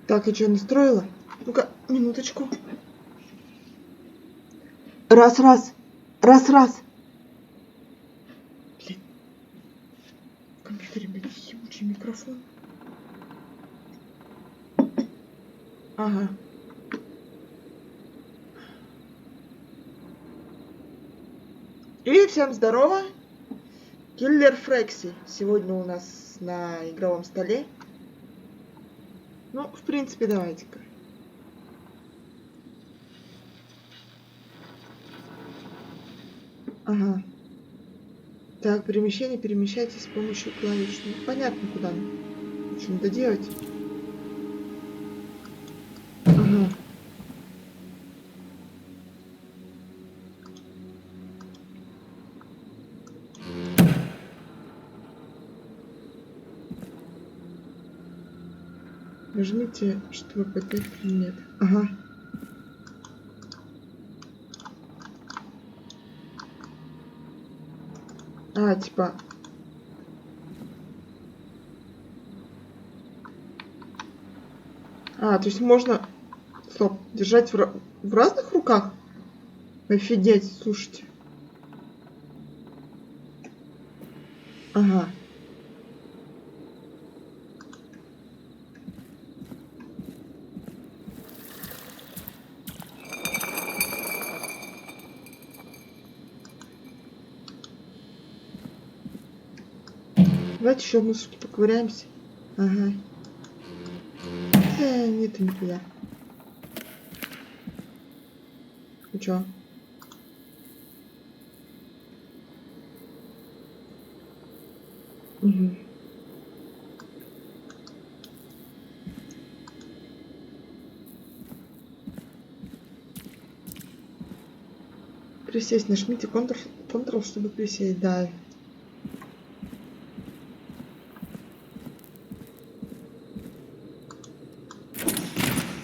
Так, я что, настроила? Ну-ка, минуточку. Раз. Блин. В компьютере, блин, ебучий микрофон. Ага. И всем здорово. Киллер Фрекси сегодня у нас на игровом столе. Ну, в принципе, давайте-ка. Ага. Так, перемещение перемещайте с помощью клавиш. Ну, понятно, куда что надо делать. Ага. Нажмите, чтобы поднять предмет. Ага. А, типа... А, то есть можно... Стоп, держать в разных руках? Офигеть, слушайте. Ага. Давайте еще в мусорке поковыряемся. Ага. Нет, не туда. Ну чё? Угу. Присесть. Нажмите Ctrl, чтобы присесть. Да.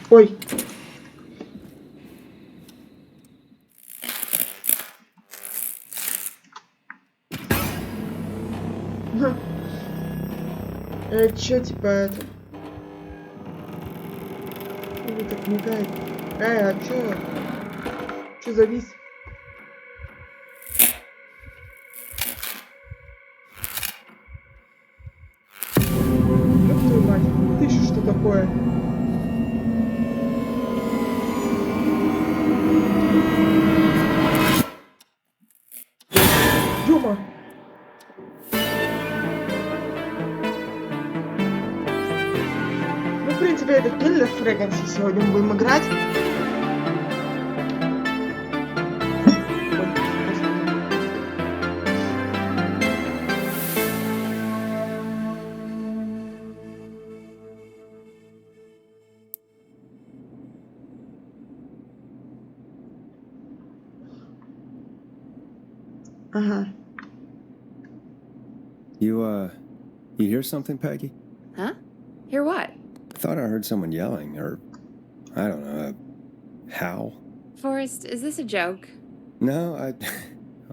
Ой. Чё, типа, это... Вы так мигает. А чё? Чё завис? Ёб твою мать. Ты ещё что такое? Ёма! Ну, в принципе, это Киллер Фрекси. Сегодня мы будем играть. Ага. You hear something, Peggy? Huh? Hear what? I thought I heard someone yelling, or, I don't know, a howl. Forrest, is this a joke? No, I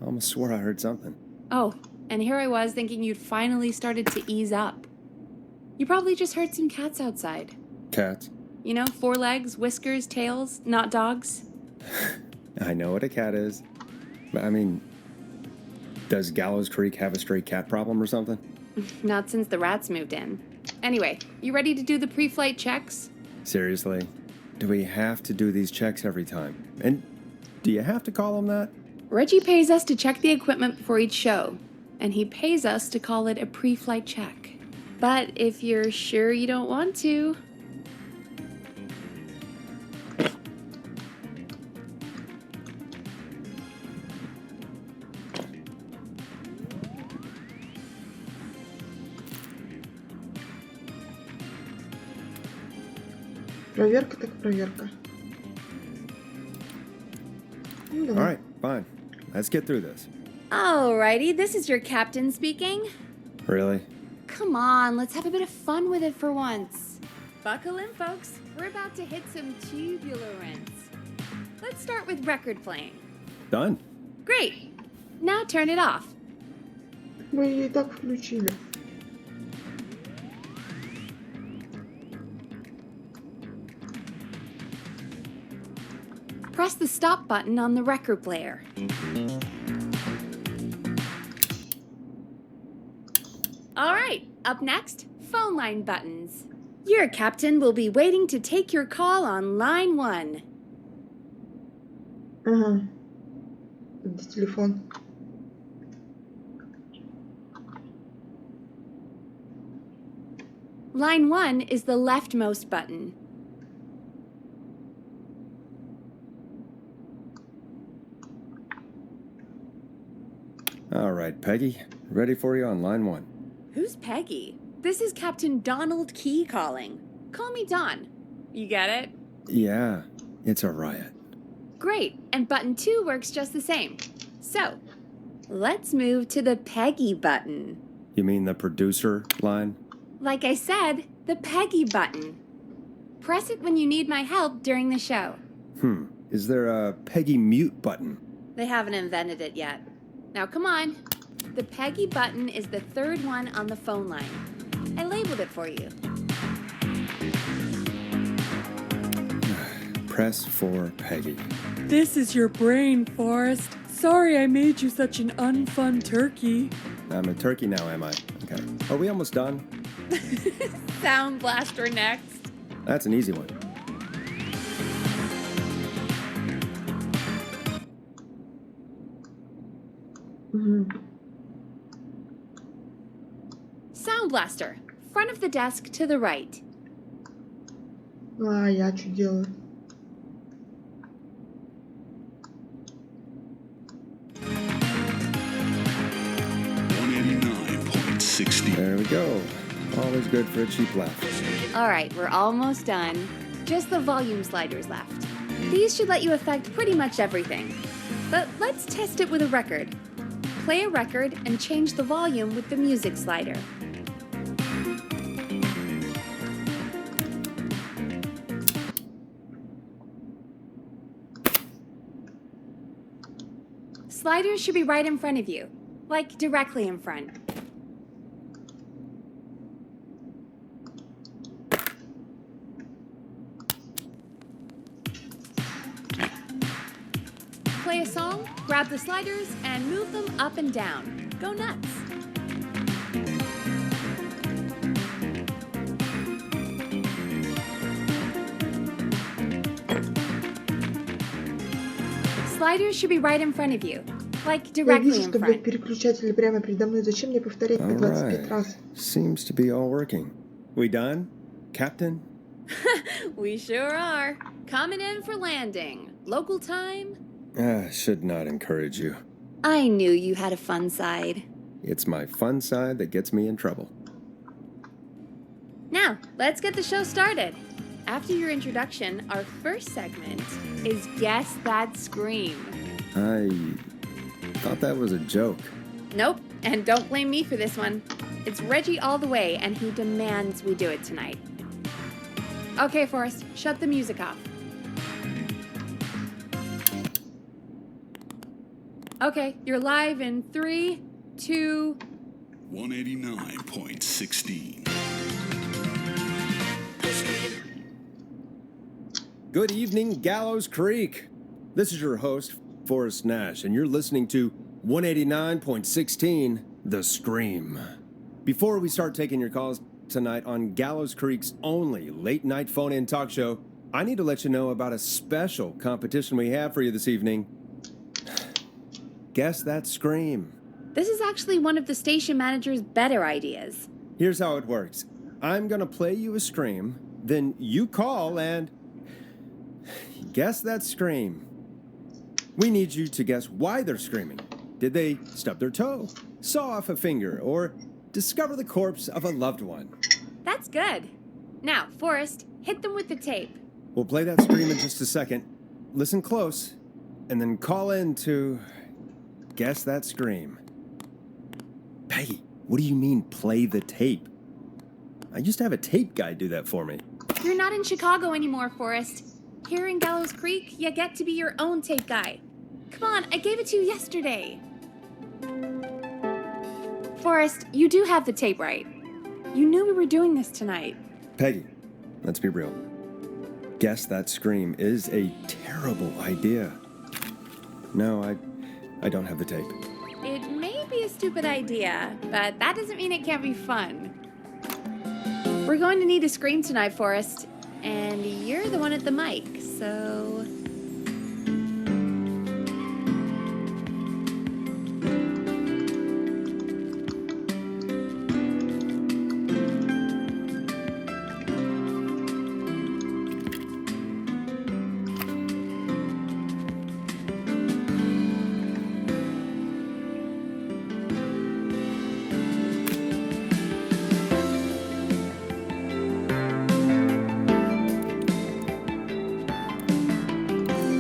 almost swore I heard something. Oh, and here I was thinking you'd finally started to ease up. You probably just heard some cats outside. Cats? You know, 4 legs, whiskers, tails, not dogs. I know what a cat is. But, I mean, does Gallows Creek have a stray cat problem or something? Not since the rats moved in. Anyway, you ready to do the pre-flight checks? Seriously? Do we have to do these checks every time? And do you have to call them that? Reggie pays us to check the equipment before each show, and he pays us to call it a pre-flight check. But if you're sure you don't want to... Проверка так проверка. Ну, давай. Alright, fine. Let's get through this. Alrighty, this is your captain speaking. Really? Come on, let's have a bit of fun with it for once. Buckle in, folks. We're about to hit some tubular rents. Let's start with record playing. Done. Great. Now turn it off. Мы ее и так включили. press the stop button on the record player. All right, up next, phone line buttons. Your captain will be waiting to take your call on line 1. Ага. Где телефон? Line 1 is the leftmost button. All right, Peggy. Ready for you on line 1. Who's Peggy? This is Captain Donald Key calling. Call me Don. You get it? Yeah, it's a riot. Great, and button 2 works just the same. So, let's move to the Peggy button. You mean the producer line? Like I said, the Peggy button. Press it when you need my help during the show. Is there a Peggy mute button? They haven't invented it yet. Now come on. The Peggy button is the third one on the phone line. I labeled it for you. Press for Peggy. This is your brain, Forrest. Sorry I made you such an unfun turkey. I'm a turkey now, am I? Okay. Are we almost done? Sound blaster next. That's an easy one. Sound blaster. Front of the desk to the right. А, я что делаю? There we go. Always good for a cheap laugh. All right, we're almost done. Just the volume sliders left. These should let you affect pretty much everything. But let's test it with a record. Play a record and change the volume with the music slider. Sliders should be right in front of you, like directly in front. Play a song, grab the sliders, and move them up and down. Go nuts. Sliders should be right in front of you, like Я directly вижу, in что, блядь, front. переключатели прямо передо мной. Зачем мне повторять по All 25 right. раз? Seems to be all working. We done, Captain? We sure are. Coming in for landing. Local time? Should not encourage you. I knew you had a fun side. It's my fun side that gets me in trouble. Now, let's get the show started. After your introduction, our first segment is Guess That Scream. I thought that was a joke. Nope, and don't blame me for this one. It's Reggie all the way, and he demands we do it tonight. Okay, Forrest, shut the music off. Okay, you're live in 3, 2... 189.16. Good evening, Gallows Creek. This is your host, Forrest Nash, and you're listening to 189.16, The Scream. Before we start taking your calls tonight on Gallows Creek's only late-night phone-in talk show, I need to let you know about a special competition we have for you this evening. Guess That Scream. This is actually one of the station manager's better ideas. Here's how it works. I'm gonna play you a scream, then you call and guess that scream. We need you to guess why they're screaming. Did they stub their toe, saw off a finger, or discover the corpse of a loved one? That's good. Now, Forrest, hit them with the tape. We'll play that scream in just a second. Listen close, and then call in to guess that scream. Peggy, what do you mean play the tape? I used to have a tape guy do that for me. You're not in Chicago anymore, Forrest. Here in Gallows Creek, you get to be your own tape guy. Come on, I gave it to you yesterday. Forrest, you do have the tape right. You knew we were doing this tonight. Peggy, let's be real. Guess That Scream is a terrible idea. No, I don't have the tape. It may be a stupid idea, but that doesn't mean it can't be fun. We're going to need a scream tonight, Forrest, and you're the one at the mic, so...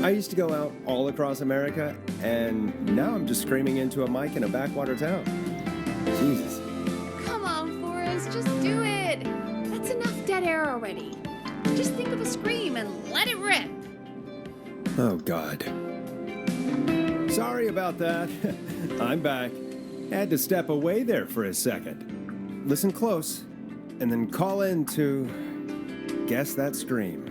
I used to go out all across America, and now I'm just screaming into a mic in a backwater town. Jesus. Come on, Forrest, just do it! That's enough dead air already. Just think of a scream and let it rip. Oh, God. Sorry about that. I'm back. Had to step away there for a second. Listen close, and then call in to Guess That Scream.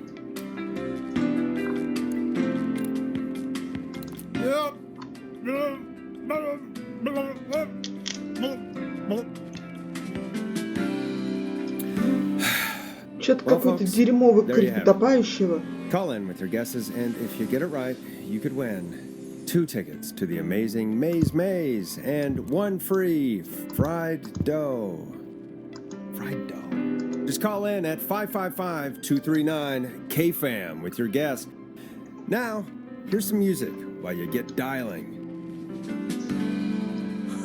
Что-то Well, какой-то folks, дерьмовый there you крик have it. утопающего. Call in with your guesses, and if you get it right, you could win 2 tickets to the amazing Maze and 1 free fried dough. Fried dough. Just call in at 555-239-KFAM with your guess. Now, here's some music while you get dialing.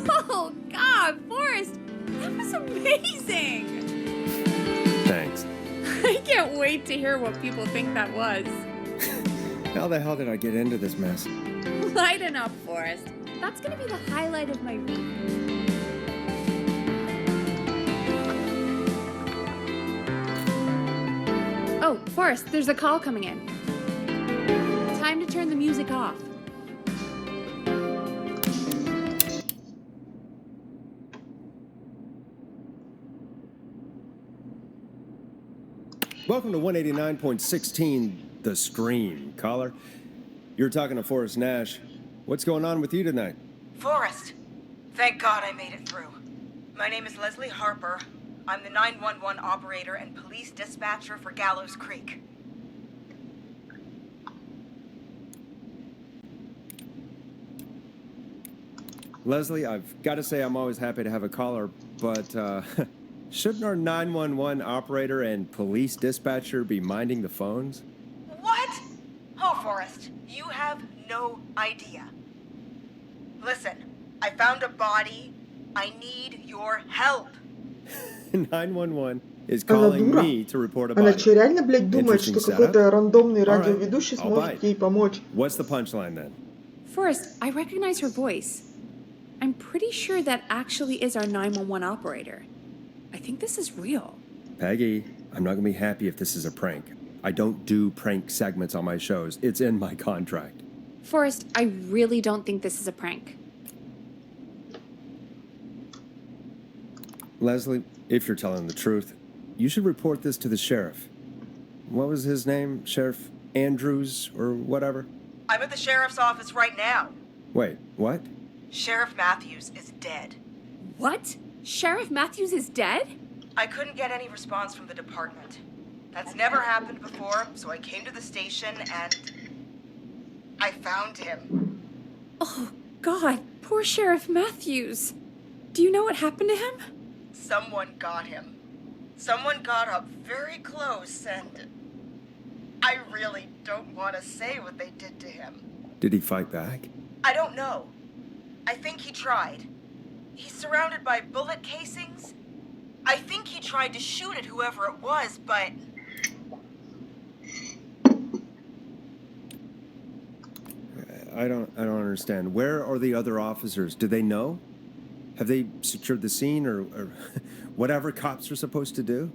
Oh, God, Forrest, that was amazing! Thanks. I can't wait to hear what people think that was. How the hell did I get into this mess? Lighten up, Forrest. That's gonna be the highlight of my week. Oh, Forrest, there's a call coming in. Time to turn the music off. Welcome to 189.16, The Scream. Caller, you're talking to Forrest Nash. What's going on with you tonight? Forrest, thank God I made it through. My name is Leslie Harper. I'm the 911 operator and police dispatcher for Gallows Creek. Leslie, I've got to say I'm always happy to have a caller, but shouldn't our 911 operator and police dispatcher be minding the phones? What? Oh, Forrest, you have no idea. Listen, I found a body. I need your help. 911 is Она calling дура. me to report a Она body. что, реально, блядь, думает, Interesting что setup. какой-то рандомный All right, радиоведущий I'll сможет bite. ей помочь? What's the punchline then? Forrest, I recognize her voice. I'm pretty sure that actually is our 911 operator. I think this is real. Peggy, I'm not going to be happy if this is a prank. I don't do prank segments on my shows. It's in my contract. Forrest, I really don't think this is a prank. Leslie, if you're telling the truth, you should report this to the sheriff. What was his name? Sheriff Andrews or whatever? I'm at the sheriff's office right now. Wait, what? Sheriff Matthews is dead. What? Sheriff Matthews is dead? I couldn't get any response from the department. That's never happened before, so I came to the station and I found him. Oh, God, poor Sheriff Matthews. Do you know what happened to him? Someone got him. Someone got up very close and I really don't want to say what they did to him. Did he fight back? I don't know. I think he tried. He's surrounded by bullet casings. I think he tried to shoot at whoever it was, but... I don't understand. Where are the other officers? Do they know? Have they secured the scene or whatever cops are supposed to do?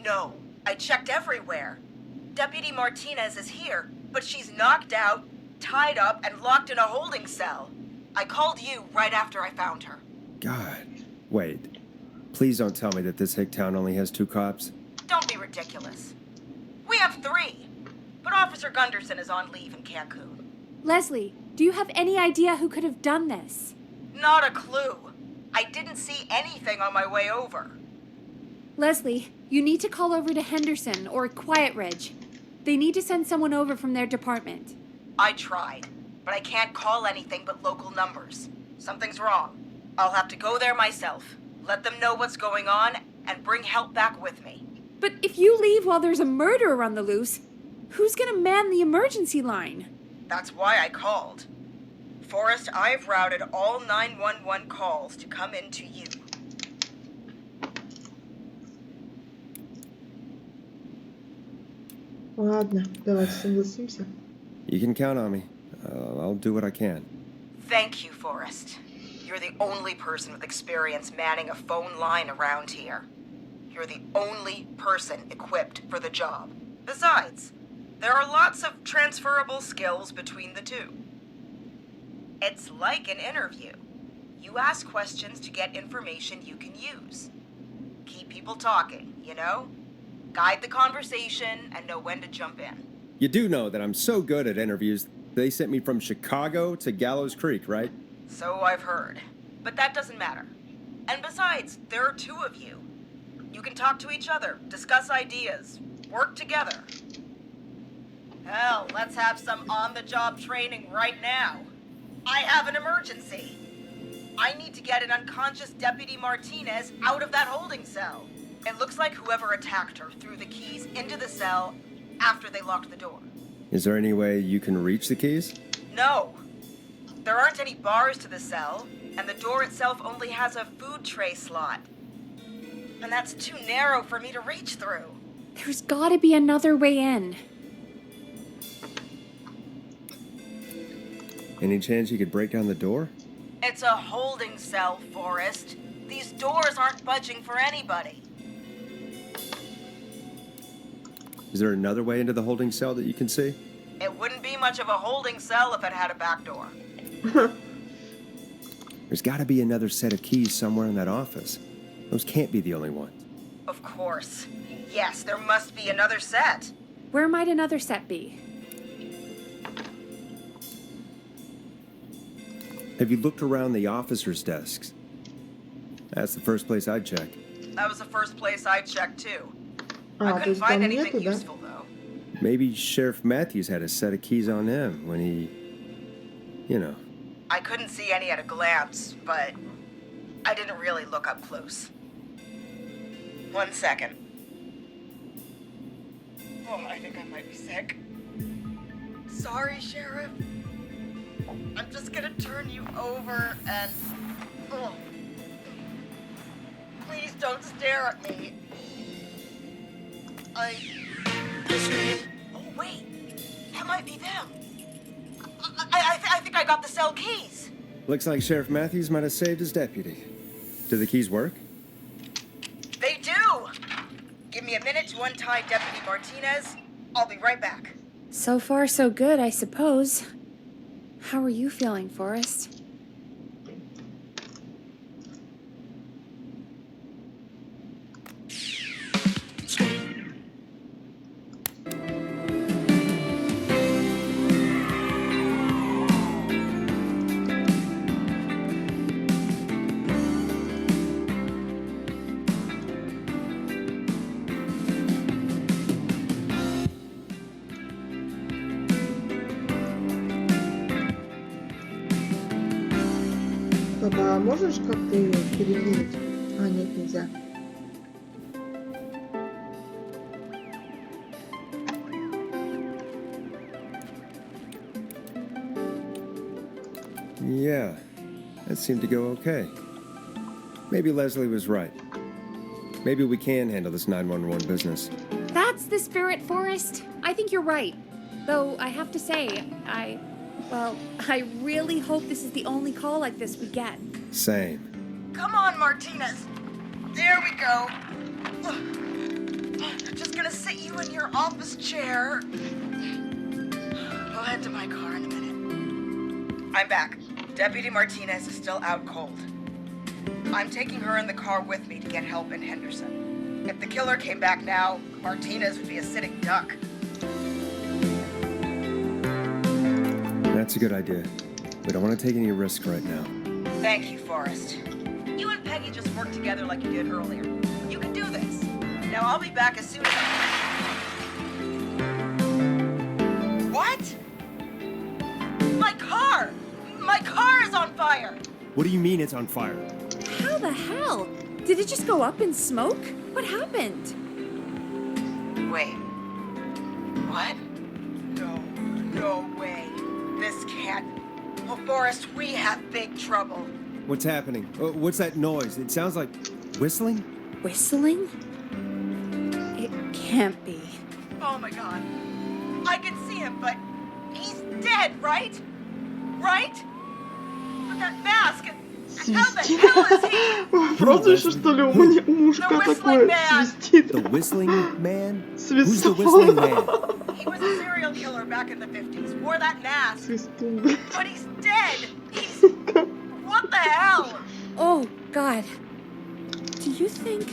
No, I checked everywhere. Deputy Martinez is here, but she's knocked out, tied up, and locked in a holding cell. I called you right after I found her. God. Wait. Please don't tell me that this hick town only has 2 cops. Don't be ridiculous. We have 3. but Officer Gunderson is on leave in Cancun. Leslie, do you have any idea who could have done this? Not a clue. I didn't see anything on my way over. Leslie, you need to call over to Henderson or Quiet Ridge. They need to send someone over from their department. I tried, but I can't call anything but local numbers. Something's wrong. I'll have to go there myself, let them know what's going on, and bring help back with me. But if you leave while there's a murderer on the loose, who's gonna man the emergency line? That's why I called. Forrest, I've routed all 911 calls to come in to you. Ладно, давайте согласимся. You can count on me. I'll do what I can. Thank you, Forrest. You're the only person with experience manning a phone line around here. You're the only person equipped for the job. Besides, there are lots of transferable skills between the two. It's like an interview. You ask questions to get information you can use. Keep people talking, you know? Guide the conversation and know when to jump in. You do know that I'm so good at interviews, they sent me from Chicago to Gallows Creek, right? So I've heard. But that doesn't matter. And besides, there are two of you. You can talk to each other, discuss ideas, work together. Hell, let's have some on-the-job training right now. I have an emergency. I need to get an unconscious Deputy Martinez out of that holding cell. It looks like whoever attacked her threw the keys into the cell after they locked the door. Is there any way you can reach the keys? No. There aren't any bars to the cell, and the door itself only has a food tray slot. And that's too narrow for me to reach through. There's gotta be another way in. Any chance you could break down the door? It's a holding cell, Forrest. These doors aren't budging for anybody. Is there another way into the holding cell that you can see? It wouldn't be much of a holding cell if it had a back door. There's got to be another set of keys somewhere in that office. Those can't be the only ones. Of course. Yes, there must be another set. Where might another set be? Have you looked around the officers' desks? That's the first place I'd check. That was the first place I checked, too. А, I то couldn't есть find там anything нету, да? useful, though. Maybe Sheriff Matthews had a set of keys on him when he... You know. I couldn't see any at a glance, but I didn't really look up close. 1 second. Oh, I think I might be sick. Sorry, Sheriff. I'm just gonna turn you over and... Oh. Please don't stare at me. Oh, wait. That might be them. I think I got the cell keys. Looks like Sheriff Matthews might have saved his deputy. Do the keys work? They do. Give me a minute to untie Deputy Martinez. I'll be right back. So far, so good, I suppose. How are you feeling, Forrest? Папа, а можешь как-то ее передвинуть? А, нет, нельзя. Yeah, that seemed to go okay. Maybe Leslie was right. Maybe we can handle this 911 business. That's the spirit, Forrest. I think you're right. Though, I have to say, I really hope this is the only call like this we get. Same. Come on, Martinez. There we go. I'm just gonna sit you in your office chair. We'll head to my car in a minute. I'm back. Deputy Martinez is still out cold. I'm taking her in the car with me to get help in Henderson. If the killer came back now, Martinez would be a sitting duck. That's a good idea. We don't want to take any risks right now. Thank you, Forrest. You and Peggy just worked together like you did earlier. You can do this. Now I'll be back as soon as What? My car! My car is on fire! What do you mean it's on fire? How the hell? Did it just go up in smoke? What happened? Wait. What? No way. This can't. Oh, Forrest, we have big trouble. What's happening? What's that noise? It sounds like whistling? Whistling? It can't be. Oh my god. I can see him, but he's dead, right? Right? With that mask and how the hell is he? Прозвище, что ли, у мужика такое свистит. The whistling man? Свистун. Who's the whistling man? He was a serial killer back in the 50s, wore that mask, Свистун, блядь. but he's dead. He's... What the hell? Oh, God. Do you think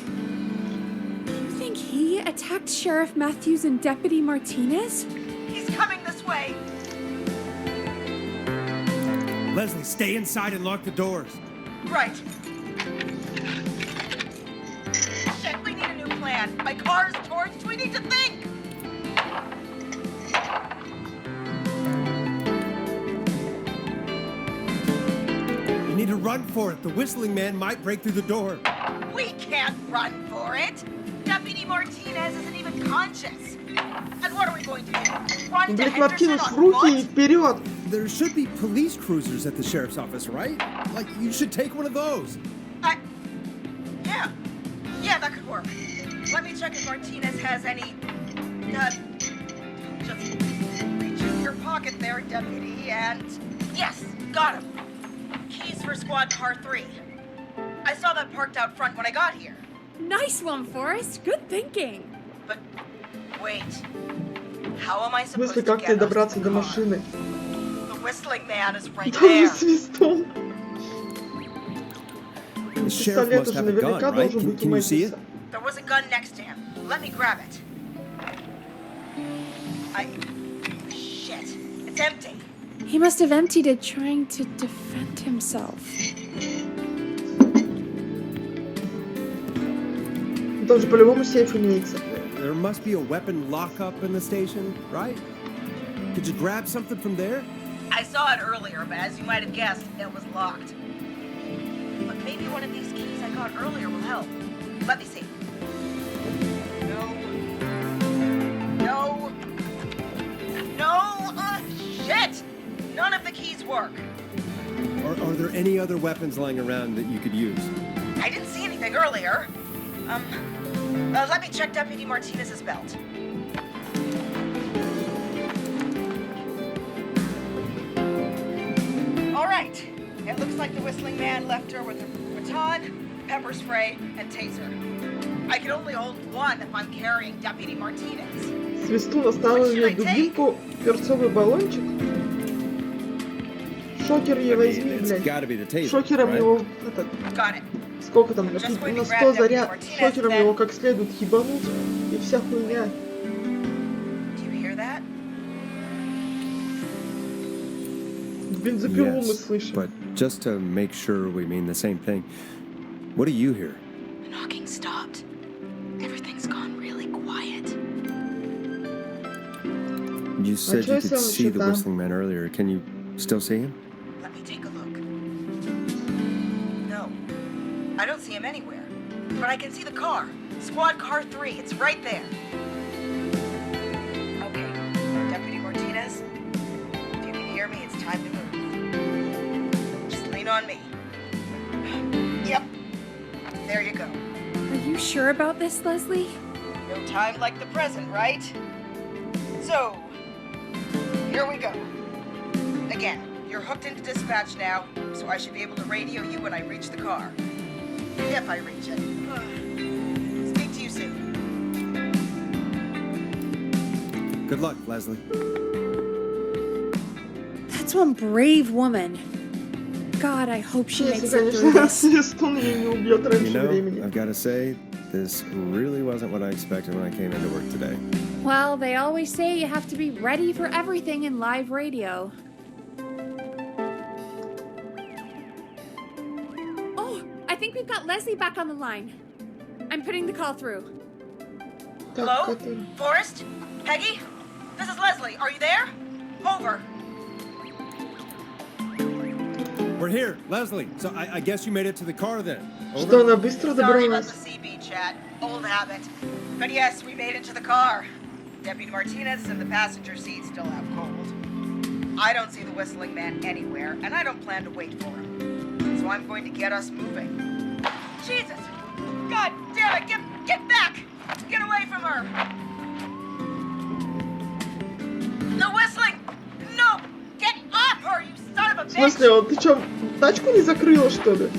he attacked Sheriff Matthews and Deputy Martinez? He's coming this way. Leslie, stay inside and lock the doors. Right. Shit, we need a new plan. My car's torched. We need to think. You need to run for it. The whistling man might break through the door. We can't run for it. Deputy Martinez isn't even conscious. And what are we going to do? Run to Блядь, Henderson Маркинус, в on руки и foot? вперед. There should be police cruisers at the sheriff's office, right? Like, you should take one of those. Yeah, that could work. Let me check if Martinez has any, just reach in your pocket there, Deputy, and yes, got him. Keys for squad car 3. I saw that parked out front when I got here. Nice one, Forrest. Good thinking. But wait, how am I В supposed смысле, to как тебе get us добраться to до the car? машины? The whistling man is right Там же there. свистун. The sheriff Пистолет must уже have a gun, наверняка right? должен быть у Can you see it? Мэтьюса. There was a gun next to him. Let me grab it. Shit, it's empty. He must have emptied it trying to defend himself. Там же по-любому сейф имеется. There must be a weapon lockup in the station, right? Could you grab something from there? I saw it earlier, but as you might have guessed, it was locked. But maybe one of these keys I got earlier will help. Let me see. No, shit! None of the keys work. Are there any other weapons lying around that you could use? I didn't see anything earlier. Let me check Deputy Martinez's belt. All right. It looks like the whistling man left her with a baton, pepper spray, and taser. I can only hold one if I'm carrying Deputy Martinez. Свистун оставил ей дубинку, перцовый баллончик. Шокер ей возьми, It's блядь. gotta be the taser, Шокером right? его, этот, Got it. сколько там, на Just wait to 100 grab заряд, Deputy Martinez, шокером then- его как следует ебануть, и вся хуйня. Do you hear that? Бензопилу мы Yes, слышим. but just to make sure we mean the same thing, what do you hear? The knocking stopped. Everything's gone really quiet. You said you Начался could он see еще the там. whistling man earlier. Can you still see him? Let me take a look. No, I don't see him anywhere. But I can see the car. Squad car 3. It's right there. Okay, Deputy Martinez, if you can hear me, it's time to move. Just lean on me. Yep. There you go. Are you sure about this, Leslie? No time like the present, right? So, here we go. Again, you're hooked into dispatch now, so I should be able to radio you when I reach the car. If I reach it. Speak to you soon. Good luck, Leslie. That's one brave woman. God, I hope she Если, makes it through конечно, this. свистун ее не убьет You раньше know, времени. I've got to say, this really wasn't what I expected when I came into work today. Well, they always say you have to be ready for everything in live radio. we've got Leslie back on the line. I'm putting the call through. Так, Hello? это... Forrest? Peggy? This is Leslie. Are you there? Over. We're here, Leslie. So I guess you made it to the car then. Что, Over? она быстро Sorry about the добралась? CB chat. Old habit. But yes, we made it to the car. Deputy Martinez and the passenger seat still have cold. I don't see the whistling man anywhere, and I don't plan to wait for him. So I'm going to get us moving. Jesus! God damn it! Get back! Get away from her! No whistling! No! Get off her, you son of a В bitch! смысле, ты чё, тачку не закрыла, что ли?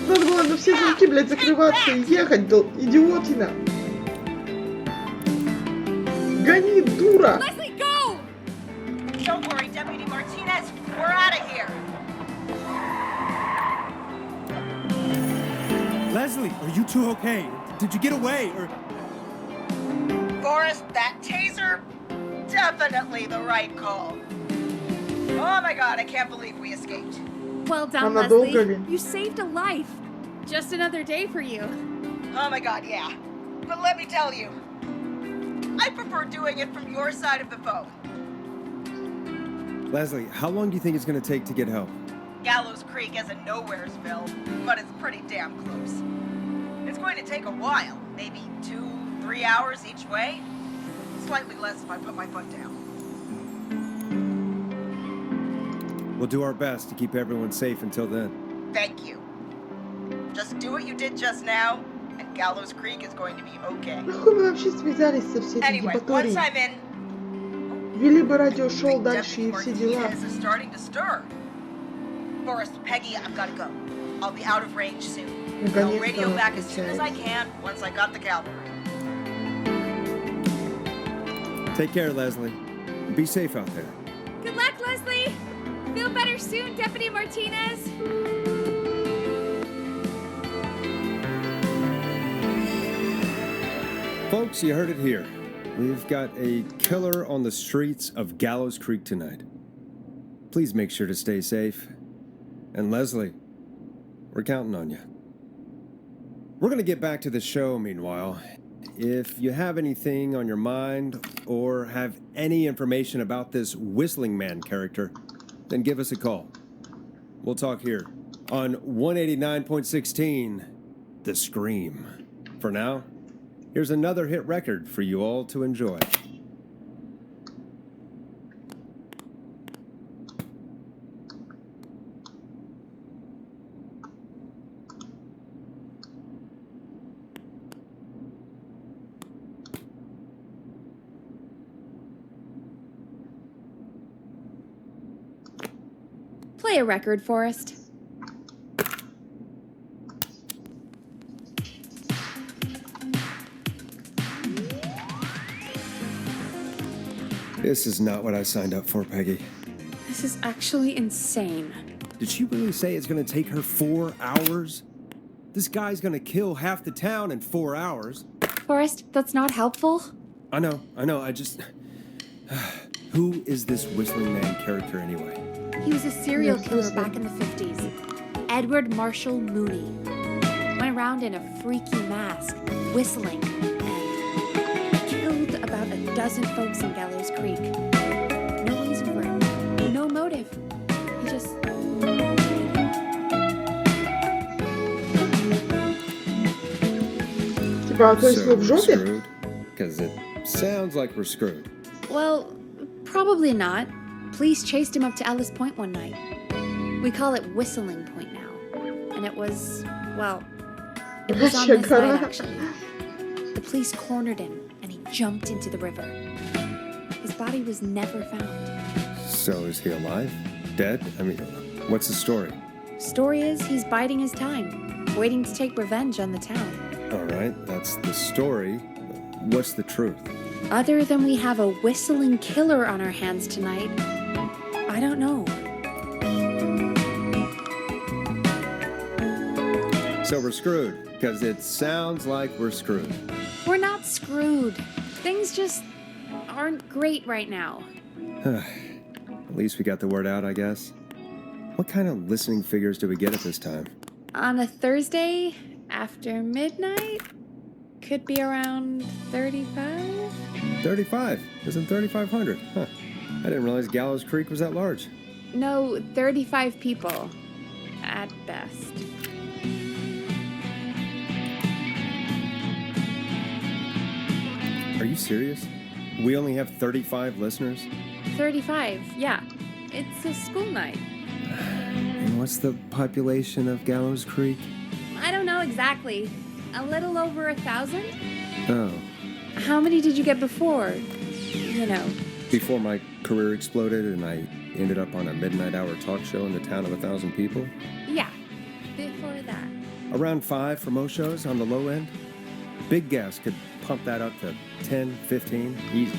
Надо было на все замки, блядь, закрываться и ехать, идиотина. Гони, дура! Leslie, go! Don't worry, Deputy Martinez. We're out of here. Leslie, are you two okay? Did you get away or... Forrest, that taser? Definitely the right call. Oh my god, I can't believe we escaped. Well done, Она долго Leslie. ли? You saved a life. Just another day for you. Oh my god, yeah. But let me tell you, I prefer doing it from your side of the phone. Leslie, how long do you think it's going to take to get help? Gallows Creek is a nowheresville, but it's pretty damn close. It's going to take a while, maybe 2-3 hours each way. Slightly less if I put my foot down. We'll do our best to keep everyone safe until then. Thank you. Just do what you did just now, and Gallows Creek is going to be okay. Нахуй мы вообще связались со всей этой Anyway, once ебаторией? I'm in, Вели бы радиошоу Big дальше и Deputy все дела. Martinez is starting to stir. Forrest, Peggy, I've got to go. I'll be out of range soon. I'll radio Наконец-то back as soon as I отвечает. can once I got the cavalry. Take care, Leslie. Be safe out there. Good luck, Leslie. Feel better soon, Deputy Martinez. Folks, you heard it here. We've got a killer on the streets of Gallows Creek tonight. Please make sure to stay safe. And Leslie, we're counting on you. We're going to get back to the show meanwhile. If you have anything on your mind or have any information about this Whistling Man character, then give us a call. We'll talk here on 189.16, The Scream. For now, here's another hit record for you all to enjoy. Play a record, Forrest. This is not what I signed up for, Peggy. This is actually insane. Did she really say it's going to take her 4 hours? This guy's going to kill half the town in 4 hours. Forrest, that's not helpful. I know, I just... Who is this Whistling Man character anyway? He was a serial Yes, killer listen. back in the 50s. Edward Marshall Mooney. Went around in a freaky mask, whistling, and killed about a dozen folks in Gallows Creek. No reason for it. No motive. He just... Типа, то есть вы в So, жопе? screwed? Because it sounds like we're screwed. Well, probably not. Police chased him up to Ellis Point one night. We call it Whistling Point now. And it was, well, it was on this night, actually. The police cornered him, and he jumped into the river. His body was never found. So is he alive? Dead? I mean, what's the story? Story is, he's biding his time, waiting to take revenge on the town. All right, that's the story. What's the truth? Other than we have a whistling killer on our hands tonight, I don't know. So we're screwed, because it sounds like we're screwed. We're not screwed. Things just aren't great right now. At least we got the word out, I guess. What kind of listening figures do we get at this time? On a Thursday, After midnight? Could be around 35? 35? Isn't 3,500? Huh. I didn't realize Gallows Creek was that large. No, 35 people. At best. Are you serious? We only have 35 listeners? 35, yeah. It's a school night. And what's the population of Gallows Creek? I don't know exactly. A little over 1,000? Oh. How many did you get before? You know. Before my career exploded and I ended up on a midnight hour talk show in the town of 1,000 people? Yeah. Before that. Around 5 for most shows on the low end. Big gas could pump that up to 10, 15, easy.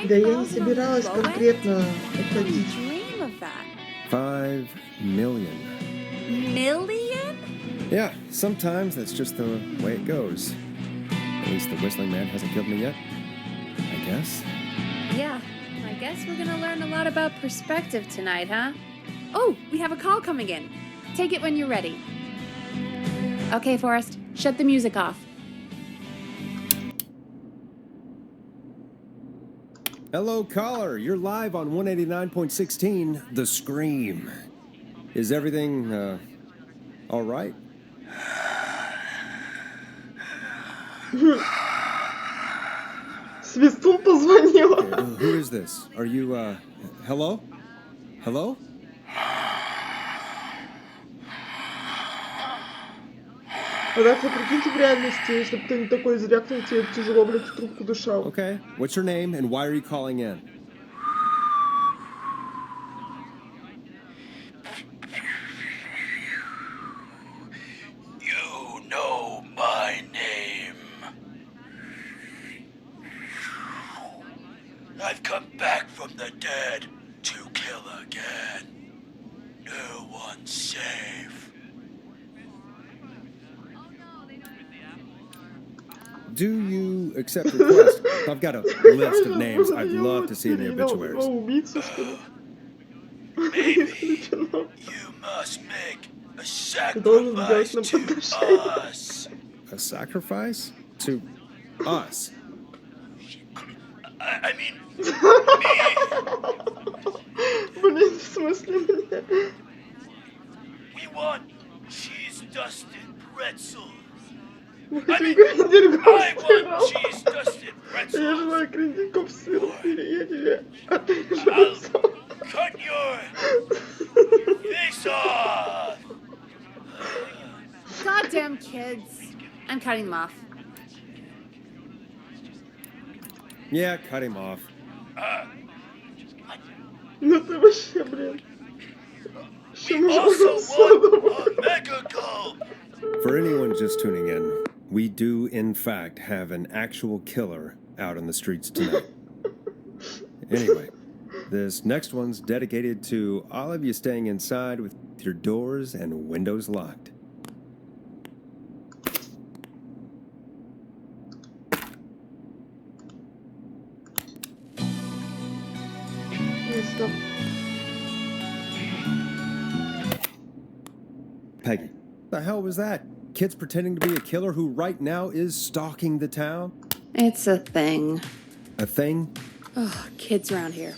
Да я не собиралась конкретно уходить. Dream of that. 5 million. Million? Yeah, sometimes that's just the way it goes. At least the Whistling Man hasn't killed me yet. I guess. Yeah. I guess we're gonna learn a lot about perspective tonight, huh? Oh, we have a call coming in. Take it when you're ready. Okay, Forrest, shut the music off. Hello, caller. You're live on 189.16, The Scream. Is everything, all right? Свистун позвонила. Okay, who is this? Are you, hello? Hello? А так вы прикиньте в реальности, если бы кто-нибудь такой звякнул, тебе тяжело, блядь, в трубку дышал. Okay. What's your name and why are you calling in? You know my name. I've come back from the dead to kill again. No one's safe. Do you accept the request? I've got a list of names I'd love to see in the obituaries. Убийцу, что ли? Maybe you must make a Ты должен сделать sacrifice нам to подношение. us. A sacrifice? To us? I mean, me. Блин, в смысле мне? We want cheese-dusted pretzels. Мы I хотим mean, крендельку I с want сыром. cheese-dusted Я pretzels. желаю крендельку с сыром. Я тебе отрежу I'll лицо. cut your face off. Goddamn kids. I'm cutting them off. Yeah, cut him off. Ну ты вообще, блин. Что We мы also want a mega gulp. For anyone just tuning in, we do, in fact, have an actual killer out on the streets tonight. Anyway, this next one's dedicated to all of you staying inside with your doors and windows locked. Стоп. Peggy, the hell was that? Kids pretending to be a killer who right now is stalking the town? It's a thing. A thing? Oh, kids around here.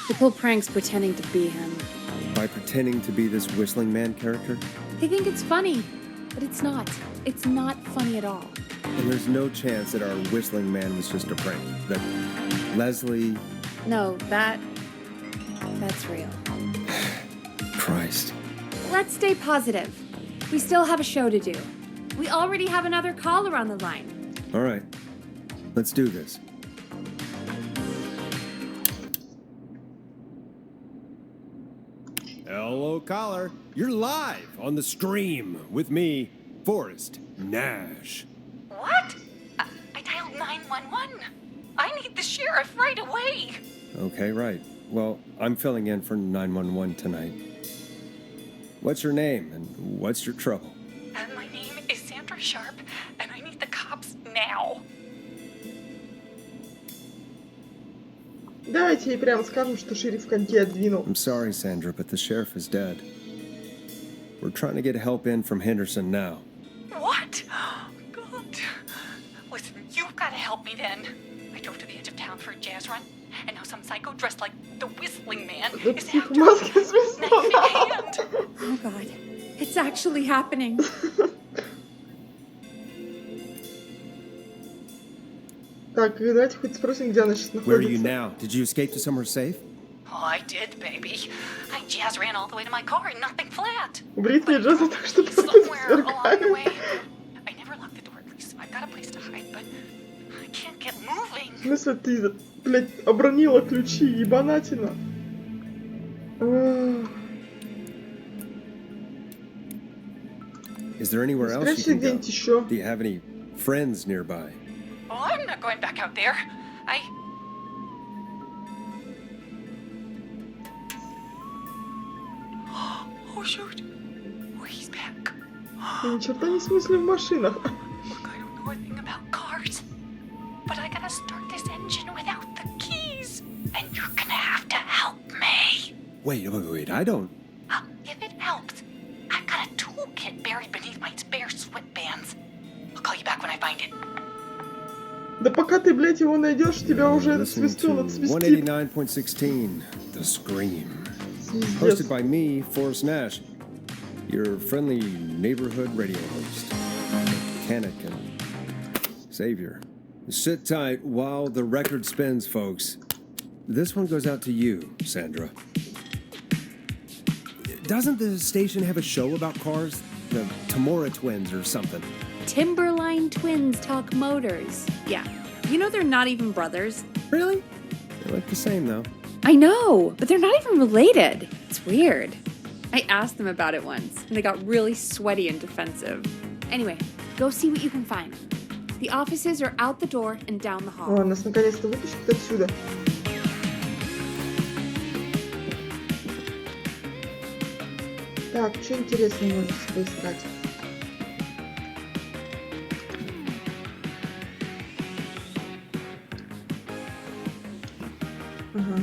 They pull pranks pretending to be him. By pretending to be this Whistling Man character? They think it's funny, but it's not. It's not funny at all. And there's no chance that our Whistling Man was just a prank. That Leslie... No, that's real. Christ. Let's stay positive. We still have a show to do. We already have another caller on the line. All right. Let's do this. Hello, caller. You're live on the Scream with me, Forrest Nash. What? I dialed 911. I need the sheriff right away. Okay, right. Well, I'm filling in for 911 tonight. What's your name and what's your trouble? My name is Sandra Sharp, and I need the cops now. Давайте ей прямо скажем, что шериф коньки отдвинул. I'm sorry, Sandra, but the sheriff is dead. We're trying to get help in from Henderson now. What? me then. I drove to the edge of town for a jazz run, and now some psycho dressed like the Whistling Man Да is псих в after me. маске Knife in смешно. hand. Oh god. It's actually happening. Так, и давайте хоть спросим, где она сейчас Where are you находится. now? Did you escape to somewhere safe? Oh, I did, baby. I jazz ran all the way to my car and nothing flat. В ритме джаза так что просто Somewhere along the way, сверкает. I never locked the door at least, so I got a place to hide, but I can't get moving. В смысле, ты, блядь, обронила ключи, ебанатина? Ах, Is there anywhere else you спрячься can go? где-нибудь еще. Do you have any friends nearby? Oh, I'm not going back out there. Oh, shoot. Oh, he's back. Ты ни черта не смысле в машинах. Look, I don't know a thing about cars, but I gotta start this engine without the keys. And you're gonna have to help me. Wait, I don't... If it helps, I've got a toolkit buried beneath my spare sweatbands. I'll call you back when I find it. Да пока ты, блядь, его найдешь, тебя уже этот Listening свистун to отсвистит. 189.16, The Scream. Пиздец. Hosted by me, Forrest Nash, your friendly neighborhood radio host. Mechanic and savior. Sit tight while the record spins, folks. This one goes out to you, Sandra. Doesn't the station have a show about cars? The Tamora twins or something? Timberline twins talk motors. Yeah. You know they're not even brothers. Really? They look the same, though. I know, but they're not even related. It's weird. I asked them about it once, and they got really sweaty and defensive. Anyway, go see what you can find. The offices are out the door and down the hall. О, нас наконец-то вытащит отсюда. Так, что интересное можно поискать? Ага.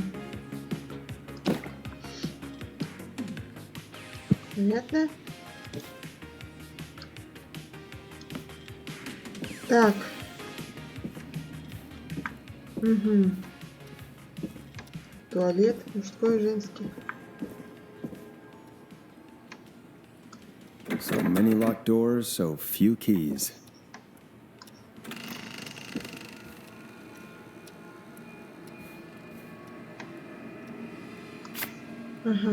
Понятно. Так. Угу. Туалет, мужской и женский. So many locked doors, so few keys. Ага.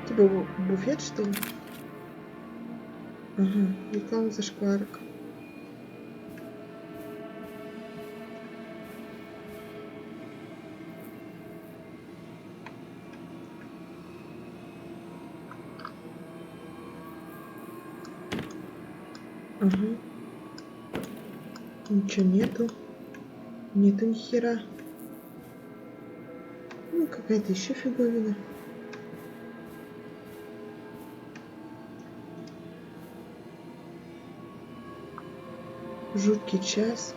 Типа буфет, что ли? Ага, реклама зашкварок. Ага. Ничего нету. Нету ни хера. Ну, какая-то еще фиговина. Жуткий час.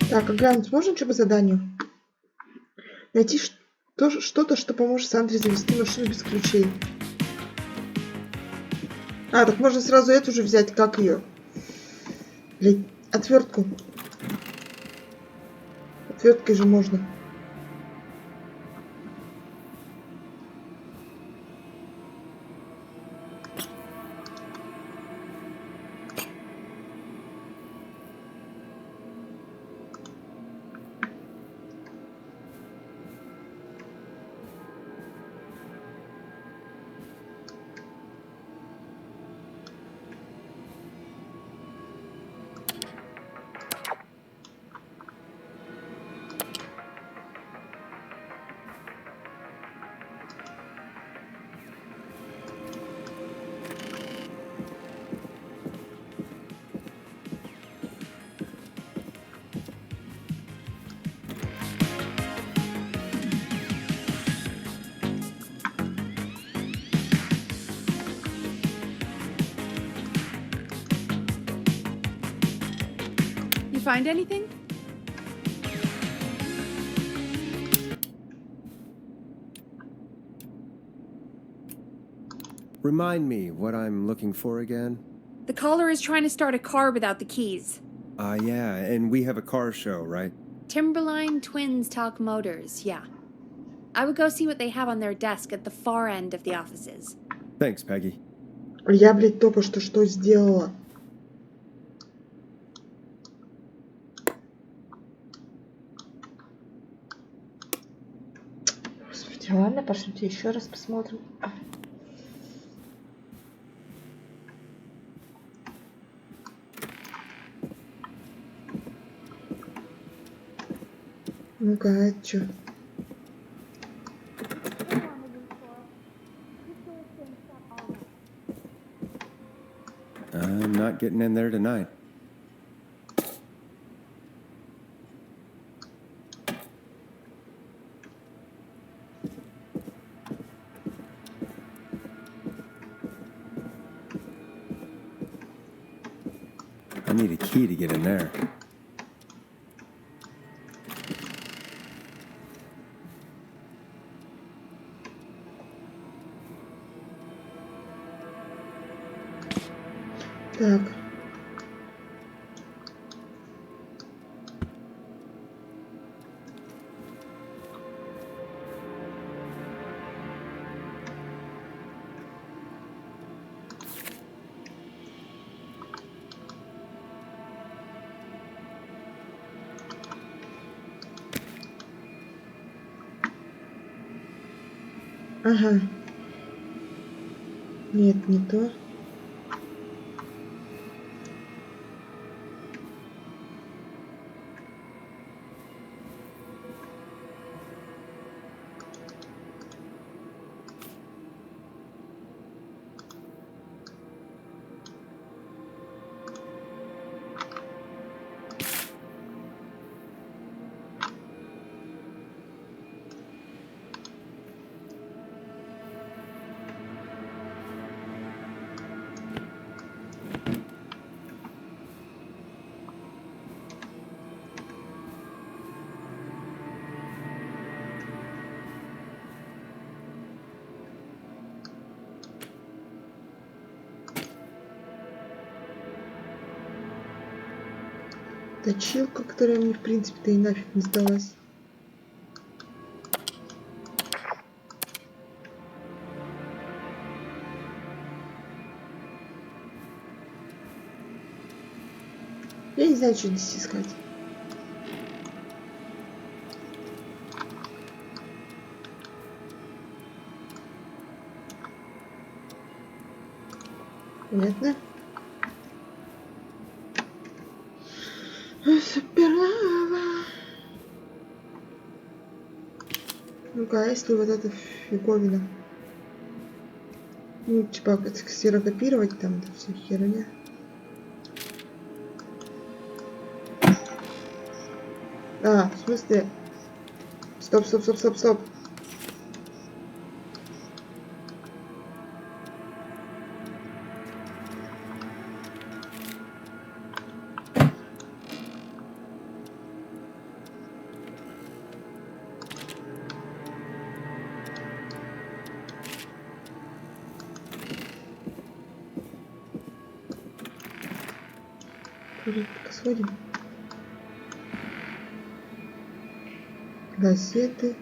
Так, глянуть можно что по заданию? Найти что-то, что поможет Сандре завести машину без ключей. А, так можно сразу эту же взять, как ее. Блин, отвертку. Отверткой же можно. find anything? Remind me what I'm looking for again? The caller is trying to start a car without the keys. Yeah, and we have a car show, right? Timberline Twins Talk Motors, yeah. I would go see what they have on their desk at the far end of the offices. Thanks, Peggy. Я, блядь, только что сделала? Господи, ладно, пошлите еще раз посмотрим. Ну-ка, это чё? I'm not getting in there tonight. I need a key to get in there. Так. Ага. Нет, не то. Точилка, которая мне, в принципе-то, и нафиг не сдалась. Я не знаю, что здесь искать. Понятно. Супернова. Ну-ка, а если вот эта фиговина? Ну, типа, ксерокопировать там, да, вся херня. А, в смысле? Стоп, стоп, стоп, стоп, стоп. Сходим. Газеты.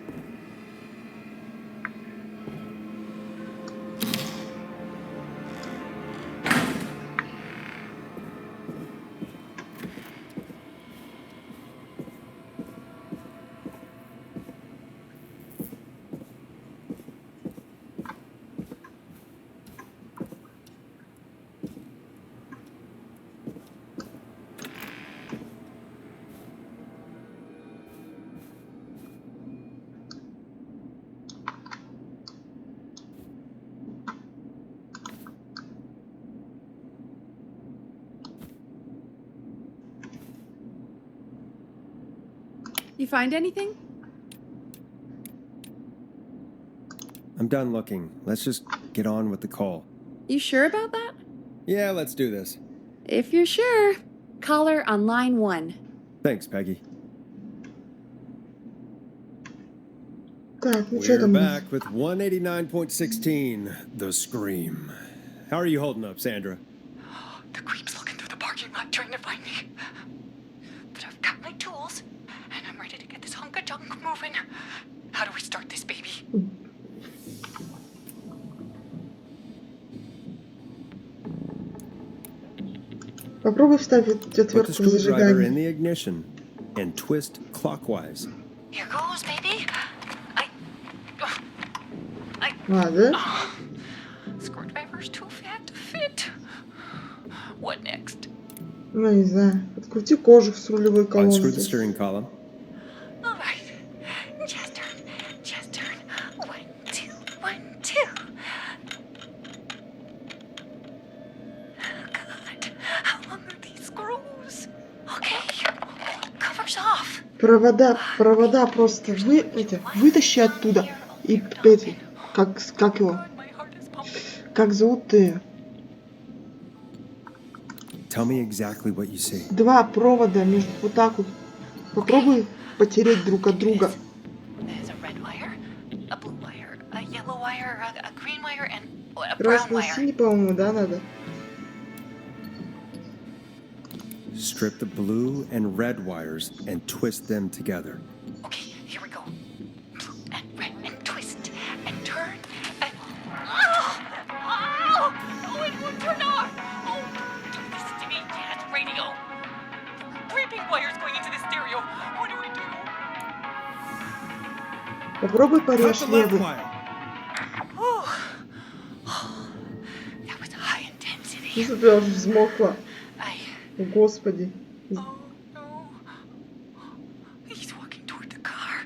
You find anything? I'm done looking. Let's just get on with the call. You sure about that? Yeah, let's do this. If you're sure. Caller on line 1. Thanks, Peggy. Так, ну что We're там? back with 189.16, The Scream. How are you holding up, Sandra? The creep's looking through the parking lot trying to find me. But I've got my tools, and I'm ready to get this hunk of junk moving. How do we start this baby? Попробуй вставить Put the отвертку screwdriver in зажигания. the ignition and twist clockwise. Here goes, baby. А, да? Screwdriver's too fat to fit. What next? Ну, не знаю. Открути кожух с рулевой колонны. Unscrew the steering column. All right. Just turn. Just turn. 1, 2, 1, 2. Oh, God. How long are these screws? Okay. Cover's off. Провода просто вытащи оттуда. И эти, как его? God, my heart is pumping. Как зовут ты? Tell me exactly what you see. Два провода между вот так вот. Попробуй потереть друг от друга. There's a red wire, a blue wire, a yellow wire, a green wire, and a brown Красный, wire. синий, по-моему, да, надо? Strip the blue and red wires and twist them together. Okay, here we go. Blue and red, and twist, and turn, and... Oh! Oh! No, it won't turn off! Oh, don't listen to me, Dad. Radio. Three pink wires going into the stereo. What do we do? Попробуй Cut порежь the left левый. wire. Oh. That was high intensity. Что ты аж взмокла? О, Господи. Oh, no. He's walking toward the car.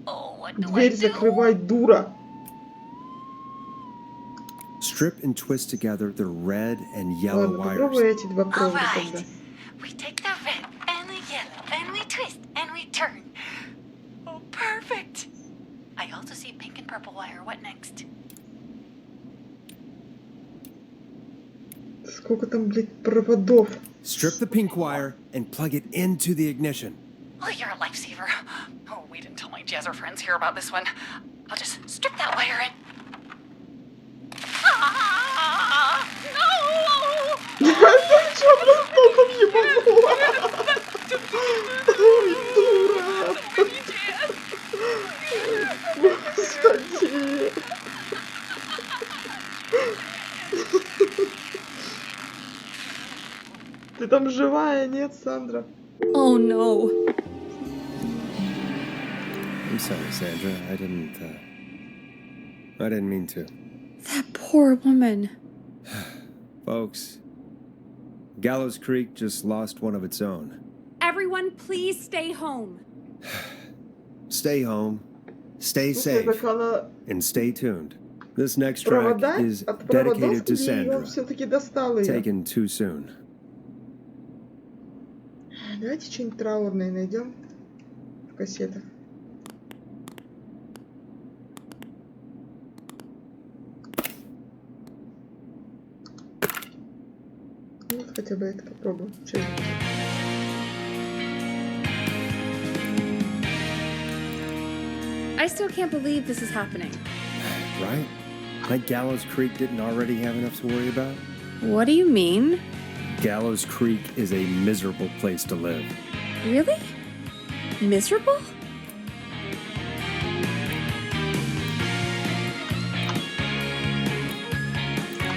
Oh, what do I Дверь do? закрывай, дура. Strip and twist together the red and yellow Ладно, попробуй wires. эти два All провода тогда. right. We take the red and the yellow and we twist and we turn. Oh, perfect. I also see pink and purple wire. What next? Сколько там, блядь, проводов? Strip the pink wire and plug it into the ignition. Oh, you're a lifesaver. Oh, wait until my jazzer friends hear about this one. I'll just strip that wire and... Ah! No! Ты что, блядь, током ебанула? Ой, дура. Господи. Ты там живая, нет, Сандра? Oh no. I'm sorry, Sandra. I didn't mean to. That poor woman. Folks, Gallows Creek just lost one of its own. Everyone, please stay home. Stay home, stay Слушай, safe, так она and stay tuned. This next track провода is от проводов, dedicated to где он Sandra. все-таки достал ее. Taken too soon. Давайте что-нибудь траурное найдем в кассетах. Ну, вот хотя бы это попробуем. Чё это? I still can't believe this is happening. Right? Like Gallows Creek didn't already have enough to worry about? What do you mean? Gallows Creek is a miserable place to live. Really? Miserable?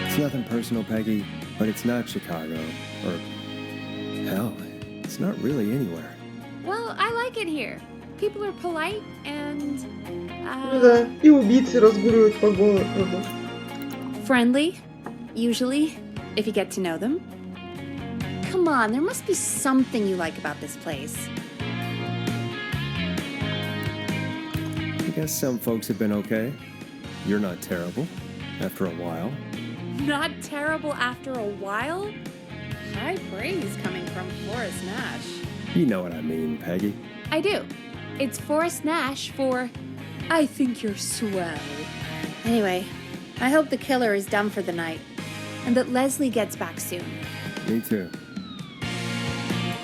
It's nothing personal, Peggy, but it's not Chicago. Or, hell, it's not really anywhere. Well, I like it here. People are polite and Ну да, и убийцы разгуливают по городу. friendly, usually, if you get to know them. Come on, there must be something you like about this place. I guess some folks have been okay. You're not terrible, after a while. Not terrible after a while? High praise coming from Forrest Nash. You know what I mean, Peggy. I do. It's Forrest Nash for I think you're swell. Anyway, I hope the killer is done for the night and that Leslie gets back soon. Me too.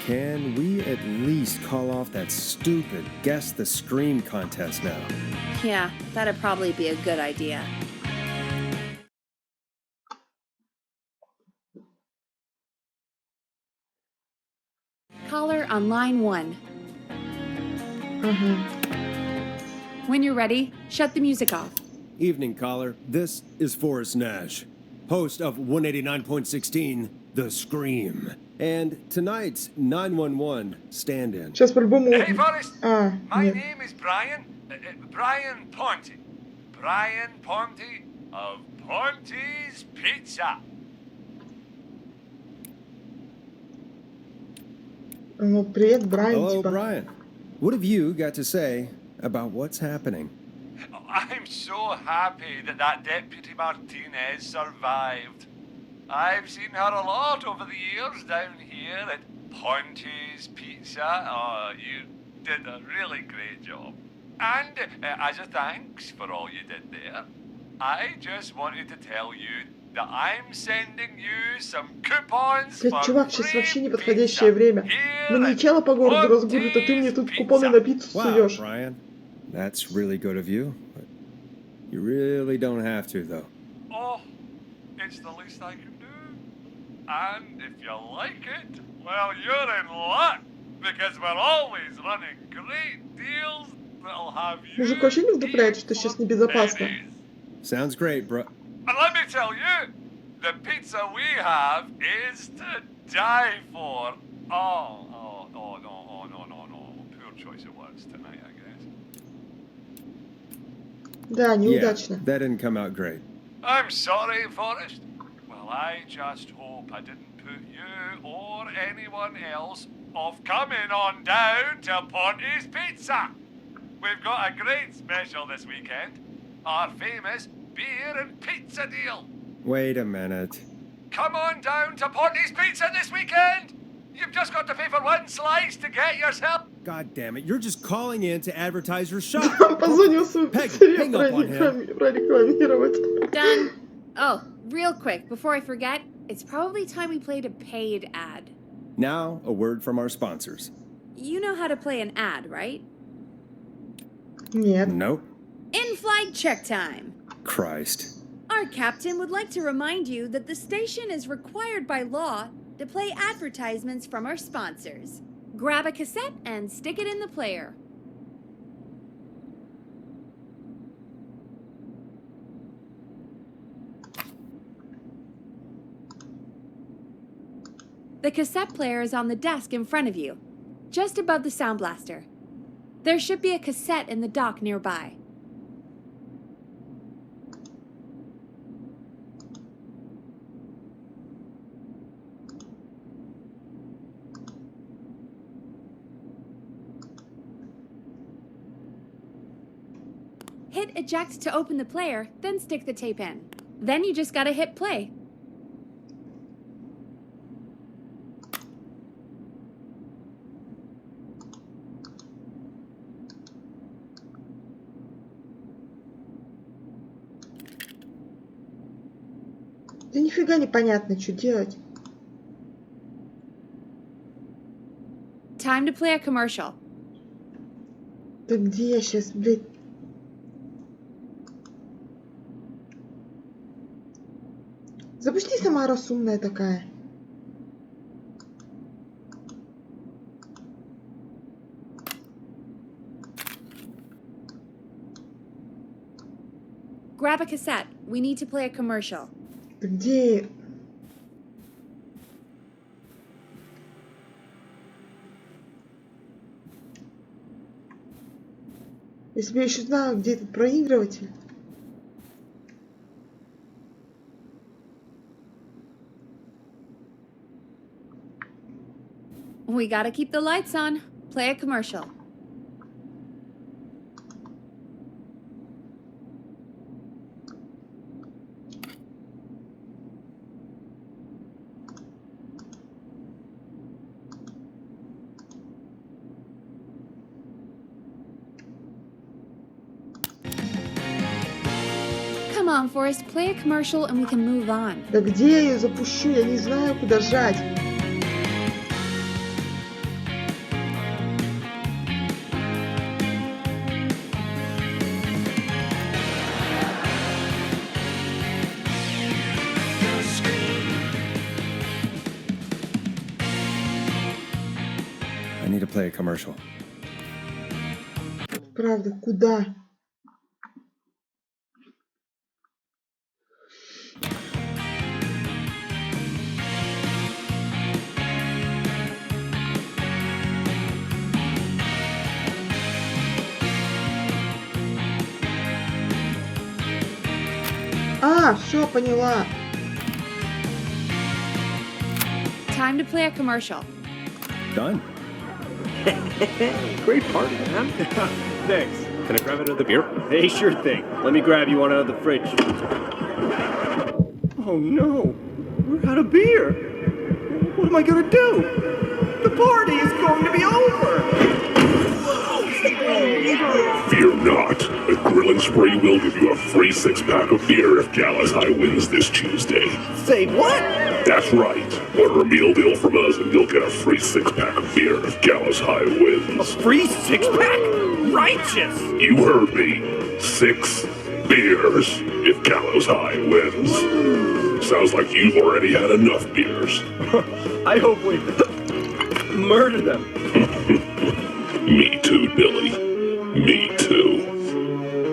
can we at least call off that stupid Guess the Scream contest now? Yeah, that'd probably be a good idea. Caller on line 1. When you're ready, shut the music off. Evening, caller. This is Forrest Nash, host of 189.16, The Scream. And tonight's 911 stand-in. Сейчас по-любому... Hey, Forrest. My нет. name is Brian. Brian Ponte. Brian Ponte of Ponte's Pizza. Ну, привет, Брайан, Hello, типа. Brian. What have you got to say about what's happening? I'm so happy that Deputy Martinez survived. I've seen her a lot over the years down here at Ponte's Pizza. Oh, you did a really great job. And as a thanks for all you did there, I just wanted to tell you that I'm sending you some coupons Блядь, for чувак, сейчас free вообще неподходящее pizza время. here Мне at тело по городу разгулит, а ты мне тут Ponte's купоны Pizza. на пиццу Wow, суешь. Brian. That's really good of you. But you really don't have to, though. Oh, it's the least I can do. And if you like it, well, you're in luck. Because we're always running great deals that'll have you Мужик вообще не вдупляет, что сейчас небезопасно. pennies. Sounds great, bro. And let me tell you, the pizza we have is to die for. Oh, no. Poor choice of words tonight, I guess. Да, Yeah, неудачно. that didn't come out great. I'm sorry, Forrest. Well, I just hope I didn't put you or anyone else off coming on down to Ponte's Pizza. We've got a great special this weekend. Our famous beer and pizza deal. Wait a minute. Come on down to Ponte's Pizza this weekend. You've just got to pay for one slice to get yourself. God damn it, you're just calling in to advertise your shop. Он позвонил в свою Peggy, пиццерию hang up on him. прорекламировать. Done. Oh, real quick, before I forget, it's probably time we played a paid ad. Now, a word from our sponsors. You know how to play an ad, right? Нет. Nope. In-flight check time. Christ. Our captain would like to remind you that the station is required by law to play advertisements from our sponsors. Grab a cassette and stick it in the player. The cassette player is on the desk in front of you, just above the sound blaster. There should be a cassette in the dock nearby. Hit eject to open the player, then stick the tape in. Then you just gotta hit play. Да нифига непонятно, что делать. Time to play a commercial. Да где я сейчас, блядь? Запусти сама, раз умная такая. Grab a cassette. We need to play a commercial. Да где... Если бы я еще знала, где этот проигрыватель. We gotta keep the lights on. Play a commercial. Come on, Forrest, play a commercial and we can move on. Да где я ее запущу? Я не знаю, куда жать. commercial. Правда, куда? А, все, поняла. Time to play a commercial. Done. Great party, man. Thanks. Can I grab another beer? Hey, sure thing. Let me grab you one out of the fridge. Oh no, we're out of beer. What am I gonna do? The party is going to be over. Fear not. A Grill & Spree will give you a free 6-pack of beer if Gallus High wins this Tuesday. Say what? That's right. Order a meal deal from us and you'll get a free 6-pack of beer if Gallus High wins. Free 6-pack? Righteous. You heard me. 6 beers if Gallows High wins. Sounds like you've already had enough beers. I hope we murder them. Me too, Billy. Me too.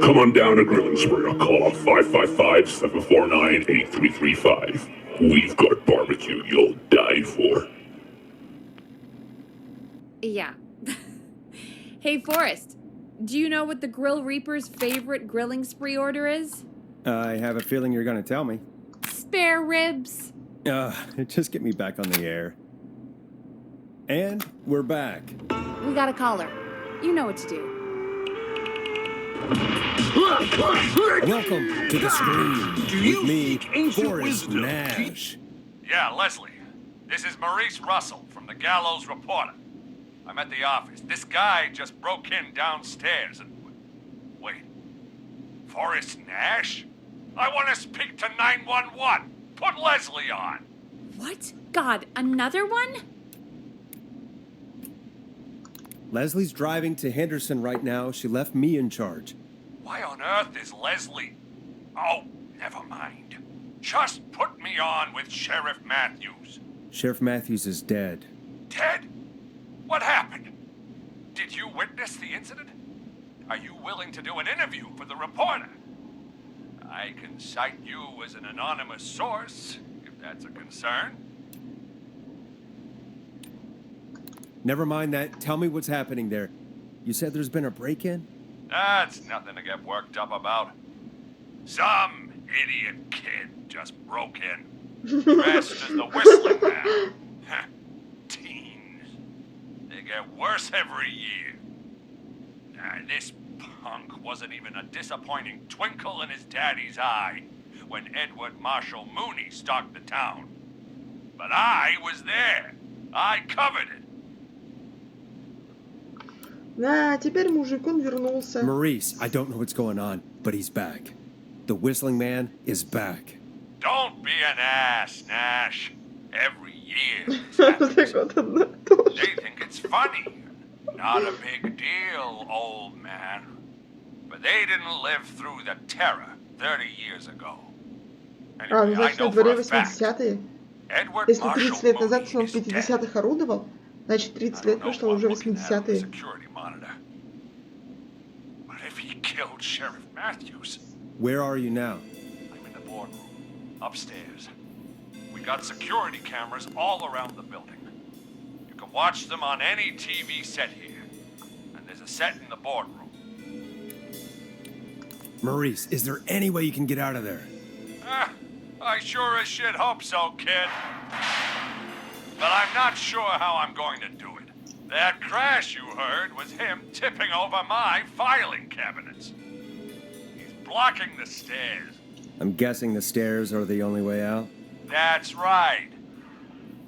Come on down to Grill & Spree or call 555-749-8335. We've got barbecue you'll die for. Yeah. Hey, Forrest, do you know what the Grill Reaper's favorite grilling spree order is? I have a feeling you're going to tell me. Spare ribs. Just get me back on the air. And we're back. We got a caller. You know what to do. Welcome to the screen with me, Forrest Nash. Yeah, Leslie. This is Maurice Russell from the Gallows Reporter. I'm at the office. This guy just broke in downstairs and... Wait. Forrest Nash? I want to speak to 911. Put Leslie on. What? God, another one? Leslie's driving to Henderson right now. She left me in charge. Why on earth is Leslie... Oh, never mind. Just put me on with Sheriff Matthews. Sheriff Matthews is dead. Ted? What happened? Did you witness the incident? Are you willing to do an interview for the reporter? I can cite you as an anonymous source, if that's a concern. Never mind that. Tell me what's happening there. You said there's been a break-in? That's nothing to get worked up about. Some idiot kid just broke in, dressed as the Whistling Man. Teens. They get worse every year. This punk wasn't even a disappointing twinkle in his daddy's eye when Edward Marshall Mooney stalked the town. But I was there. I covered it. Да, теперь мужик, он вернулся. Maurice, I don't know what's going on, but he's back. The Whistling Man is back. Don't be an ass, Nash. Every year. this happens. Вот одно и то же. They think it's funny. Not a big deal, old man. But they didn't live through the terror 30 years ago. А, ну Anyway, I значит, know на дворе for a fact, 80-е. Edward Если Marshall 30 лет назад он в Mooney is dead. 50-х орудовал, значит, 30 I лет don't know прошло what уже looking at on the 80-е. security monitor. But if he killed Sheriff Matthews, Where are you now? I'm in the boardroom, upstairs. We got security cameras all around the building. You can watch them on any TV set here. And there's a set in the boardroom. Maurice, is there any way you can get out of there? I sure as shit hope so, kid. But I'm not sure how I'm going to do it. That crash you heard was him tipping over my filing cabinets. He's blocking the stairs. I'm guessing the stairs are the only way out. That's right.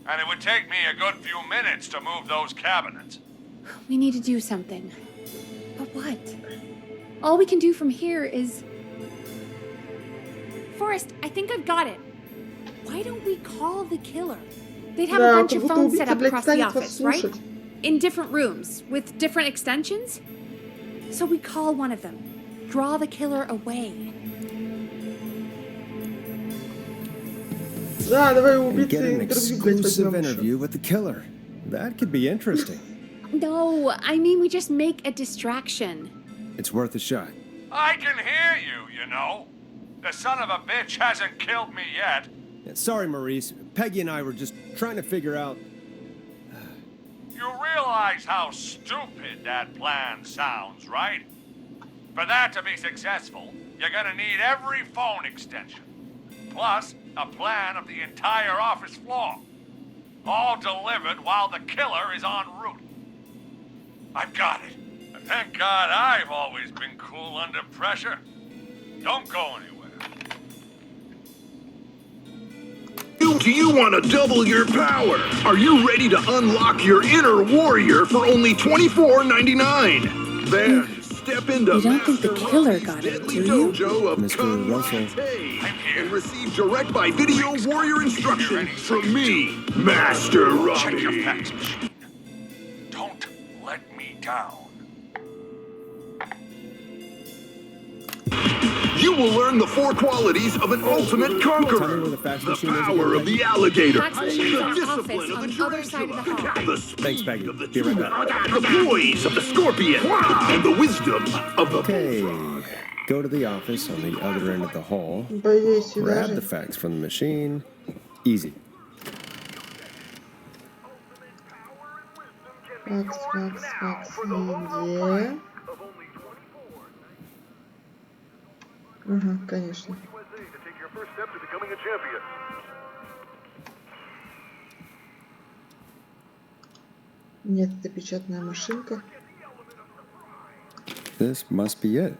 And it would take me a good few minutes to move those cabinets. We need to do something. But what? All we can do from here is... Forrest, I think I've got it. Why don't we call the killer? They'd have a Да, bunch как of будто phones set убийца, up блядь, across the станет вас office, right? слушать. In different rooms, with different extensions? So we call one of them. Draw the killer away. Да, давай у And get убийцы an интервью, блядь, exclusive возьмем еще. interview with the killer. That could be interesting. No, I mean we just make a distraction. It's worth a shot. I can hear you, you know. The son of a bitch hasn't killed me yet. Yeah, sorry, Maurice. Peggy and I were just trying to figure out... You realize how stupid that plan sounds, right? For that to be successful, you're gonna need every phone extension. Plus, a plan of the entire office floor. All delivered while the killer is en route. I've got it. And thank God I've always been cool under pressure. Don't go anywhere. Do you want to double your power? Are you ready to unlock your inner warrior for only $24.99? Then step into You don't think the Master killer Rocky's got it, deadly do you? dojo of Mr. Kung Russell. Fu I'm here. and receive direct by video warrior instructions from me, Master Check your Rocky. fax machine. Don't let me down. You will learn the 4 qualities of an ultimate Tell me conqueror. where the fax The machine is power again, of the alligator. Fax machine's The on discipline office of on the the other side of the hall. tarantula. The speed Thanks, Peggy. of the Be right tuna. back. The poise of the scorpion. And the wisdom of the Okay. bullfrog. Go to the office on the other end of the hall. По идее, сюда Grab же. the fax from the machine. Easy. Факс, факс, факс. Где? Ага, конечно. Нет, это печатная машинка. This must be it.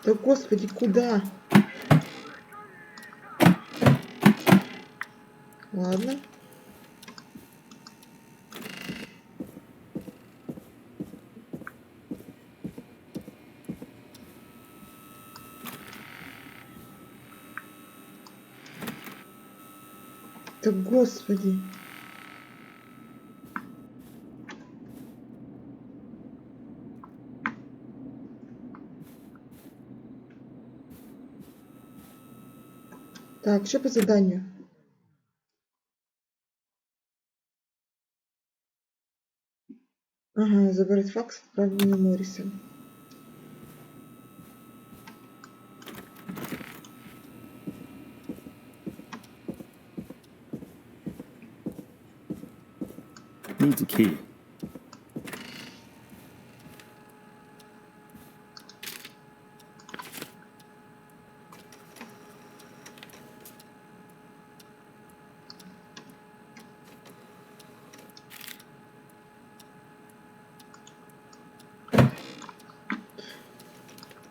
Да господи, куда? Ладно. Да господи. Так, что по заданию? Ага, забрать факс, отправленный Моррисом. Needs a key.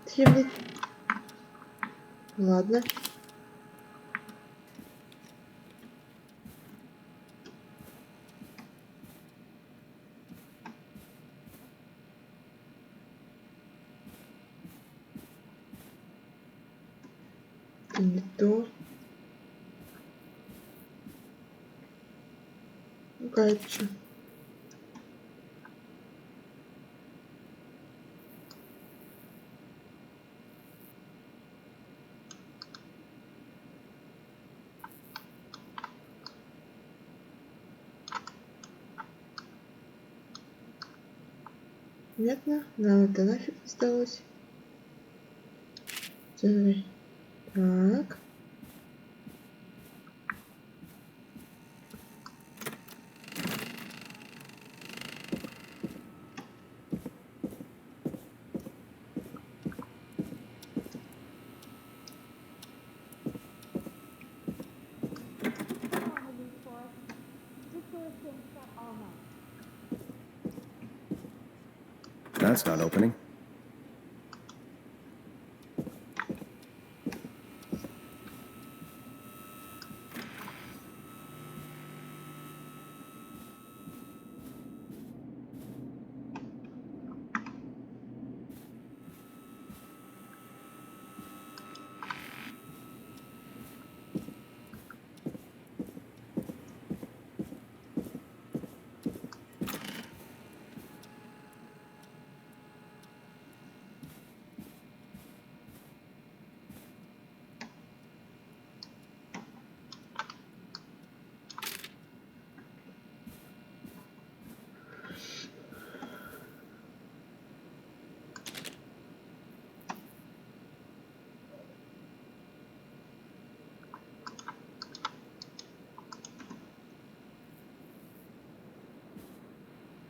Съебли. Ладно. Это не то. Ну-ка, это что? Понятно? Нам это нафиг не сдалось. Давай. Так. That's not opening.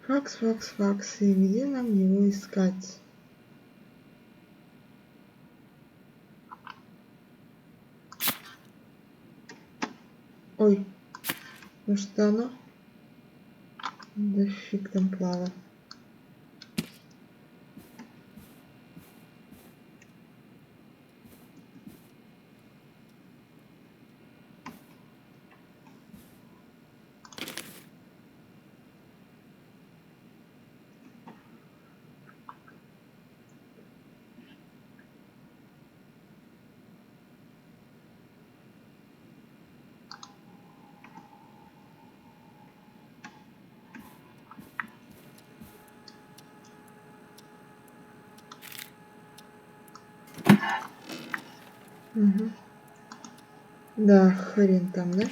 Факс. И где нам его искать? Ой, может оно? Да фиг там плавает. Угу. Да, хрен там, да?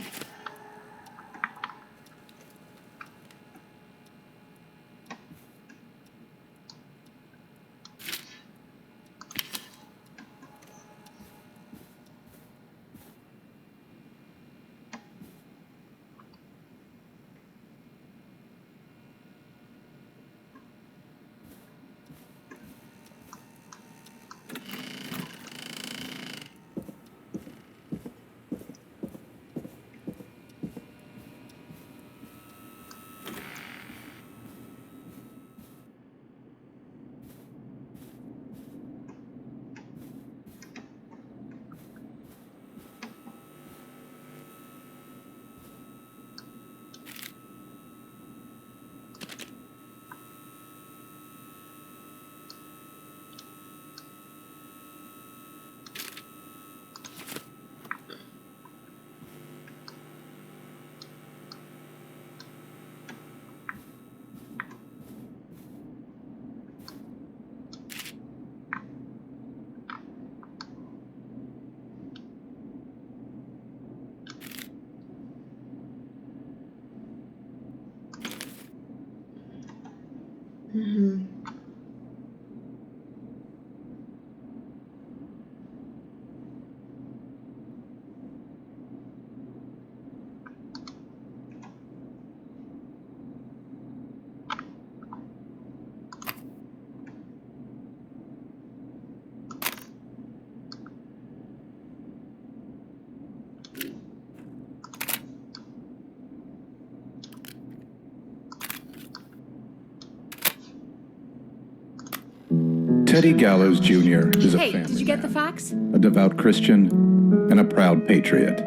Угу. Teddy Gallows Jr. is a Hey, family did you get the man, fax? a devout Christian, and a proud patriot.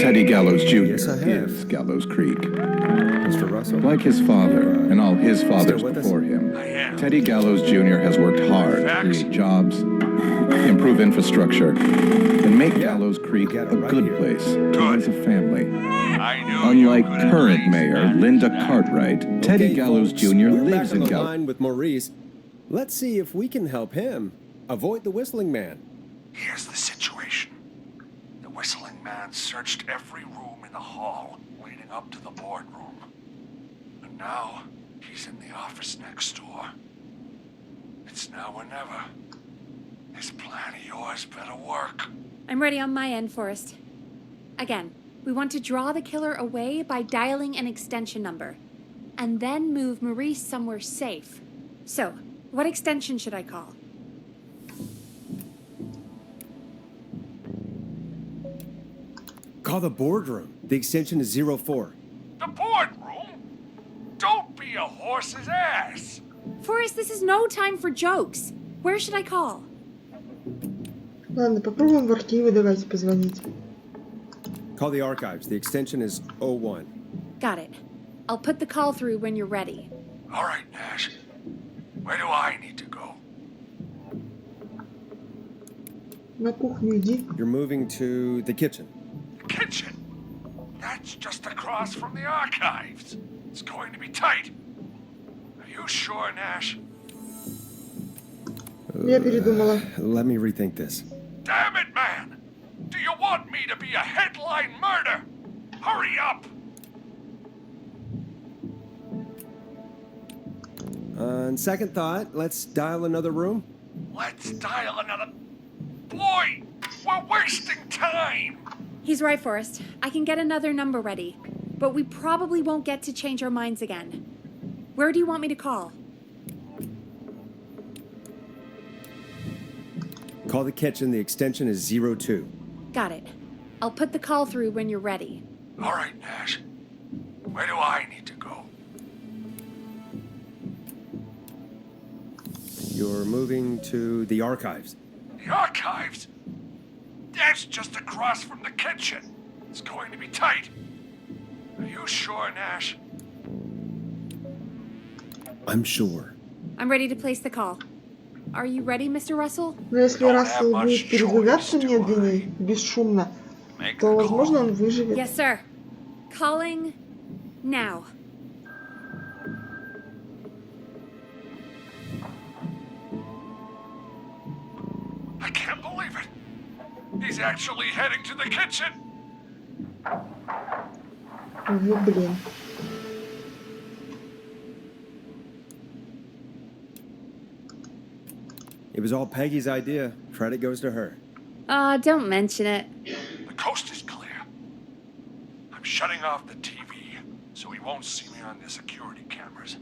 Teddy Gallows Jr. Yes, I have. is Gallows Creek. Mr. Russell? Like his father and all his fathers with us? before him, I am. Teddy Gallows Jr. has worked hard to Facts. create jobs, improve infrastructure, and make Yeah, Gallows Creek we got it a right good here. place to Good. raise a family. I knew Unlike you couldn't current raise mayor that. Linda Cartwright, Teddy Okay, Gallows folks, Jr. we're lives back on in the Gallows. line with Maurice. Let's see if we can help him avoid the Whistling Man. Here's the situation. The Whistling Man searched every room in the hall leading up to the boardroom. And now, he's in the office next door. It's now or never. This plan of yours better work. I'm ready on my end, Forrest. Again, we want to draw the killer away by dialing an extension number, and then move Maurice somewhere safe. So, what extension should I call? Call the boardroom. The extension is 04. The boardroom? Don't be a horse's ass. Forrest, this is no time for jokes. Where should I call? Ладно, попробуем в архивы, давайте позвонить. Call the archives. The extension is 01. Got it. I'll put the call through when you're ready. All right, Nash. Where do I need to go? На кухню иди. You're moving to the kitchen. The kitchen. That's just across from the archives. It's going to be tight. Are you sure, Nash? Я передумала. Let me rethink this. Damn it, man! Do you want me to be a headline murder? Hurry up! On second thought, let's dial another room. Let's dial another... Boy, we're wasting time! He's right, Forrest. I can get another number ready, but we probably won't get to change our minds again. Where do you want me to call? Call the kitchen. The extension is 02. Got it. I'll put the call through when you're ready. All right, Nash. Where do I need to go? You're moving to the archives. The archives? That's just across from the kitchen. It's going to be tight. Are you sure, Nash? I'm sure. I'm ready to place the call. Are you ready, Mr. Russell? Но если Рассел будет передвигаться медленнее, бесшумно, то, возможно, он выживет. Yes, sir. Calling now. I can't believe it. He's actually heading to the kitchen. Вот блин. It was all Peggy's idea. Credit goes to her. Don't mention it. The coast is clear. I'm shutting off the TV so he won't see me on the security cameras.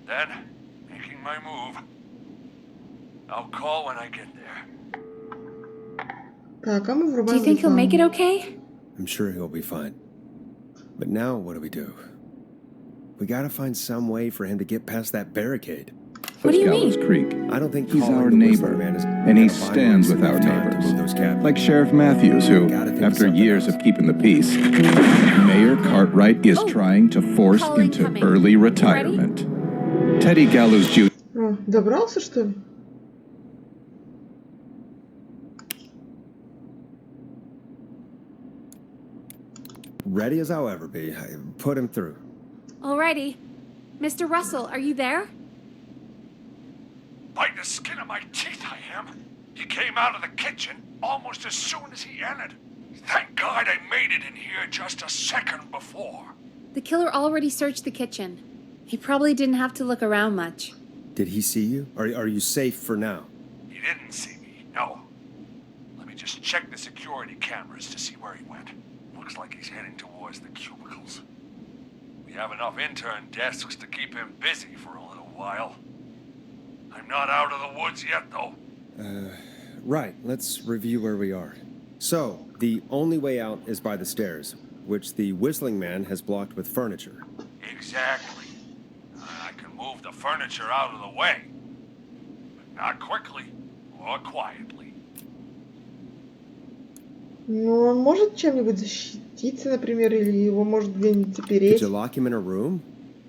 Then, making my move. I'll call when I get there. Так, а мы Do врубаем you think he'll make it рекламу. okay? I'm sure he'll be fine. But now what do? We gotta find some way for him to get past that barricade. What do you Gallows mean? Creek. I don't think He's calling our the neighbor, Whistler Man is and he gonna buy stands us with our enough time to neighbors. move those cabinets. Like Sheriff Matthews, who, Gotta think of after something years else. of keeping the peace, Mayor Cartwright is Oh, trying to force calling into coming. early retirement. Teddy Gallows Jr. О, добрался, что ли? Ready as I'll ever be. I put him through. Alrighty. Mr. Russell, are you there? By the skin of my teeth, I am. He came out of the kitchen almost as soon as he entered. Thank God I made it in here just a second before. The killer already searched the kitchen. He probably didn't have to look around much. Did he see you? Are you safe for now? He didn't see me, no. Let me just check the security cameras to see where he went. Looks like he's heading towards the cubicles. We have enough intern desks to keep him busy for a little while. I'm not out of the woods yet, though. Right, let's review where we are. So, the only way out is by the stairs, which the Whistling Man has blocked with furniture. Exactly. I can move the furniture out of the way. But not quickly or quietly. Ну, он может чем-нибудь защититься, например, или его может где-нибудь Did запереть. you lock him in a room?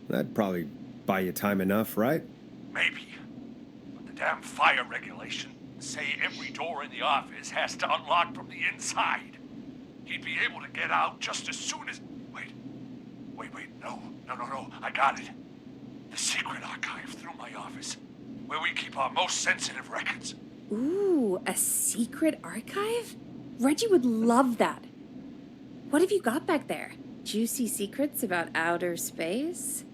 That'd probably buy you time enough, right? Maybe. But the damn fire regulations say every door in the office has to unlock from the inside. He'd be able to get out just as soon as... Wait, no. I got it. The secret archive through my office, where we keep our most sensitive records. Ooh, a secret archive? Reggie would love that. What have you got back there? Juicy secrets about outer space?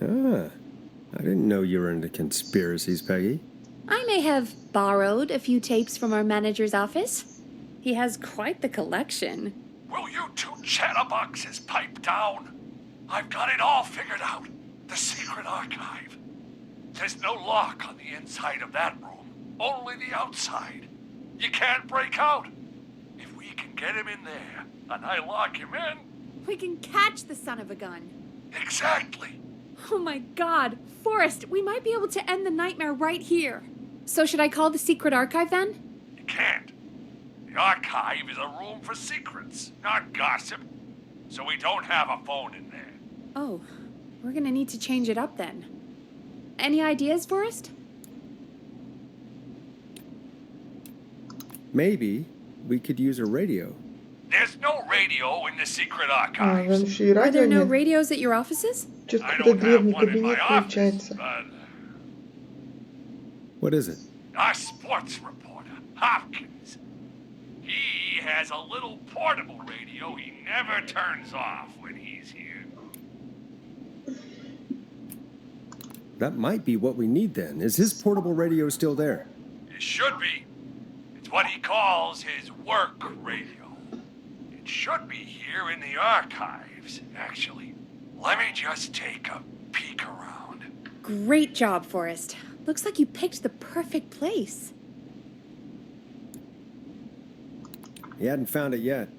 Ah, I didn't know you were into conspiracies, Peggy. I may have borrowed a few tapes from our manager's office. He has quite the collection. Will you two chatterboxes pipe down? I've got it all figured out. The secret archive. There's no lock on the inside of that room. Only the outside. You can't break out. If we can get him in there, and I lock him in... We can catch the son of a gun. Exactly. Oh my god, Forrest, we might be able to end the nightmare right here. So should I call the secret archive then? You can't. The archive is a room for secrets, not gossip. So we don't have a phone in there. Oh, we're gonna need to change it up then. Any ideas, Forrest? Maybe we could use a radio. There's no radio in the secret А, там archives. еще и Are радио there no нет. radios at your offices? Что-то I какой-то don't have древний one in my кабинет office, получается. but What is it? our sports reporter, Hopkins, he has a little portable radio he never turns off when he's here. That might be what we need then. Is his portable radio still there? It should be. It's what he calls his work radio. It should be here in the archives, actually. Let me just take a peek around. Great job, Forrest. Looks like you picked the perfect place. You hadn't found it yet.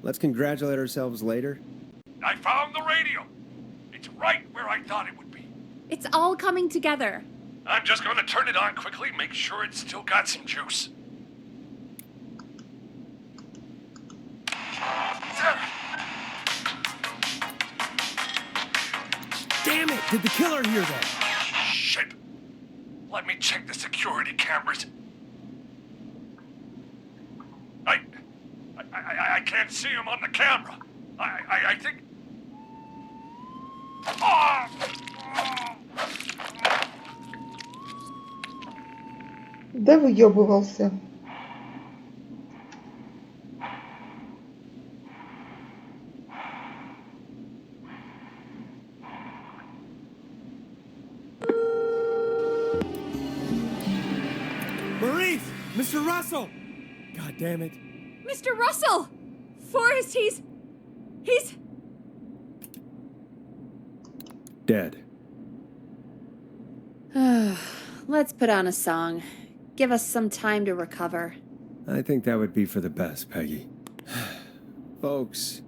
Let's congratulate ourselves later. I found the radio. It's right where I thought it would be. It's all coming together. I'm just going to turn it on quickly, make sure it's still got some juice. Damn it! Did the killer hear that? Shit. Let me check the security cameras. I can't see him on the camera. I think... Oh! Да выебывался. Maurice! Mr. Russell! God damn it. Mr. Russell! Forrest, he's Dead. Let's put on a song. Give us some time to recover. I think that would be for the best, Peggy. Folks,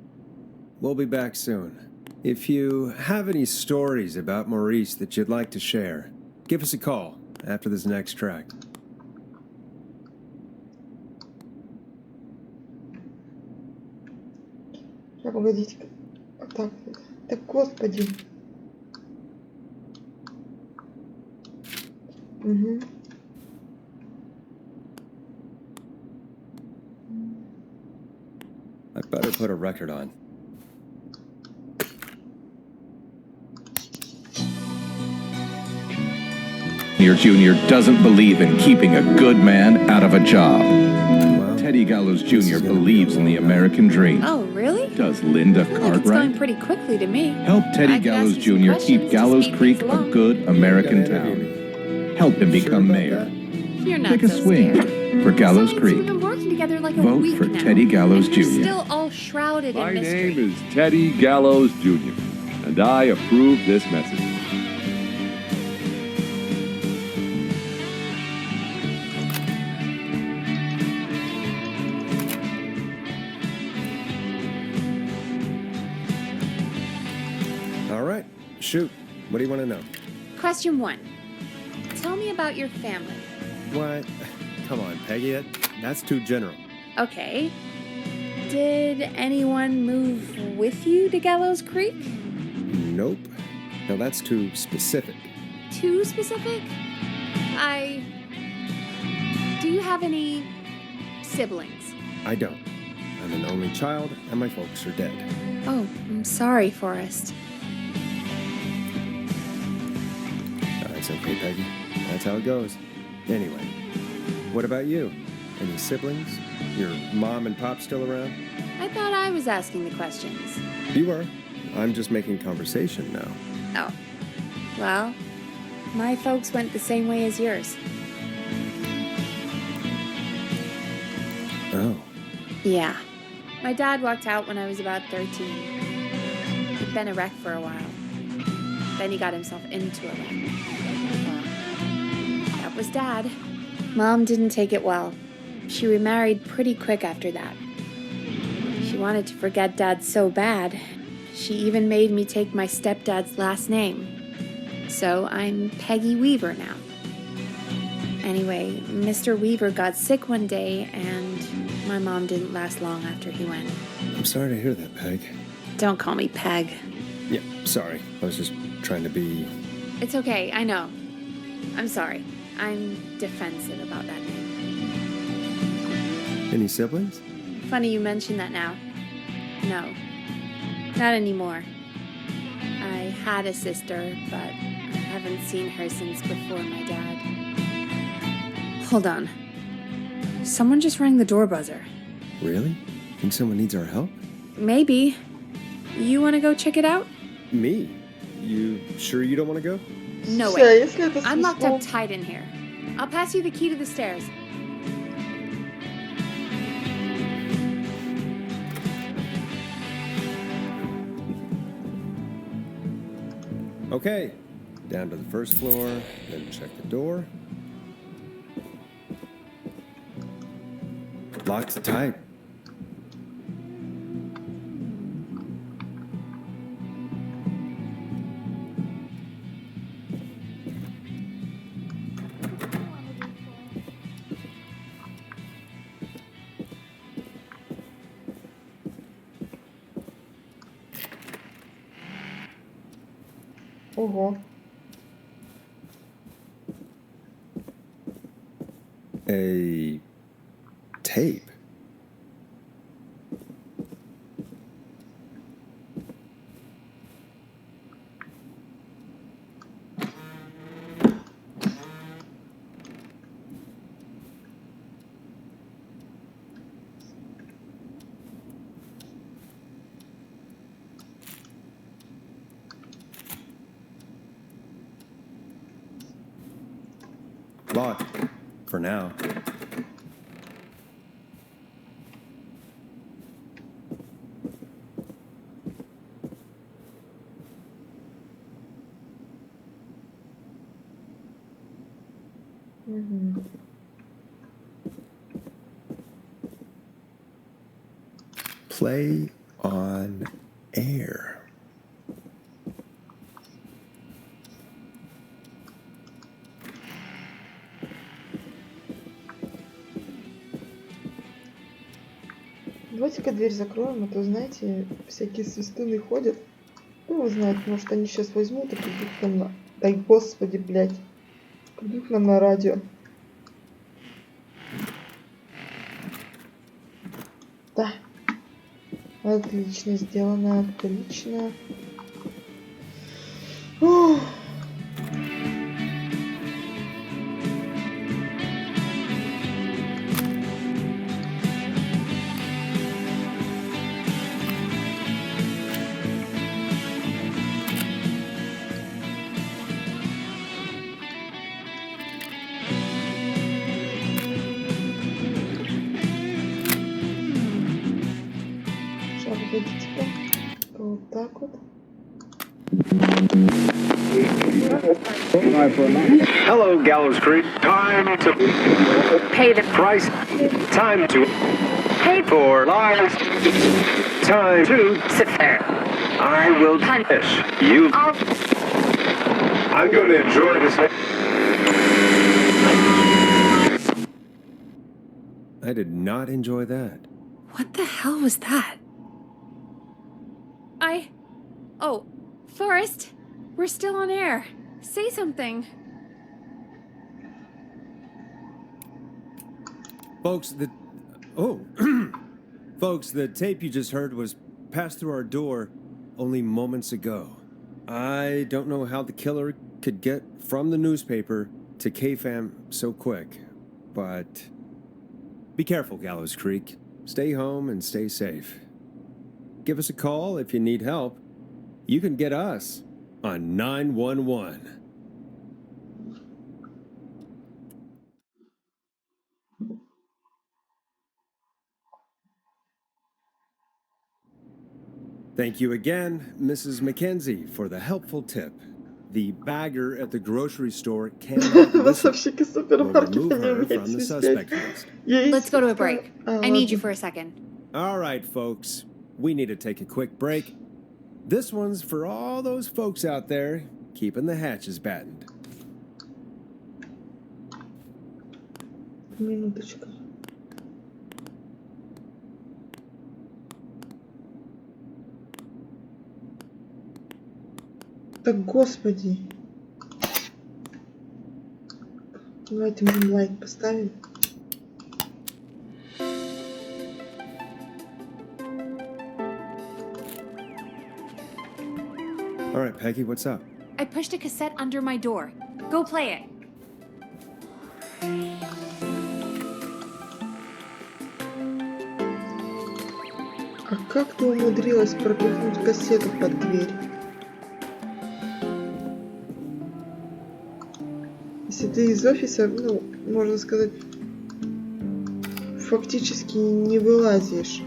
we'll be back soon. If you have any stories about Maurice that you'd like to share, give us a call after this next track. Так, погодите. Так, так, господи. Угу. I better put a record on. Jr. doesn't believe in keeping a good man out of a job. Well, Teddy Gallows Jr. believes in the American dream. Oh, really? Does Linda I feel like it's going Cartwright? pretty quickly to me. Help Teddy I could Gallows ask you some Jr. questions keep to Gallows speed Creek things a along. good American gotta interview town. Help him Sure become about mayor. You're not Take a so swing scared. for Gallows Besides, Creek. We've been working together like a Vote week for now. Teddy Gallows and we're Jr. still all shrouded My in mystery. name is Teddy Gallows Jr., and I approve this message. all right. Shoot. What do you want to know? Question 1. Tell me about your family. What? Come on, Peggy. That's too general. Okay. Did anyone move with you to Gallows Creek? Nope. No, that's too specific. Too specific? Do you have any siblings? I don't. I'm an only child, and my folks are dead. Oh, I'm sorry, Forrest. That's okay, Peggy. That's how it goes. Anyway, what about you? Any siblings? Your mom and pop still around? I thought I was asking the questions. You are. I'm just making conversation now. Oh. Well, my folks went the same way as yours. Oh. Yeah. My dad walked out when I was about 13. He'd been a wreck for a while. Then he got himself into a wreck. Well, that was Dad. Mom didn't take it well. She remarried pretty quick after that. She wanted to forget Dad so bad, she even made me take my stepdad's last name. So I'm Peggy Weaver now. Anyway, Mr. Weaver got sick one day, and my mom didn't last long after he went. I'm sorry to hear that, Peg. Don't call me Peg. Yeah, sorry. I was just trying to be... It's okay, I know. I'm sorry. I'm defensive about that name. Any siblings? Funny you mention that now. No, not anymore. I had a sister, but I haven't seen her since before my dad. Hold on. Someone just rang the door buzzer. Really? Think someone needs our help? Maybe. You want to go check it out? Me? You sure you don't want to go? No Слушай, а way. если это I'm locked смешно? up tight in here. I'll pass you the key to the stairs. Okay, down to the first floor, then check the door. Locked tight. Ого. A tape. Locked. For now. Play on air. Давайте-ка дверь закроем, а то, знаете, всякие свистуны ходят. Ну, вы знаете, может, они сейчас возьмут и придут к нам на... Дай господи, блядь. Придут к нам на радио. Да. Отлично сделано, отлично. Ух. Погодите-ка. Вот так вот. Hello, Gallows Creek. Time to pay the price. Time to pay for lies. Time to sit there. I will punish you. I'm going to enjoy this. I did not enjoy that. What the hell was that? Oh, Forrest, we're still on air. Say something. Folks, Folks, the tape you just heard was passed through our door only moments ago. I don't know how the killer could get from the newspaper to KFAM so quick, but be careful, Gallows Creek. Stay home and stay safe. Give us a call if you need help. You can get us on 911. Thank you again, Mrs. McKenzie, for the helpful tip. The bagger at the grocery store cannot listen. Поставщики We'll супермаркета remove не her умеют from the свистеть. suspect list. Let's go to a break. I need you ладно. for a second. All right, folks. We need to take a quick break. This one's for all those folks out there keeping the hatches battened. Минуточку. Так, господи. Давайте мы лайк поставим. All right, Peggy, what's up? I pushed a cassette under my door. Go play it. А как ты умудрилась пропихнуть кассету под дверь? Если ты из офиса, ну, можно сказать, фактически не вылазишь.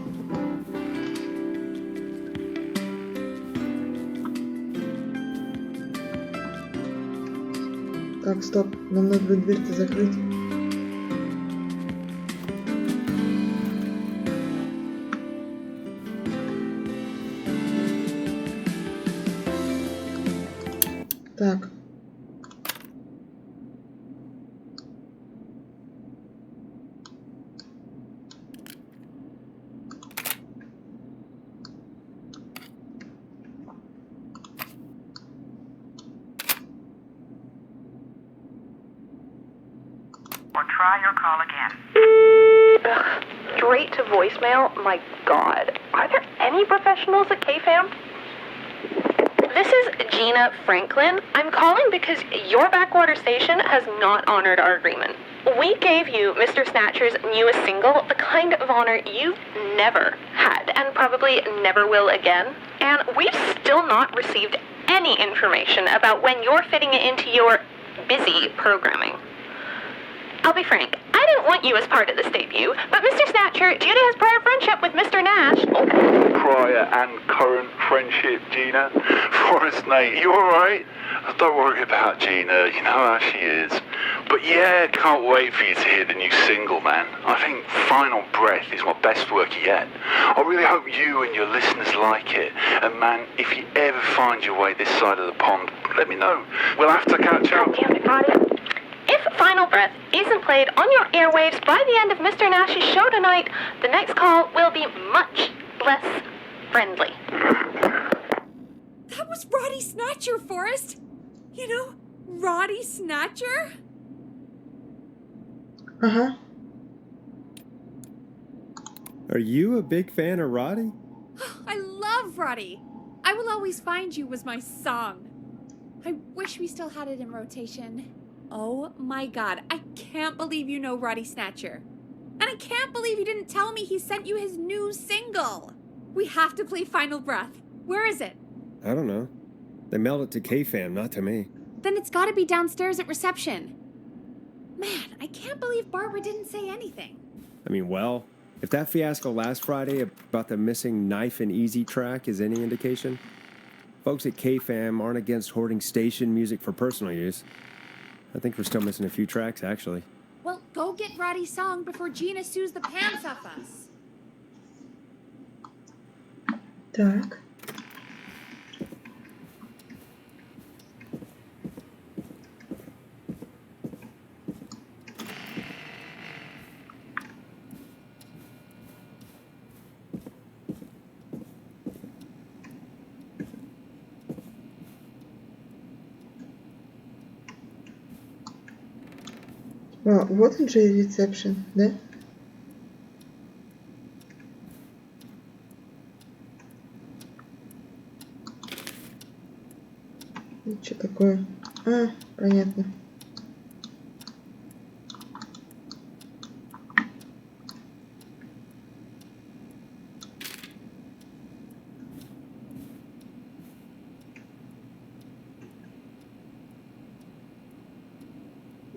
Так, стоп. Нам надо дверь-то закрыть. Так. Or try your call again. Ugh, straight to voicemail? My God. Are there any professionals at KFAM? This is Gina Franklin. I'm calling because your backwater station has not honored our agreement. We gave you Mr. Snatcher's newest single, the kind of honor you've never had and probably never will again. And we've still not received any information about when you're fitting it into your busy programming. I'll be frank, I didn't want you as part of this debut, but Mr. Snatcher, due to his prior friendship with Mr. Nash... Prior and current friendship, Gina. Forrest, mate, you alright? Don't worry about Gina, you know how she is. But yeah, can't wait for you to hear the new single, man. I think Final Breath is my best work yet. I really hope you and your listeners like it. And man, if you ever find your way this side of the pond, let me know. We'll have to catch up. God damn it, Roddy. If Final Breath isn't played on your airwaves by the end of Mr. Nash's show tonight, the next call will be much less friendly. That was Roddy Snatcher, Forrest. You know, Roddy Snatcher? Uh-huh. Are you a big fan of Roddy? I love Roddy. I Will Always Find You was my song. I wish we still had it in rotation. Oh my God, I can't believe you know Roddy Snatcher. And I can't believe you didn't tell me he sent you his new single. We have to play Final Breath. Where is it? I don't know. They mailed it to K-Fam, not to me. Then it's gotta be downstairs at reception. Man, I can't believe Barbara didn't say anything. I mean, well, if that fiasco last Friday about the missing Knife and Easy track is any indication, folks at K-Fam aren't against hoarding station music for personal use. I think we're still missing a few tracks, actually. Well, go get Roddy's song before Gina sues the pants off us. Так. А, вот он же и ресепшн, да? И что такое? А, понятно.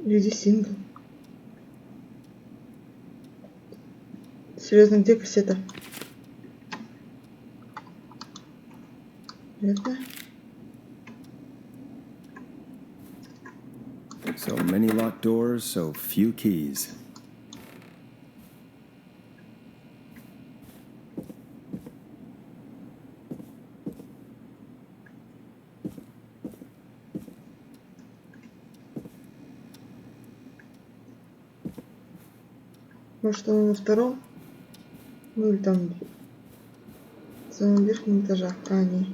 Люди сингл. Серьезно, где кассета? Понятно. So many locked doors, so few keys. Может, он на втором? Ну или там в самом верхнем этаже. А, не.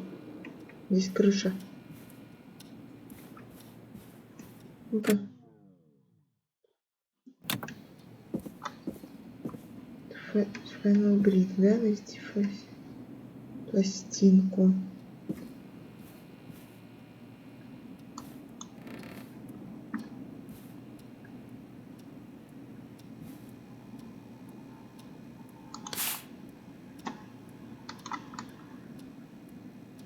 Здесь крыша. Ну-ка. Final Breed, да? Найти пластинку.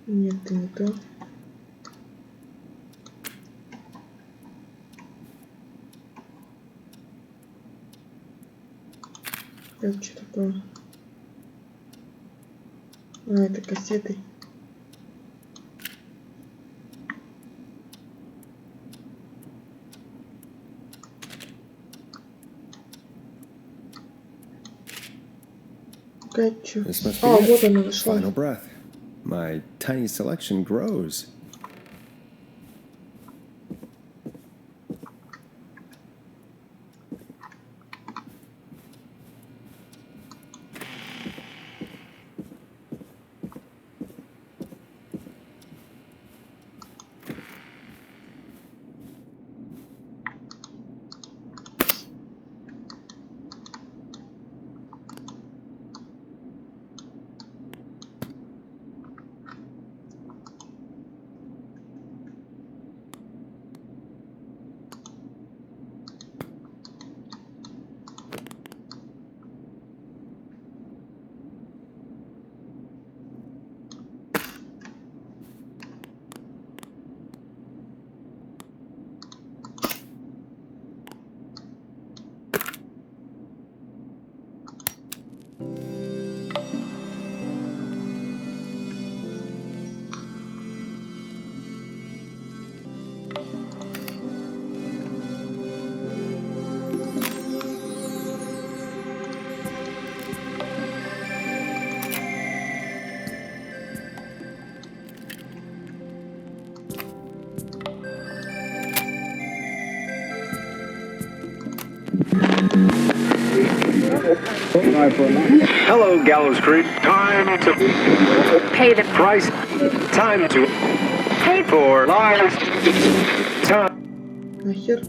Нет, это не то. Это что такое? А, это кассеты. Катчу. This must be А, it. вот она нашла. Final breath. My tiny selection grows. Hello, Gallows Creek. Time to pay the price. Time to pay for lies. Time. Нахер?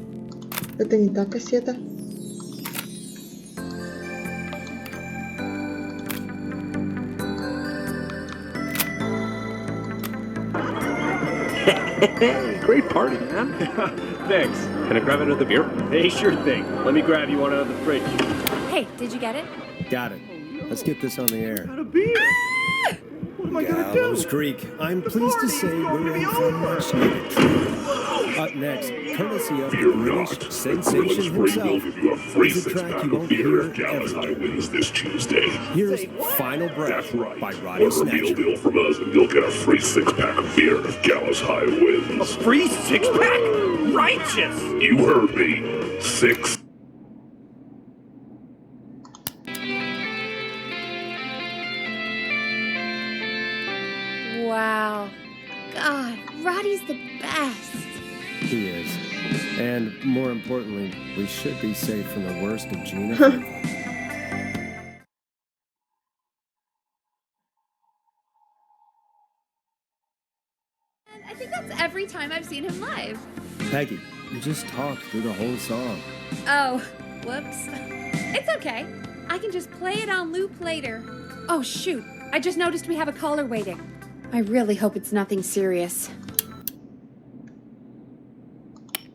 Это не та кассета. Great party, man. Thanks. Can I grab another beer? Hey, sure thing. Let me grab you one out of the fridge. Hey, did you get it? Got it. Let's get this on the air. Got a beer. What am I gonna do? Gallows Creek. I'm pleased to say we're in for a much needed treat. Up next, courtesy of the British sensation himself, is a track you won't hear ever. Wins this Tuesday. Here's Final Breath by Roddy Order a meal Snatcher. deal from us and you'll get a free 6-pack of beer if Gallows High wins. Free 6-pack? Righteous! You heard me. 6. Wow. God, Roddy's the best. He is. And more importantly, we should be safe from the worst of Gina. And I think that's every time I've seen him live. Peggy, you just talked through the whole song. Oh, whoops. It's okay. I can just play it on loop later. Oh, shoot. I just noticed we have a caller waiting. I really hope it's nothing serious.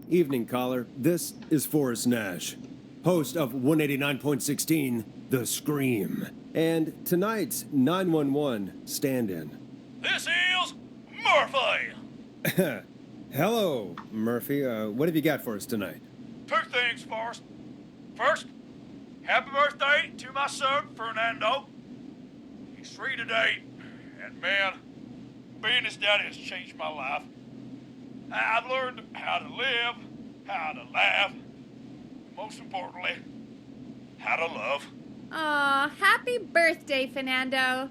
Evening, caller. This is Forrest Nash, host of 189.16, The Scream, and tonight's 911 stand-in. This is Murphy. Hello, Murphy. What have you got for us tonight? Two things, Forrest. First, happy birthday to my son, Fernando. He's 3 today, and man, being his daddy has changed my life. I've learned how to live, how to laugh, and most importantly, how to love. Aw, happy birthday, Fernando.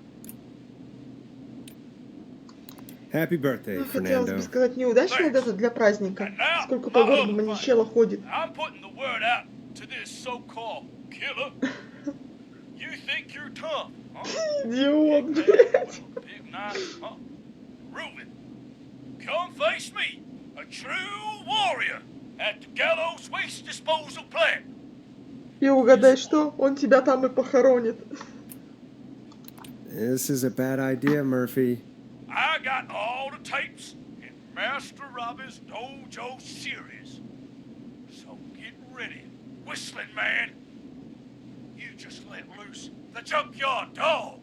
Happy birthday, Ну, хотелось Fernando. бы сказать неудачная дата для праздника. Сколько по городу маньячела ходит. I'm putting the word out to this so-called killer. You think you're tough, huh? Идиот, блядь. Big knife, huh? Reuben, come face me, a true warrior at the Gallows Waste Disposal Plant. И угадай что? Он тебя там и похоронит. This is a bad idea, Murphy. I got all the tapes in Master Robbie's Dojo series. So get ready, whistling man. You just let loose the junkyard dog.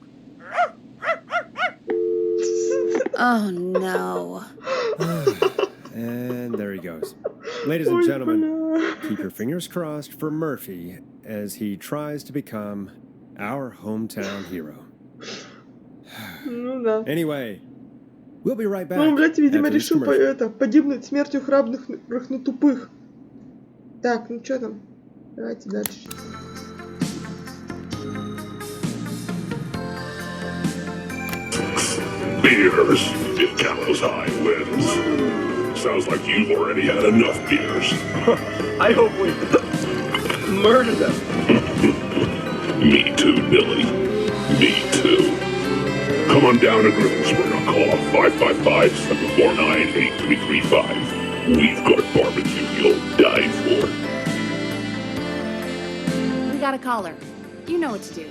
Oh, no. And there he goes. Ladies and gentlemen, keep your fingers crossed for Murphy as he tries to become our hometown hero. Ну да. Anyway, we'll be right back. Ну, блядь, видимо, after this решил commercial. погибнуть смертью храбрых на тупых. Так, ну что там? Давайте дальше. beers if Gallows High wins. Sounds like you've already had enough beers. I hope we murder them. Me too, Billy. Me too. Come on down to Grimsburg or call 555-749-8335. We've got barbecue you'll die for. We got a caller. You know what to do.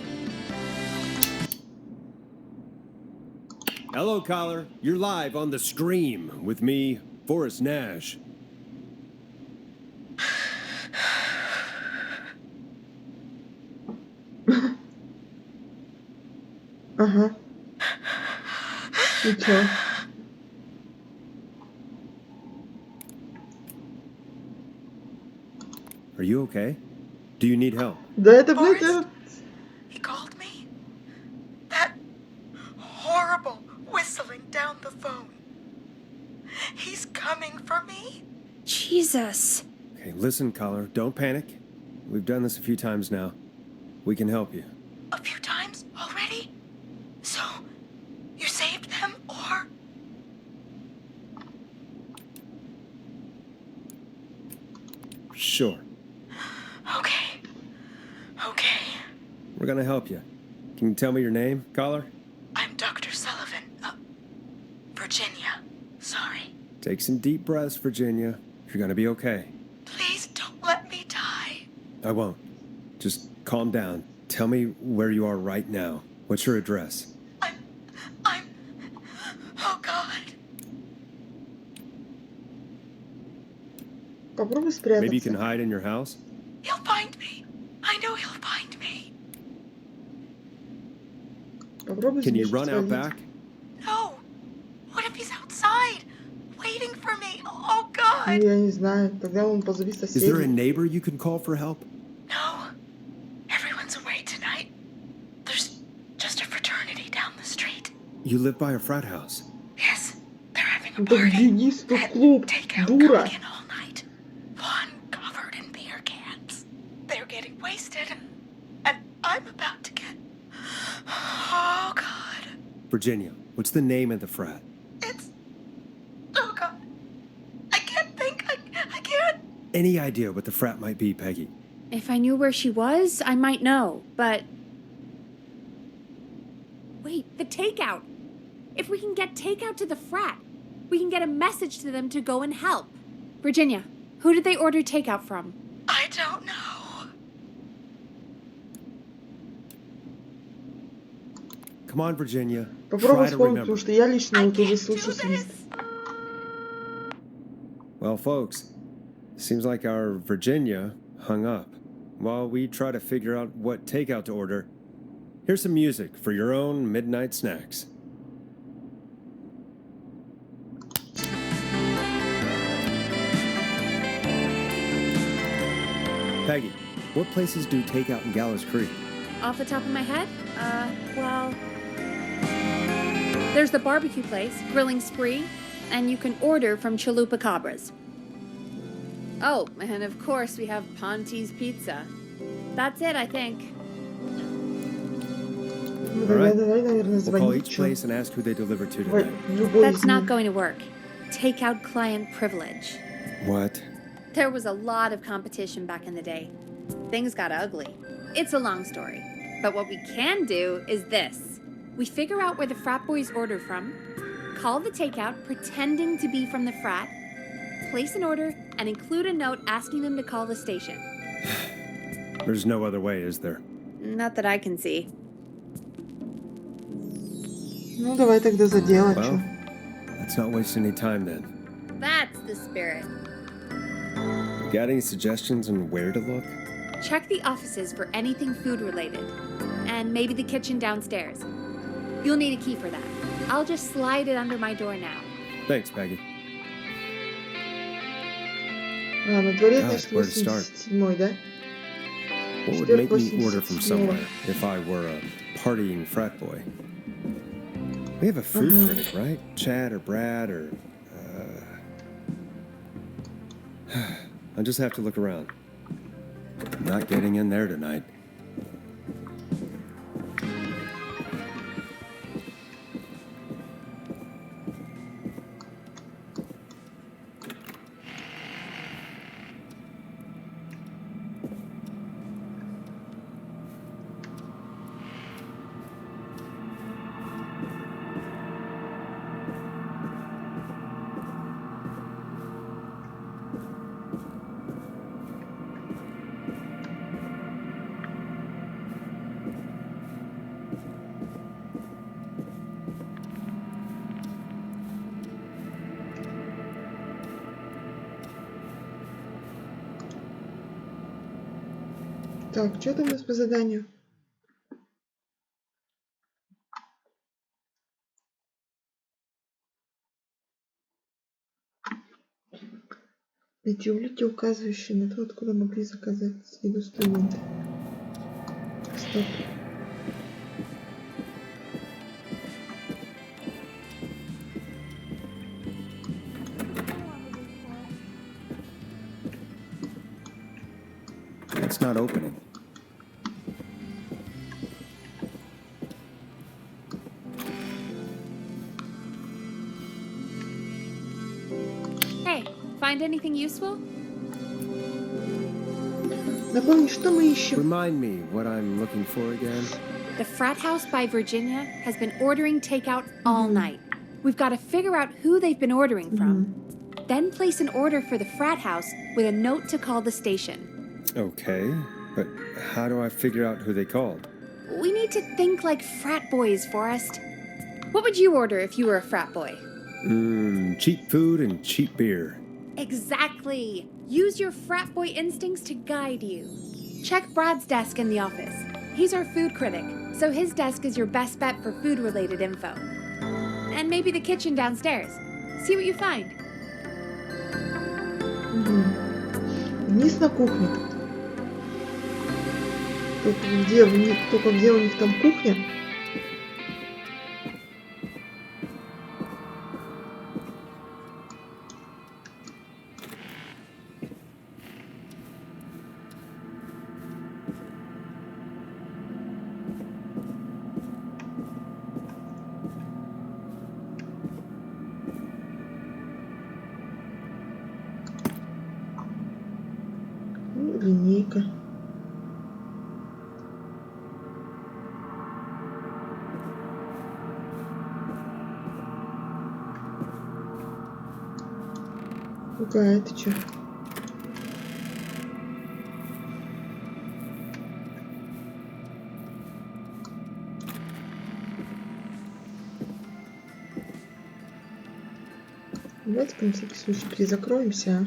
Hello, caller. You're live on The Scream with me, Forrest Nash. Ага. И чё? Are you okay? Do you need help? Да это, блядь, He called me. That horrible whistling down the phone. He's coming for me. Jesus. Okay, listen, caller. Don't panic. We've done this a few times now. We can help you. A few times already? So, you saved them, or? Sure. Okay. Okay. We're gonna help you. Can you tell me your name, caller? I'm Dr. Sullivan. Virginia. Sorry. Take some deep breaths, Virginia. You're gonna be okay. Please don't let me die. I won't. Just calm down. Tell me where you are right now. What's your address? Oh, God. Попробуй спрятаться. Maybe you can hide in your house? He'll find me. I know he'll find me. Попробуй Can you сбежать, run out свалить. back? No. What if he's outside, waiting for me? Oh, God. Я не знаю. Тогда он позови Is there a соседей. neighbor you can call for help? No. Everyone's away tonight. There's just a fraternity down the street. You live by a frat house. Yes, they're having a Ну так party. беги в тот клуб, Takeout дура. coming in all night. One covered in beer cans. They're getting wasted, and I'm about to get. Oh, God. Virginia, what's the name of the frat? Oh, God. I can't think. I can't. Any idea what the frat might be, Peggy? If I knew where she was, I might know, but... Wait, the takeout! If we can get takeout to the frat, we can get a message to them to go and help. Virginia, who did they order takeout from? I don't know. Come on, Virginia. Попробуй Try to вспомнить, remember. потому что я лично вот уже слышу свист. Well, folks, seems like our Virginia hung up. While we try to figure out what takeout to order, here's some music for your own midnight snacks. Peggy, what places do takeout in Gallows Creek? Off the top of my head? Well... There's the barbecue place, Grilling Spree, and you can order from Chalupa Cabras. Oh, and of course we have Ponte's Pizza. That's it, I think. Ну, All right. давай, наверное, We'll call звонить. each place and ask who they deliver to Давай, tonight. любой That's из not них. going to work. Takeout client privilege. What? There was a lot of competition back in the day. Things got ugly. It's a long story. But what we can do is this. We figure out where the frat boys order from, call the takeout pretending to be from the frat, place an order, and include a note asking them to call the station. There's no other way, is there? Not that I can see. Ну, давай тогда за дело, Well, чё. let's not waste any time then. That's the spirit. Got any suggestions on where to look? Check the offices for anything food related, and maybe the kitchen downstairs. You'll need a key for that. I'll just slide it under my door now. Thanks, Peggy. А, на дворе, God, значит, where to start? 87-й, да? What would make me order from somewhere if I were a partying frat boy? We have a food critic, right? Chad or Brad or... I'll just have to look around. I'm not getting in there tonight. Так, что там у нас по заданию? Эти улики, указывающие на то, откуда могли заказать с виду студенты. Стоп. It's not opening. Hey, find anything useful? Напомни, что мы ищем? Remind me what I'm looking for again. The frat house by Virginia has been ordering takeout all night. We've got to figure out who they've been ordering from. Then place an order for the frat house with a note to call the station. Okay, but how do I figure out who they called? We need to think like frat boys, Forrest. What would you order if you were a frat boy? Cheap food and cheap beer. Exactly. Use your frat boy instincts to guide you. Check Brad's desk in the office. He's our food critic, so his desk is your best bet for food-related info. And maybe the kitchen downstairs. See what you find. Вниз на кухню. Только где у них там кухня? Линейка. Какая это чё? Давайте-ка на всякий случай перезакроемся, а?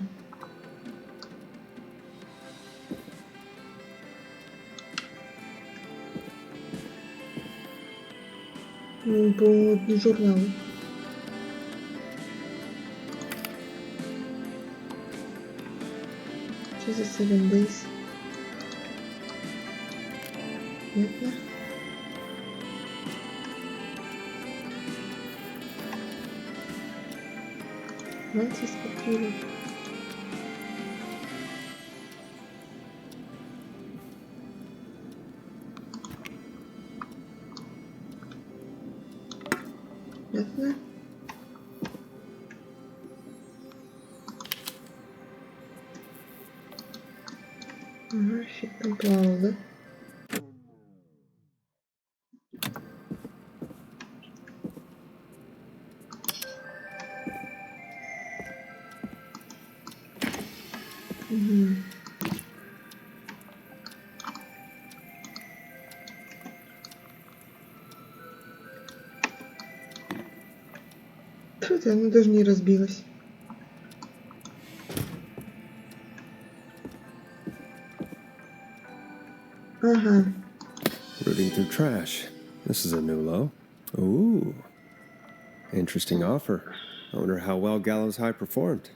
Ну, по-моему, это не журналы. Что за 7 Days? Понятно. Мантис попила. Понятно. Ага, фиг там плавал, да? Угу. Что-то оно даже не разбилось. Ага. Rooting through trash. This is a new low. Ooh. Interesting offer. I wonder how well Gallows High performed.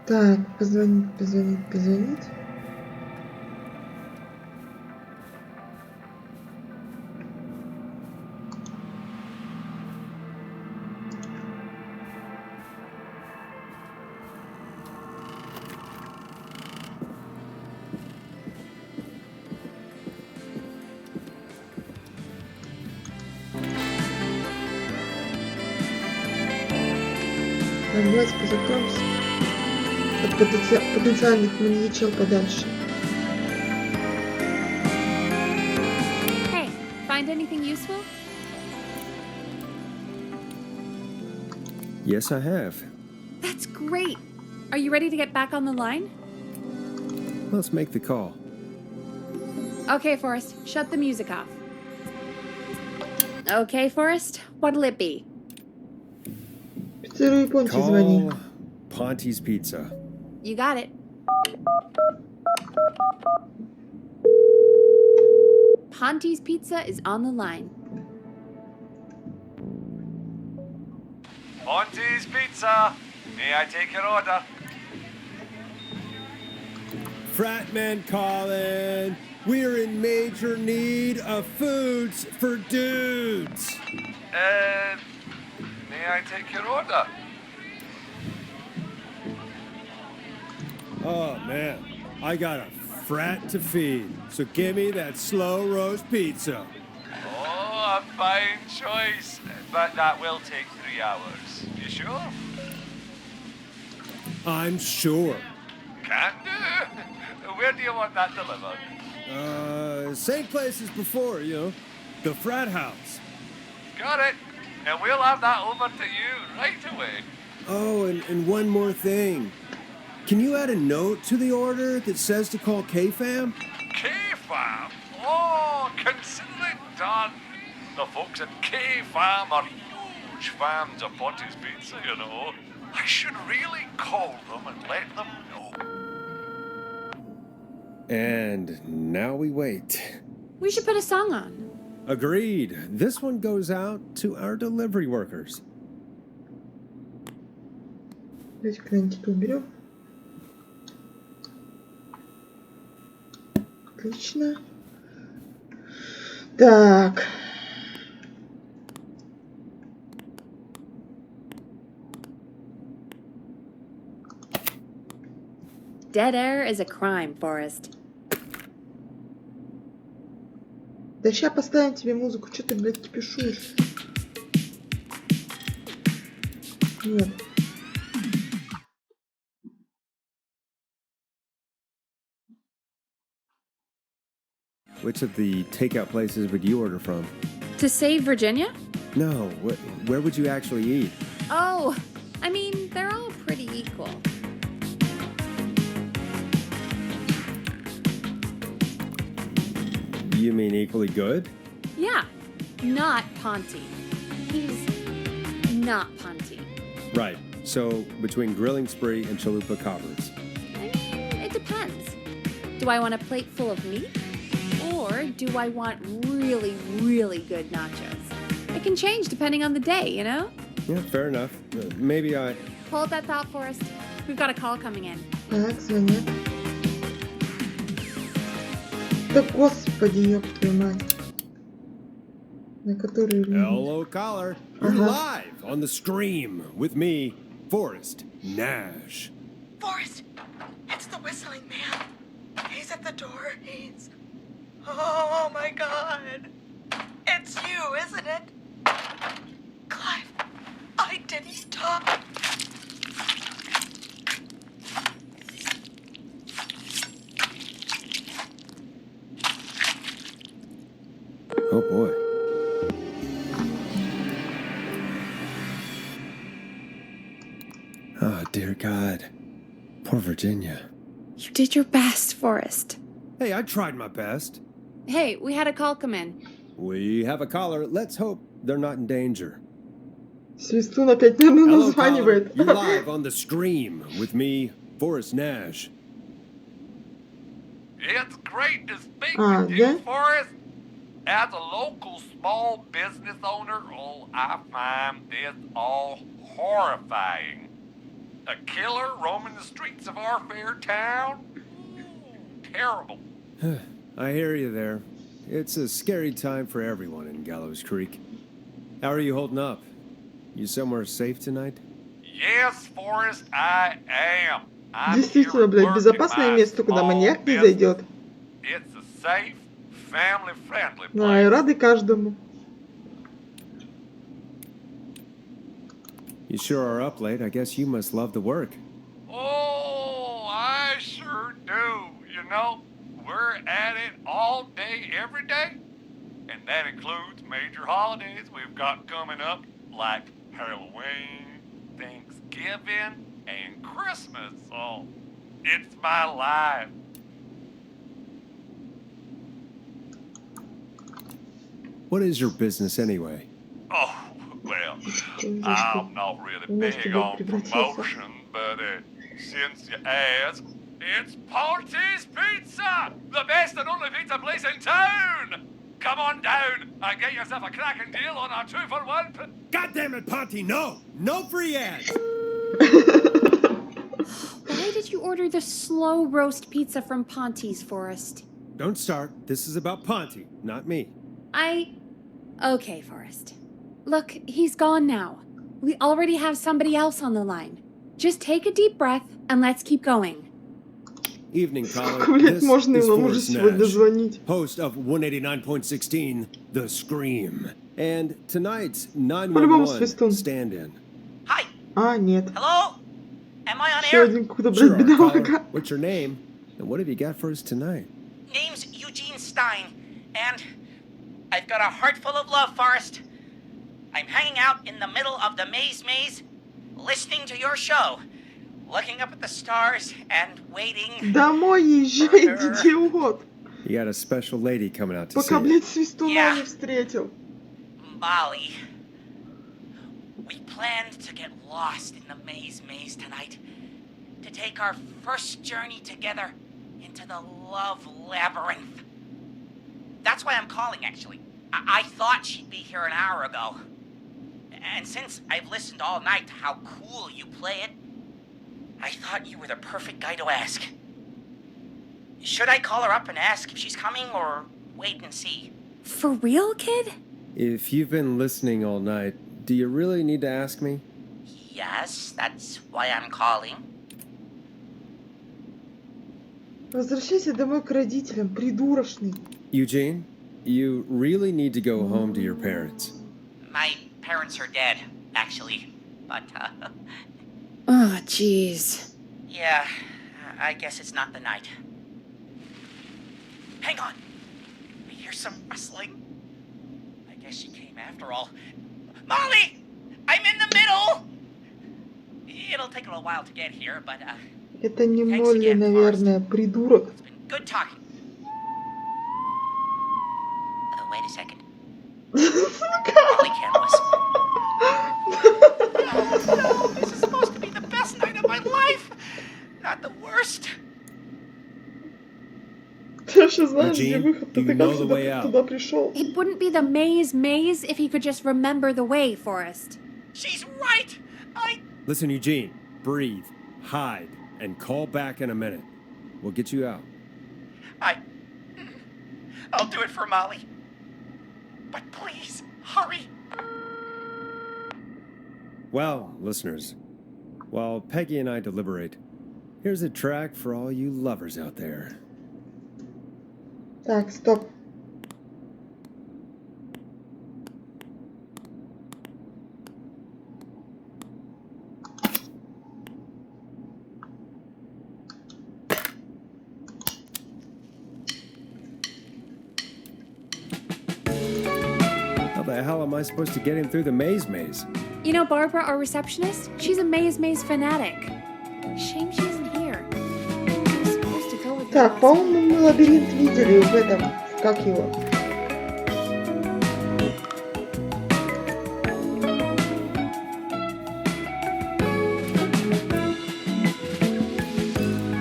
Так, позвонить. давайте позакроемся от потенциальных маньячел подальше. Hey, find anything useful? Yes, I have. That's great. Are you ready to get back on the line? Let's make the call. Okay, Forrest, shut the music off. Okay, Forrest, what'll it be? Питеру и Понти звони. Call Ponte's Pizza. You got it. Ponte's Pizza is on the line. Ponte's Pizza. May I take your order? Fratman calling. We're in major need of foods for dudes. May I take your order? Oh man, I got a frat to feed. So give me that slow roast pizza. Oh, a fine choice. But that will take 3 hours. You sure? I'm sure. Can do. Where do you want that delivered? Same place as before, you know, the frat house. Got it. And we'll have that over to you right away. Oh, and one more thing. Can you add a note to the order that says to call K-Fam? K-Fam? Oh, consider it done. The folks at K-Fam are huge fans of Ponte's Pizza, you know. I should really call them and let them know. And now we wait. We should put a song on. Agreed. This one goes out to our delivery workers. Давайте крантик уберем. Отлично. Так. Dead air is a crime, Forrest. Да ща поставим тебе музыку. Что ты, блядь, кипишуешь? Нет. Which of the takeout places would you order from? To save Virginia? No, where would you actually eat? Oh, I mean, they're all pretty equal. You mean equally good? Yeah, not Ponte. He's not Ponte. Right. So between Grilling Spree and Chalupa Cobbers. I mean, it depends. Do I want a plate full of meat? Or do I want really, really good nachos? It can change depending on the day, you know? Yeah, fair enough. Maybe I... Hold that thought, Forrest. We've got a call coming in. Так, звонят. Да господи, ёб твою мать. На которую линию? Hello, caller. You're live on the stream with me, Forrest Nash. Forrest, it's the whistling man. He's at the door. He's... Oh my God. It's you, isn't it? Clive, I didn't talk. Oh boy. Oh, dear God. Poor Virginia. You did your best, Forrest. Hey, I tried my best. Hey, we had a call come in. We have a caller. Let's hope they're not in danger. Свистун опять, наверное, Hello, caller. названивает. You're live on the stream with me, Forrest Nash. It's great to speak Ah, with you, yeah? Forrest. As a local small business owner, I find this all horrifying. A killer roaming the streets of our fair town? Terrible. I hear you there. It's a scary time for everyone in Gallows Creek. How are you holding up? You somewhere safe tonight? Yes, Forrest, I am. I'm Действительно, блядь, безопасное место, куда маньяк не зайдет. It's a safe, family-friendly place. Да, и рады каждому. You sure are up late. I guess you must love the work. Oh, I sure do. You know, we're at it all day, every day. And that includes major holidays we've got coming up, like Halloween, Thanksgiving, and Christmas. So, it's my life. What is your business anyway? Oh, well, I'm not really big on promotion, but since you asked, it's Ponty's Pizza! The best and only pizza place in town! Come on down and get yourself a cracking deal on our 2-for-1. God damn it, Ponty, no! No free ads! Why did you order the slow roast pizza from Ponty's, Forrest? Don't start. This is about Ponty, not me. Okay, Forrest. Look, he's gone now. We already have somebody else on the line. Just take a deep breath and let's keep going. Evening, caller. Блять, This можно is ему уже Forrest сегодня Nash, звонить. host of 189.16, The Scream. And tonight's По-любому 911 свистун. stand-in. Hi. А, нет. Hello? Am I on Еще air? один какой-то, Sure, блядь, our caller. бедолага. What's your name? And what have you got for us tonight? Name's Eugene Stein, and I've got a heart full of love, Forrest. I'm hanging out in the middle of the maze, listening to your show, looking up at the stars and waiting. Домой езжай, идиот. You got a special lady coming out to see Пока, you. блядь, свистуна не встретил. Molly. We planned to get lost in the maze tonight. To take our first journey together into the love labyrinth. That's why I'm calling, actually. I thought she'd be here an hour ago. And since I've listened all night to how cool you play it, I thought you were the perfect guy to ask. Should I call her up and ask if she's coming, or wait and see? For real, kid? If you've been listening all night, do you really need to ask me? Yes, that's why I'm calling. Возвращайся домой к родителям, придурочный. Eugene, you really need to go home to your parents. My parents are dead, actually. But, Oh, jeez. yeah, I guess it's not the night. Hang on. I hear some rustling. I guess she came after all. Molly! I'm in the middle! It'll take a little while to get here, but, Это не Молли, наверное, придурок. good talking. Wait a second. Molly can't listen. No, this is supposed to be the best night of my life! Not the worst. Ты вообще знаешь, где выход? Ты как туда пришел? It wouldn't be the maze if he could just remember the way, Forrest. She's right! Listen, Eugene, breathe, hide, and call back in a minute. We'll get you out. I'll do it for Molly. But please, hurry. Well, listeners, while Peggy and I deliberate, here's a track for all you lovers out there. Так, стоп. How the hell am I supposed to get him through the maze? You know Barbara, our receptionist? She's a maze fanatic. Shame she isn't here. I'm supposed to go with Так, по-моему, мы лабиринт видели в этом, как его?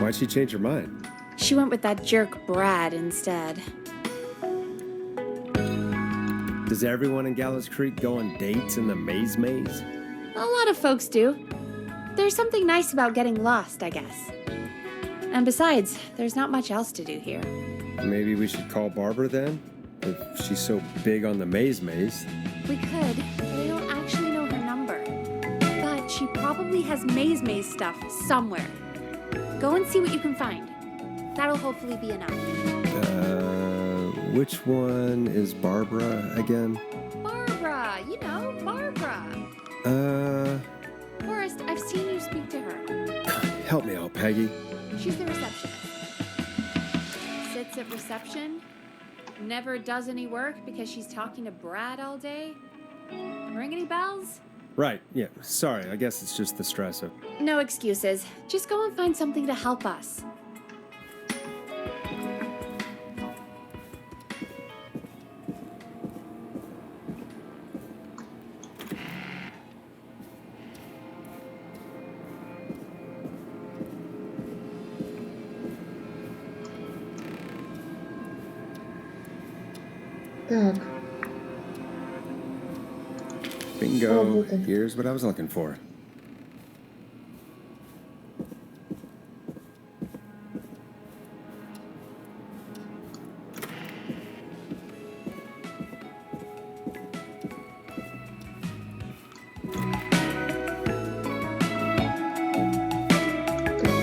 Why'd she change her mind? She went with that jerk Brad instead. Does everyone in Gallows Creek go on dates in the maze? A lot of folks do. There's something nice about getting lost, I guess. And besides, there's not much else to do here. Maybe we should call Barbara then? If she's so big on the maze. We could, but I don't actually know her number. But she probably has maze stuff somewhere. Go and see what you can find. That'll hopefully be enough. Which one is Barbara again? Barbara! You know, Barbara! Peggy? She's the receptionist. Sits at reception, never does any work because she's talking to Brad all day. Ring any bells? Right, yeah. Sorry, I guess it's just the stress of... No excuses. Just go and find something to help us. Так. Bingo. Here's what I was looking for.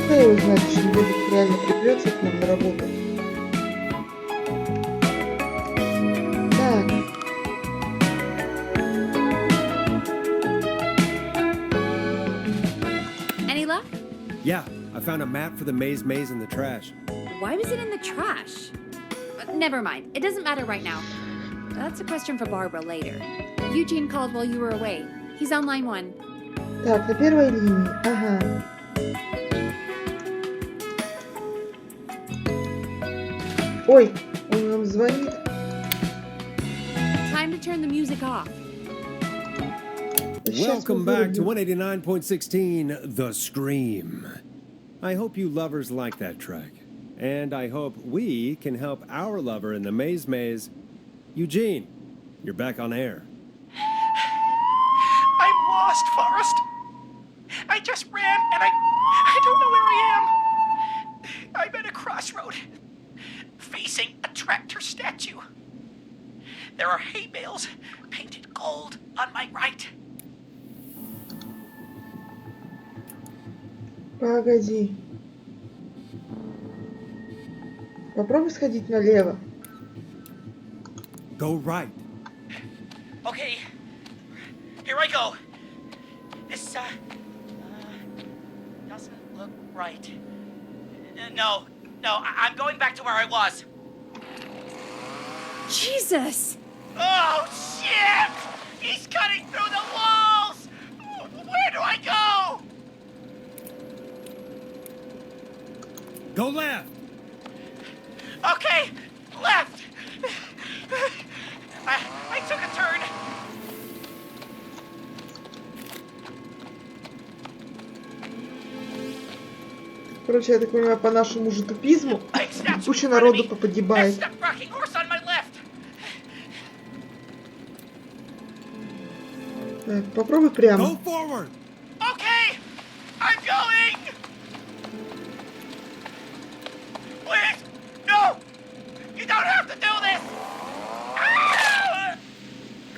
Кто его знает, что Бобик реально придется к нам на работу? Так. Any luck? Yeah, I found a map for the maze in the trash. Why was it in the trash? Never mind. It doesn't matter right now. That's a question for Barbara later. Eugene called while you were away. He's on line 1. Так, на первой линии. Ага. Ой, он нам звонит. Time to turn the music off. Welcome back to 189.16, The Scream. I hope you lovers like that track. And I hope we can help our lover in the maze. Eugene, you're back on air. I'm lost, Forrest. I just ran and I don't know where I am. I'm at a crossroad, facing a tractor statue. There are hay bales painted gold on my right. Погоди. Попробуй сходить налево. Go right. Okay, here I go. This, doesn't look right. No, I'm going back to where I was. Jesus! Oh, shit! He's cutting through the walls! Where do I go? Go left! Okay, left! I took a turn. Короче, я так понимаю, по нашему же тупизму куча народу попогибает. Так, попробуй прямо. Go forward. Okay, I'm going. Please, no, you don't have to do this.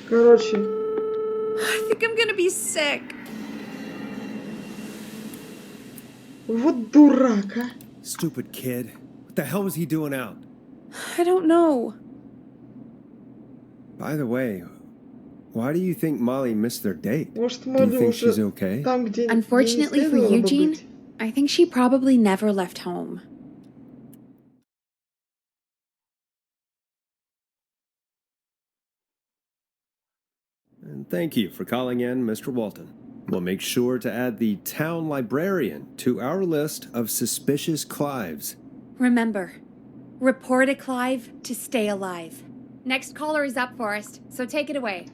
Короче. I think I'm gonna be sick. Вот дурак, а. Stupid kid. What the hell was he doing out? I don't know. By the way, why do you think Molly missed their date? Может, Do Молли you think уже she's okay? там, где Unfortunately не for следовало бы Eugene, быть. I think she probably never left home. And thank you for calling in, Mr. Walton. We'll make sure to add the town librarian to our list of suspicious Clives. Remember, report a Clive to stay alive. Next caller is up, Forrest, so take it away.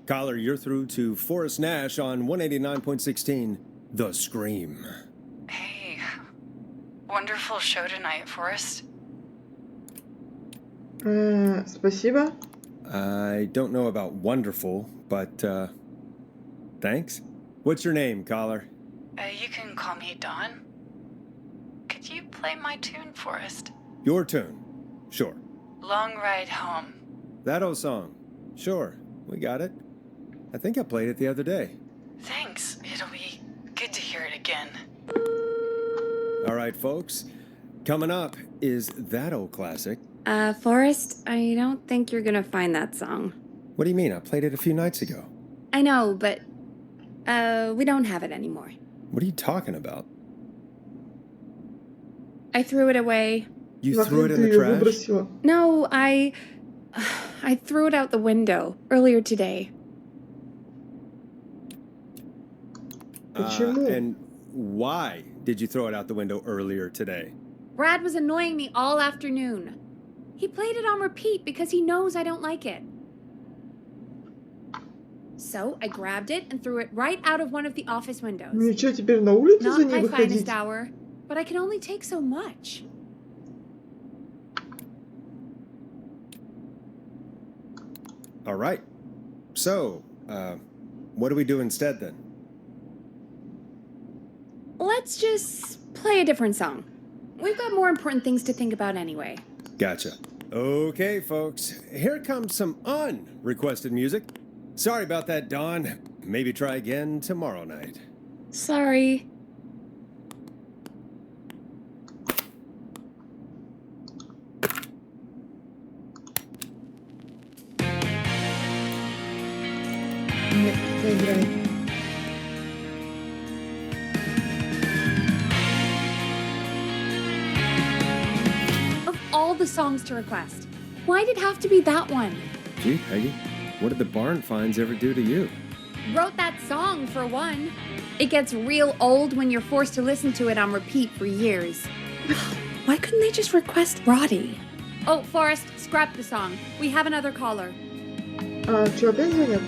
Caller, you're through to Forrest Nash on 189.16, The Scream. Hey, wonderful show tonight, Forrest. Спасибо. I don't know about wonderful, but, thanks. What's your name, caller? You can call me Dawn. Could you play my tune, Forrest? Your tune. Sure. Long Ride Home. That old song. Sure. We got it. I think I played it the other day. Thanks. It'll be good to hear it again. All right, folks. Coming up is that old classic. Forrest, I don't think you're gonna find that song. What do you mean? I played it a few nights ago. I know, but, we don't have it anymore. What are you talking about? I threw it away. You threw it in the её trash? выбросила? No, I threw it out the window earlier today. Почему? And why did you throw it out the window earlier today? Brad was annoying me all afternoon. He played it on repeat because he knows I don't like it. So I grabbed it and threw it right out of one of the office windows. Ну и что, теперь на улицу за Not ней my выходить? finest hour, but I can only take so much. All right. So, what do we do instead then? Let's just play a different song. We've got more important things to think about anyway. Gotcha. Okay, folks. Here comes some unrequested music. Sorry about that, Dawn. Maybe try again tomorrow night. Sorry. Нет, заиграй. Of all the songs to request, why'd it have to be that one? Gee, Peggy, what did the barn finds ever do to you? Wrote that song for one. It gets real old when you're forced to listen to it on repeat for years. Why couldn't they just request Roddy? Oh, Forrest, scrap the song. We have another caller. А, что, опять звонят?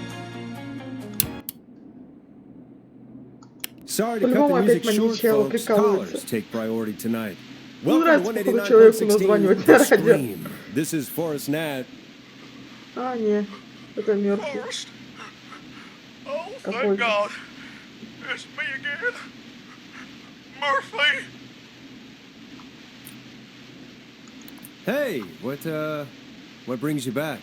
Sorry to cut По-любому the music опять short, маньячелло folks. прикалывается. Callers take priority tonight. Ну, Welcome нравится, to походу, человеку 189.16 названивать на The радио. Scream. This is Forrest Nat. А, не, это мертвый. Forrest. Oh, Какой thank же? God. It's me again. Murphy. Hey, what brings you back?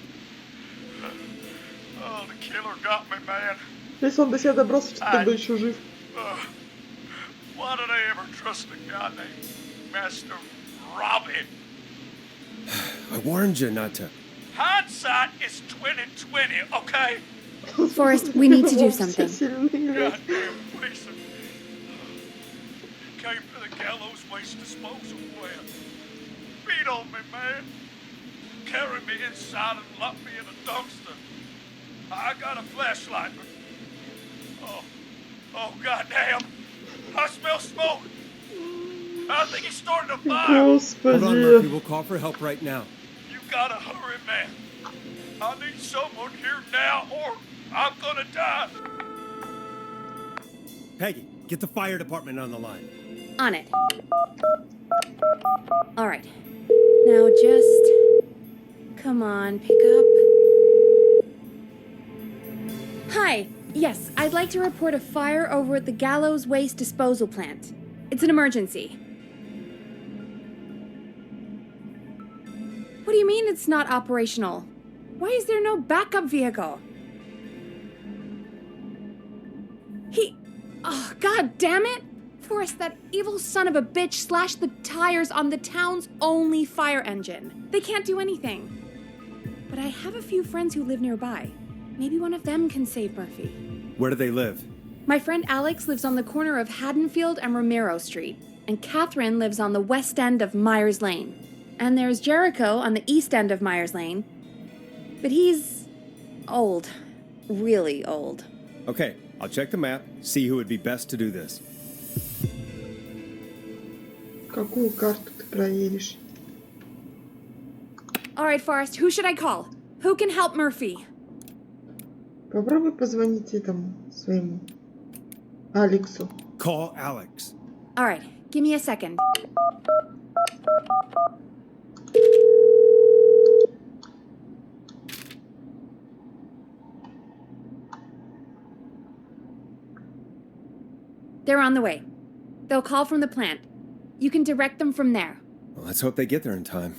Oh, the killer got me, man. Если он до себя добрался, что тогда еще жив. Why did I ever trust a guy named Master Robbie? I warned you not to. Hindsight is 20/20, okay? Forrest, we need to do something. Goddamn Mason. Came to the gallows waste disposal plant. Beat on me, man. Carried me inside and locked me in a dumpster. I got a flashlight, but... Oh, goddamn. I smell smoke. I think he's starting a fire. Hold on, Murphy. We'll call for help right now. You gotta hurry, man. I need someone here now or I'm gonna die. Peggy, get the fire department on the line. On it. All right. Now just... Come on, pick up. Hi. Yes, I'd like to report a fire over at the Gallows Waste Disposal Plant. It's an emergency. What do you mean it's not operational? Why is there no backup vehicle? Oh, god damn it! Forrest, that evil son of a bitch slashed the tires on the town's only fire engine. They can't do anything. But I have a few friends who live nearby. Maybe one of them can save Murphy. Where do they live? My friend Alex lives on the corner of Haddonfield and Romero Street, and Catherine lives on the west end of Myers Lane. And there's Jericho on the east end of Myers Lane. But he's old. Really old. Okay, I'll check the map, see who would be best to do this. Какую карту ты проверишь? All right, Forrest, who should I call? Who can help Murphy? Попробуй позвонить этому своему Алексу. Call Alex. All right, give me a second. They're on the way. They'll call from the plant. You can direct them from there. Well, let's hope they get there in time.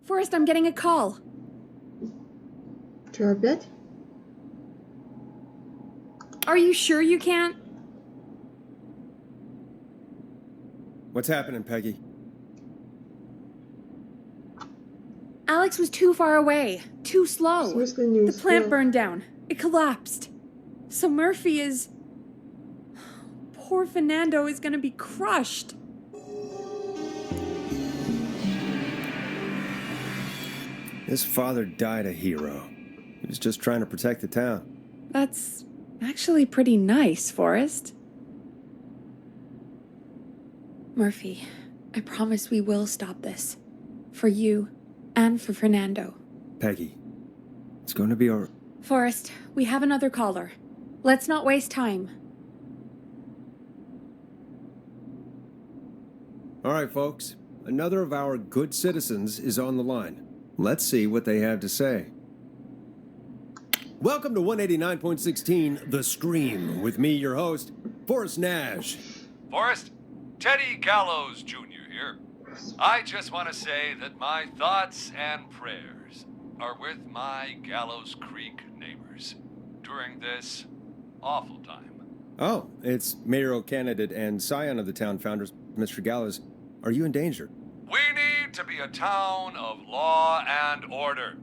Forrest, I'm getting a call. Что, опять? Are you sure you can't? What's happening, Peggy? Alex was too far away. too slow. В смысле не The plant успел? burned down. It collapsed. So Murphy is... Poor Fernando is gonna be crushed. His father died a hero. He was just trying to protect the town. That's actually pretty nice, Forrest. Murphy, I promise we will stop this. For you and for Fernando. Peggy, it's going to be all... Forrest, we have another caller. Let's not waste time. All right, folks. Another of our good citizens is on the line. Let's see what they have to say. Welcome to 189.16 The Scream, with me, your host, Forrest Nash. Forrest, Teddy Gallows Jr. here. I just want to say that my thoughts and prayers are with my Gallows Creek neighbors during this awful time. Oh, it's mayoral candidate and scion of the town founders, Mr. Gallows. Are you in danger? We need to be a town of law and order.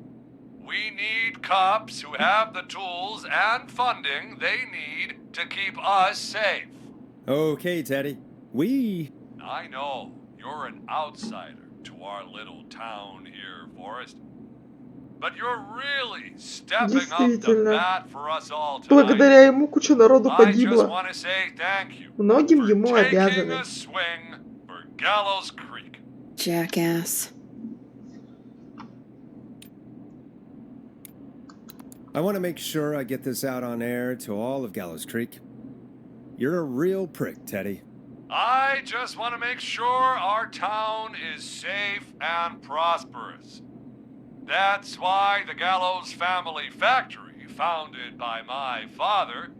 We need cops who have the tools and funding they need to keep us safe. Okay, Teddy. I know you're an outsider to our little town here, Forrest. But you're really stepping up the bat for us all tonight. Благодаря ему куча народу I just погибла. want to say thank you Многим ему taking обязаны. a swing for Gallows Creek. Jackass. I want to make sure I get this out on air to all of Gallows Creek. You're a real prick, Teddy. I just want to make sure our town is safe and prosperous. That's why the Gallows Family Factory, founded by my father,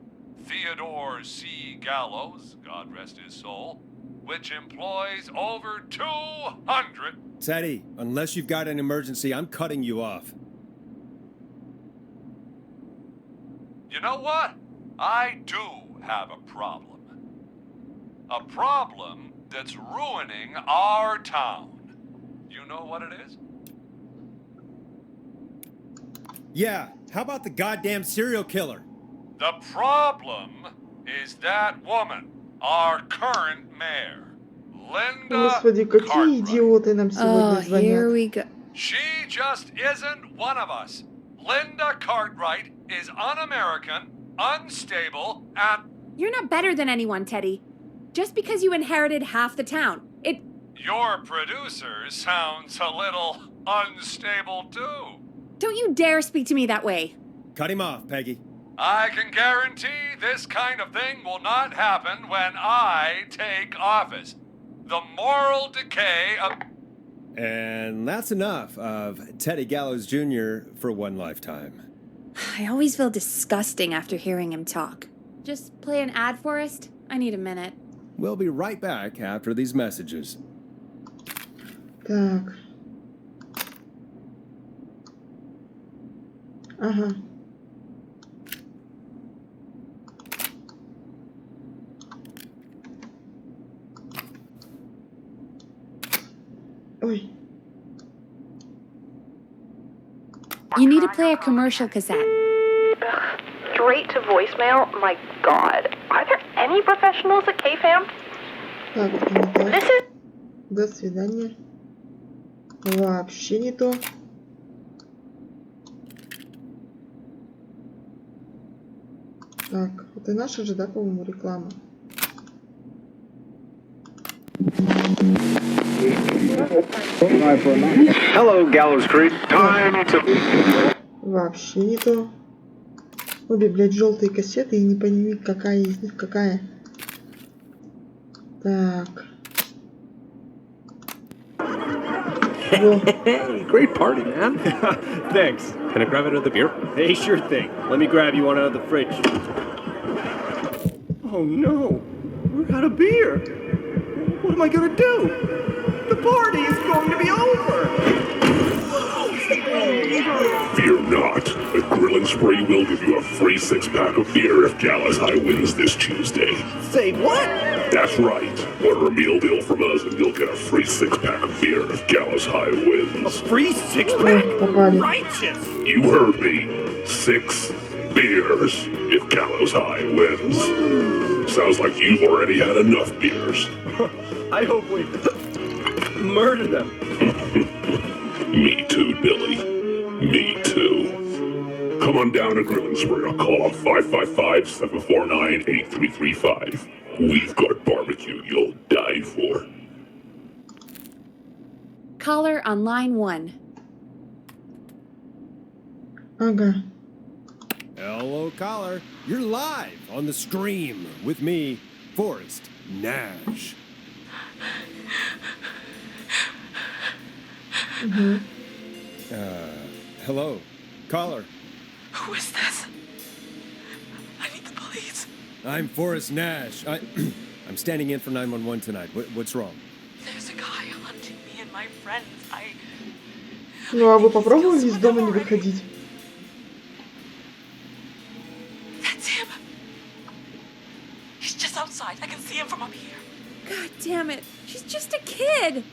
Theodore C. Gallows, God rest his soul, which employs over 200... Teddy, unless you've got an emergency, I'm cutting you off. You know what? I do have a problem. A problem that's ruining our town. You know what it is? Yeah, how about the goddamn serial killer? The problem is that woman, our current mayor, Linda Господи, какие идиоты нам сегодня Oh, here звонят. we go. She just isn't one of us. Linda Cartwright is un-American, unstable, and... You're not better than anyone, Teddy. Just because you inherited half the town, it... Your producer sounds a little unstable, too. Don't you dare speak to me that way. Cut him off, Peggy. I can guarantee this kind of thing will not happen when I take office. The moral decay of... And that's enough of Teddy Gallows Jr. for one lifetime. I always feel disgusting after hearing him talk. Just play an ad, Forrest? I need a minute. We'll be right back after these messages. Так. Ага. Ой. You need to play a commercial cassette. Straight to voicemail? My God. Are there any professionals at KFAM? Так, это не то. This is... До свидания. Вообще не то. Так, это наша же, да, по-моему, реклама. Hello, Gallows Creek. Time to... Вообще не то. Обе, блядь, желтые кассеты, и не пойми, какая из них какая. Так. Hey, great party, man. Thanks. Can I grab another beer? Hey, sure thing. Let me grab you one out of the fridge. Oh no, we're out of beer. What am I gonna do? The party is going to be over. Fear not. A grill Grilling Spree will give you a free 6-pack of beer if Gallus High wins this Tuesday. Say what? That's right. Order a meal deal from us and you'll get a free 6-pack of beer if Gallus High wins. Free 6-pack? Righteous! You heard me. 6 beers if Gallows High wins. Sounds like you've already had enough beers. I hope we murder them. Me too, Billy. Me too. Come on down to Grilling Spree or call on 555-749-8335. We've got barbecue you'll die for. Caller on line 1. Ага. Hello, caller. You're live on the stream with me, Forrest Nash. Hello, caller. Who is this? I need the police. I'm Forrest Nash. I'm standing in for 911 tonight. What's wrong? There's a guy hunting me and my friends. Ну, а вы попробовали из дома не выходить? That's him. He's just outside. I can see him from up here. God damn it. She's just a kid.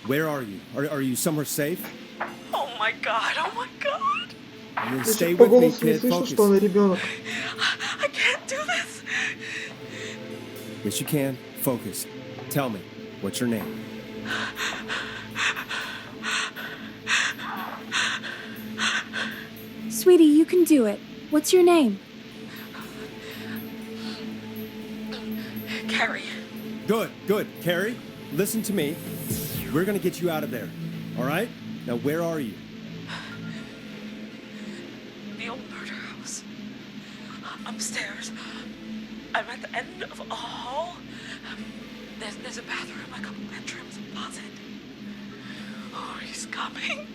Where are you? Are you somewhere safe? Oh my god. Oh my god. Stay По with me, голосу не kid. слышу, Focus. что она ребенок. I can't do this. Yes, you can. Focus. Tell me, what's your name? Sweetie, you can do it. What's your name? Carrie. Good. Carrie, listen to me. We're gonna get you out of there. All right? Now, where are you? The old murder house. Upstairs. I'm at the end of a hall. There's a bathroom, a couple bedrooms, a closet. Oh, he's coming.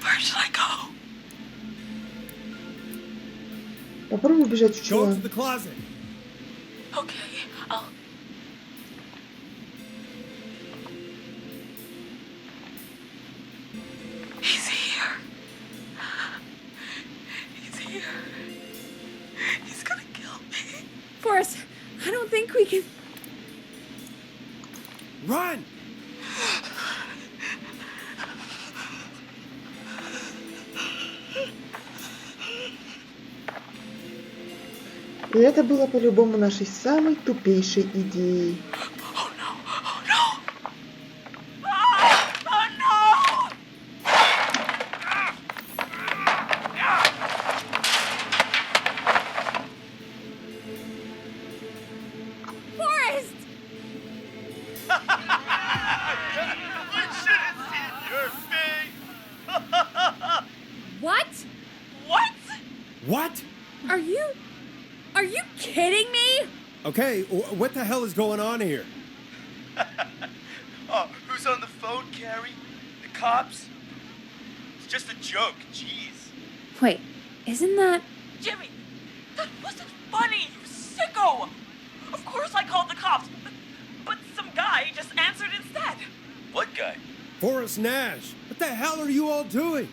Where should I go? Попробуй убежать в Go чулан. to the closet. Okay, I'll... He's here. He's here. He's gonna kill me. Forrest, I don't think we can... Run! И это было по-любому нашей самой тупейшей идеей. Forrest! What? What? What? Are you kidding me? Okay, what the hell is going on here? Oh, who's on the phone, Carrie? The cops? It's just a joke, jeez. Wait, isn't that... Jimmy, that wasn't funny, you sicko! Of course I called the cops, but some guy just answered instead. What guy? Forrest Nash. What the hell are you all doing?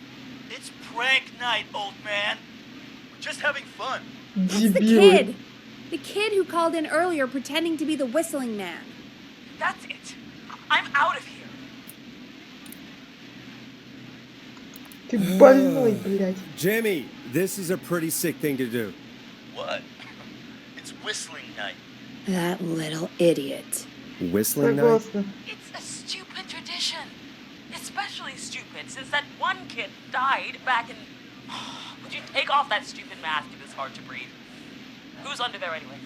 It's prank night, old man. We're just having fun. It's the Дебилы. kid. The kid who called in earlier pretending to be the whistling man. That's it. I'm out of here. Ты больной, блядь. Jimmy, this is a pretty sick thing to do. What? It's whistling night. That little idiot. Whistling night? Согласна. It's a stupid tradition. Especially stupid since that one kid died back in... Would you take off that stupid mask if it's hard to breathe? Who's under there anyway?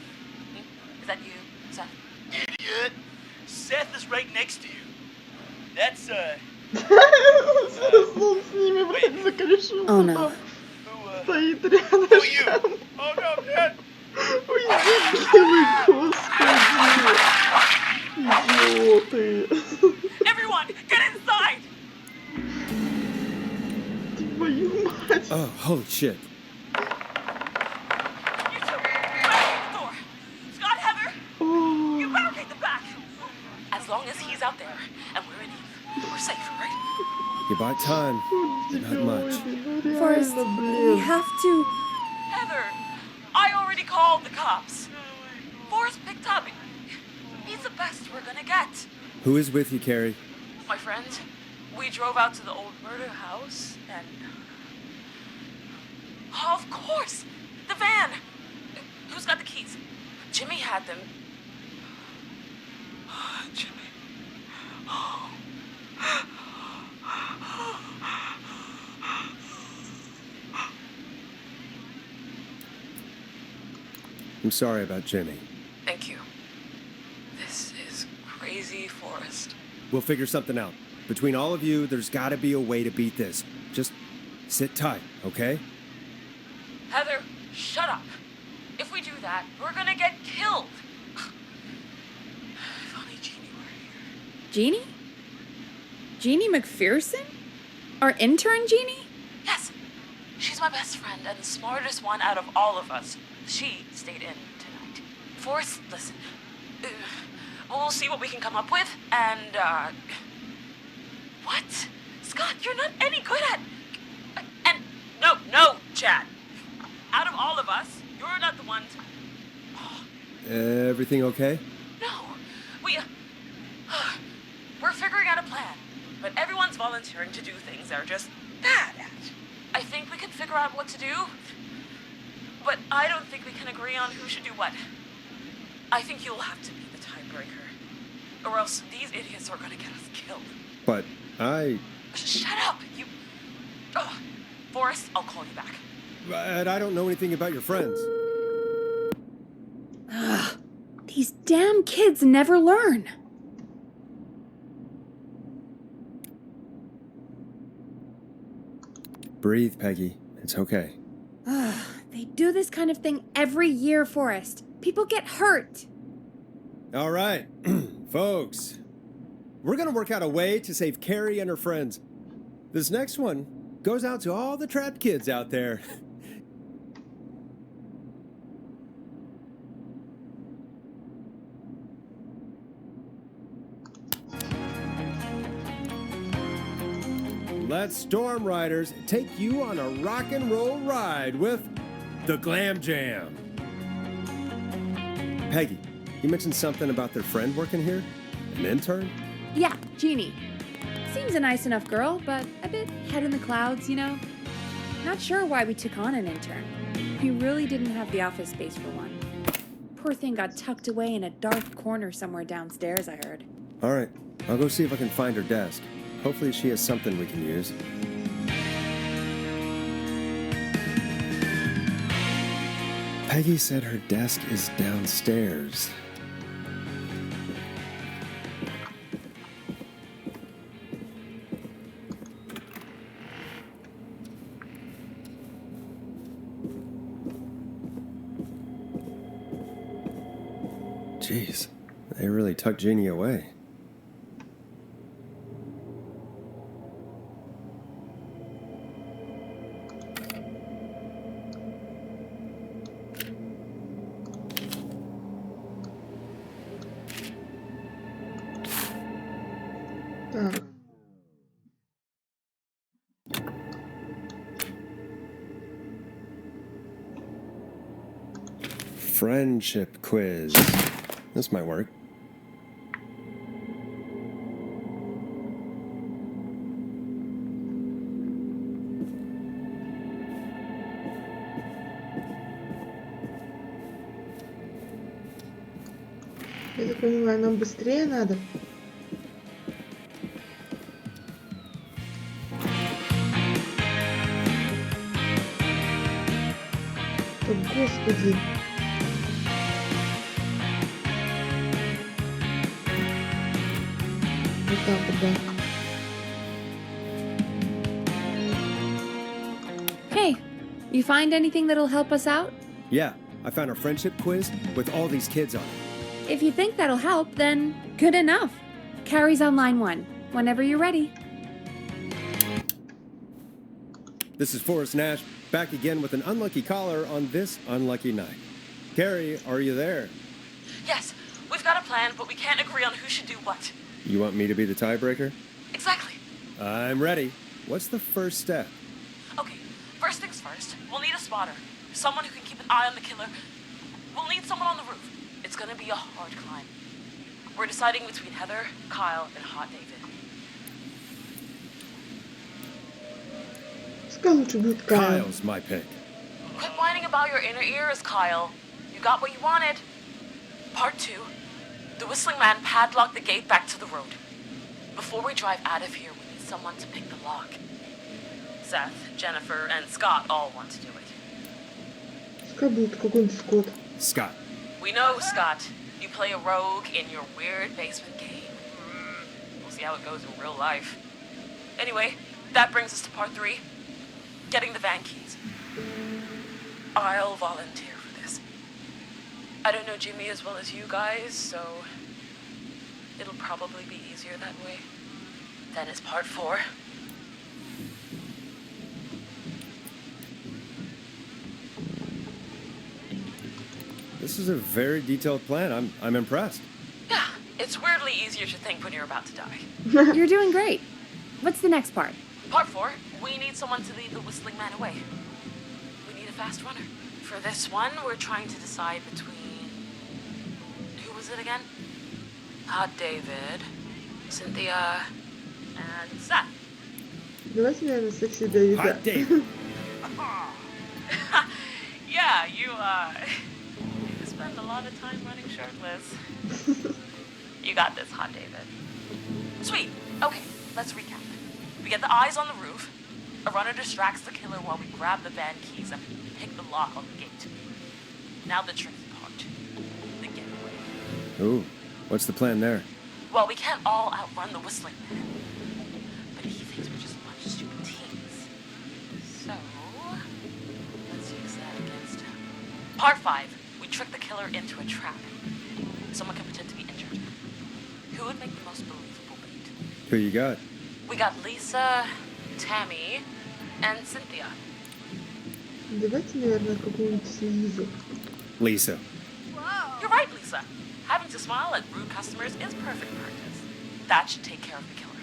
Is that you, Seth? Idiot! Seth is right next to you. That's, Он с ними, блядь, за корешом. Oh no. Стоит рядом. Who you? Oh no, man! Ой, дебилы, господи. Идиоты. Everyone, get inside! Твою мать. Oh, holy shit. You two, barricade the door. Scott, Heather, you barricade the back. As long as he's out there and we're in here, we're safe, right? You buy time. Not much. Forrest, we have to... Heather, I already called the cops. Forrest picked up. He's the best we're gonna get. Who is with you, Carrie? My friend, we drove out to the old murder house and... Oh, of course! The van! Who's got the keys? Jimmy had them. Jimmy. Oh. I'm sorry about Jimmy. Thank you. This is crazy, Forrest. We'll figure something out. Between all of you, there's gotta be a way to beat this. Just sit tight, okay? Heather, shut up. If we do that, we're gonna get killed. If only Jeannie were here. Jeannie? Jeannie McPherson? Our intern Jeannie? Yes. She's my best friend and the smartest one out of all of us. She stayed in tonight. Forrest, listen. We'll see what we can come up with, and, What? Scott, you're not any good at... And, no, Chad. Out of all of us, you're not the one to... Everything okay? No. We're figuring out a plan, but everyone's volunteering to do things they're just bad at. I think we can figure out what to do, but I don't think we can agree on who should do what. I think you'll have to be the tiebreaker, or else these idiots are gonna get us killed. But Shut up, you... Forrest, I'll call you back. But I don't know anything about your friends. Ugh, these damn kids never learn. Breathe, Peggy. It's okay. Ugh, they do this kind of thing every year, Forrest. People get hurt. All right, folks. We're gonna work out a way to save Carrie and her friends. This next one goes out to all the trapped kids out there. Let Storm Riders take you on a rock and roll ride with the Glam Jam. Peggy, you mentioned something about their friend working here? An intern? Yeah, Jeannie. Seems a nice enough girl, but a bit head in the clouds, you know? Not sure why we took on an intern. We really didn't have the office space for one. Poor thing got tucked away in a dark corner somewhere downstairs, I heard. All right, I'll go see if I can find her desk. Hopefully she has something we can use. Peggy said her desk is downstairs. Jeez, they really tucked Jeannie away. Friendship quiz. This might work. Я так понимаю, нам быстрее надо. О, Господи. Вот так вот, да. Hey, you find anything that'll help us out? Yeah, I found a friendship quiz with all these kids on it. If you think that'll help, then good enough. Carrie's on line 1, whenever you're ready. This is Forrest Nash, back again with an unlucky caller on this unlucky night. Carrie, are you there? Yes, we've got a plan, but we can't agree on who should do what. You want me to be the tiebreaker? Exactly. I'm ready. What's the first step? Okay, first things first, we'll need a spotter. Someone who can keep an eye on the killer. We'll need someone on the roof. It's gonna be a hard climb. We're deciding between Heather, Kyle, and Hot David. Kyle's my pick. Quit whining about your inner ears, Kyle. You got what you wanted. Part 2. The Whistling Man padlocked the gate back to the road. Before we drive out of here, we need someone to pick the lock. Seth, Jennifer, and Scott all want to do it. Scott. We know, Scott. You play a rogue in your weird basement game. We'll see how it goes in real life. Anyway, that brings us to part 3. Getting the van keys. I'll volunteer for this. I don't know Jimmy as well as you guys, so it'll probably be easier that way. Then it's part 4. This is a very detailed plan. I'm impressed. Yeah, it's weirdly easier to think when you're about to die. You're doing great. What's the next part? Part 4, we need someone to lead the Whistling Man away. We need a fast runner. For this one, we're trying to decide between... Who was it again? Hot David, Cynthia, and Seth. Давайте, наверное, секси Дэвида. Hot David. Yeah, you spend a lot of time running shirtless. You got this, Hot David. Sweet. Okay, let's recap. We get the eyes on the roof. A runner distracts the killer while we grab the van keys and pick the lock on the gate. Now the tricky part. The getaway. Ooh, what's the plan there? Well, we can't all outrun the Whistling Man. But he thinks we're just a bunch of stupid teens. So, let's use that against him. Part 5. We trick the killer into a trap. Someone can pretend to be injured. Who would make the most believable bait? Who you got? We got Lisa, Tammy, and Cynthia. Давайте, наверное, какую-нибудь Лизу. Lisa. You're right, Lisa. Having to smile at rude customers is perfect practice. That should take care of the killer.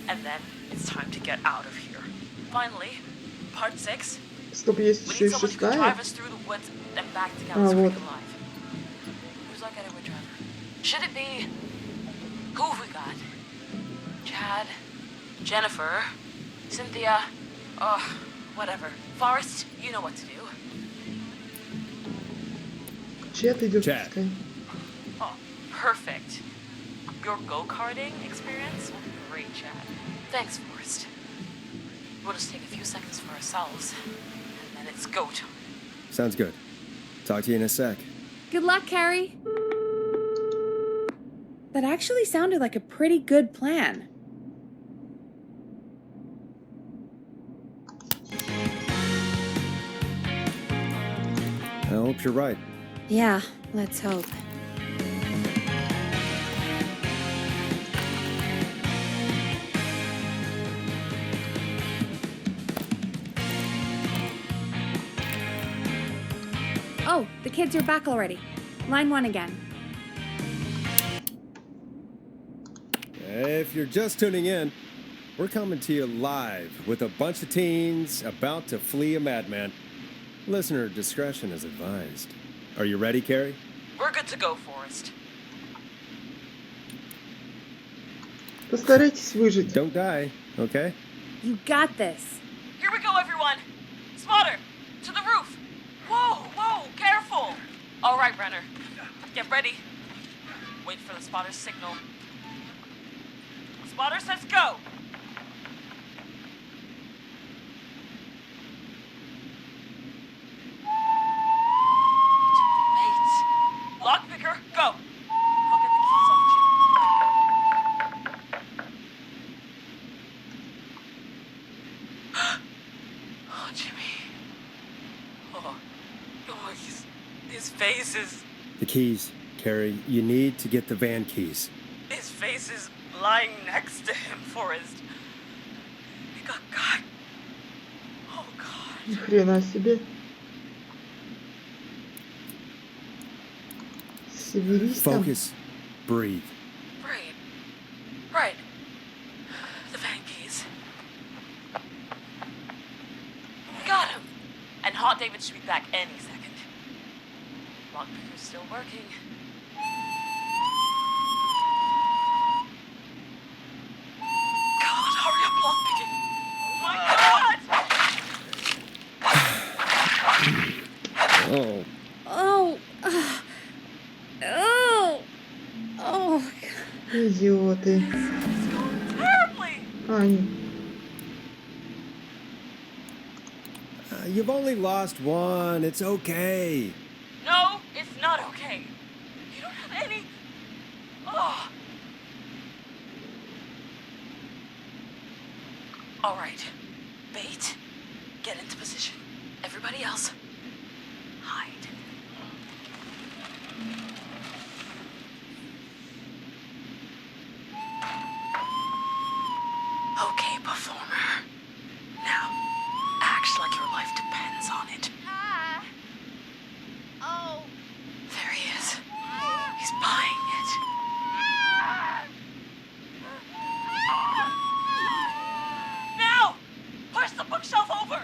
And then it's time to get out of here. Finally, part 6. Стоп, есть We еще need и someone who can drive шестая? us through the woods and back to Gallows вот. Creek alive. Who's our getaway driver? Should it be... Who have we got? Chad, Jennifer, Cynthia, whatever. Forrest, you know what to do. Чет идет, Чет. пускай. Oh, perfect. Your go-karting experience will be great, Chad. Thanks, Forrest. We'll just take a few seconds for ourselves, and then it's go time. Sounds good. Talk to you in a sec. Good luck, Carrie. That actually sounded like a pretty good plan. I hope you're right. Yeah, let's hope. Oh, the kids are back already. Line 1 again. If you're just tuning in, we're coming to you live with a bunch of teens about to flee a madman. Listener discretion is advised. Are you ready, Carrie? We're good to go, Forrest. Постарайтесь выжить. Don't die, okay? You got this. Here we go, everyone. Spotter, to the roof. Whoa, whoa, careful. All right, Renner. Get ready. Wait for the spotter's signal. Spotter says go. Lockpicker, go! I'll get the keys off Jimmy. Oh, Jimmy. Oh, his face is... The keys, Carrie. You need to get the van keys. His face is lying next to him, Forrest. He got cut. Oh, God. Ни хрена себе. Соберись там. Focus. Breathe. Right. The van keys. David should be back any second. Lockpicker's still working. God, hurry up, lockpicking! Oh my God! Oh. Oh. Oh. Oh. Идиоты. Terribly! Ань. You've only lost one. It's okay. No, it's not okay. You don't have any... Oh. All right. Bait. Get into position. Everybody else, hide. Okay, performer. Now, act like your life depends on it. Oh. There he is. He's buying it. Now! Push the bookshelf over!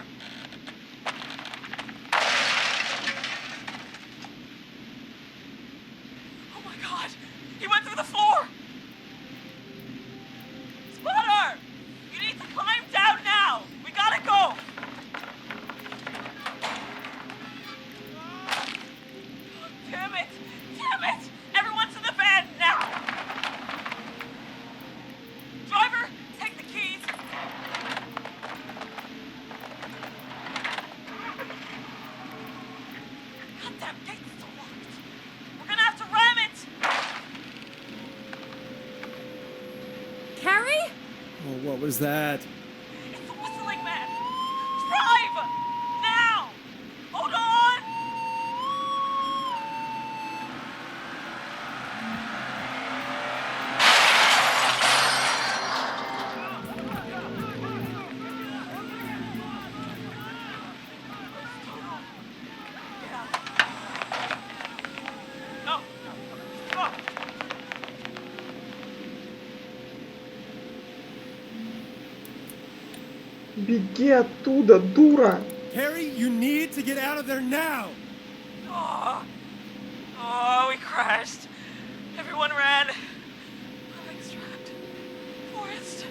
Oh my God! He went through the floor! Spotter! You need to climb down now! We gotta go! Damn it! Damn it! Everyone's in the van now! Driver, take the keys! Goddamn gate's still locked! We're gonna have to ram it! Carrie? Oh, what was that? It's the whistling man! Drive! Now! Hold on! No! Stop! Беги оттуда, дура! Harry, you need to get out of there now! Oh, we crashed. Everyone ran. My leg's trapped. Forrest.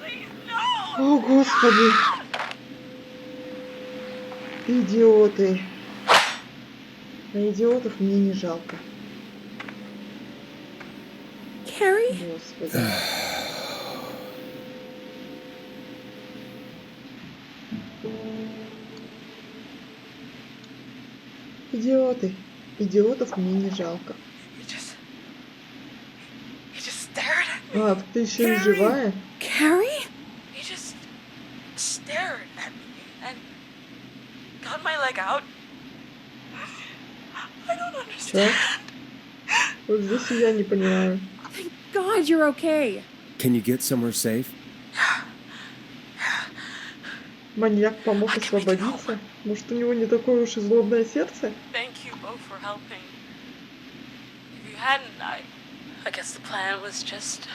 Please, no! О, Господи! Идиоты! А идиотов мне не жалко. Carrie? Господи. Идиоты. Идиотов мне не жалко. He just stared at me. А, так ты еще и живая? Carrie? He just stared at me and got my leg out. I don't understand. Вот здесь и я не понимаю. Thank God you're okay. Can you get somewhere safe? Маньяк помог освободиться? Может, у него не такое уж и злобное сердце? Thank you both for helping. If you hadn't, I guess the plan was just...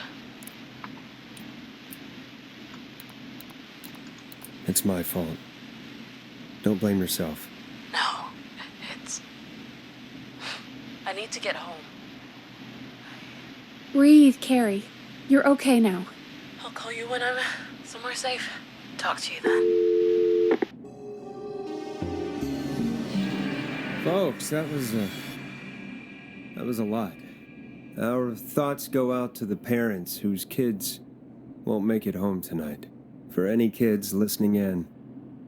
It's my fault. Don't blame yourself. No, it's... I need to get home. Breathe, Carrie. You're okay now. I'll call you when I'm somewhere safe. Talk to you then. Folks, that was a lot. Our thoughts go out to the parents whose kids won't make it home tonight. For any kids listening in,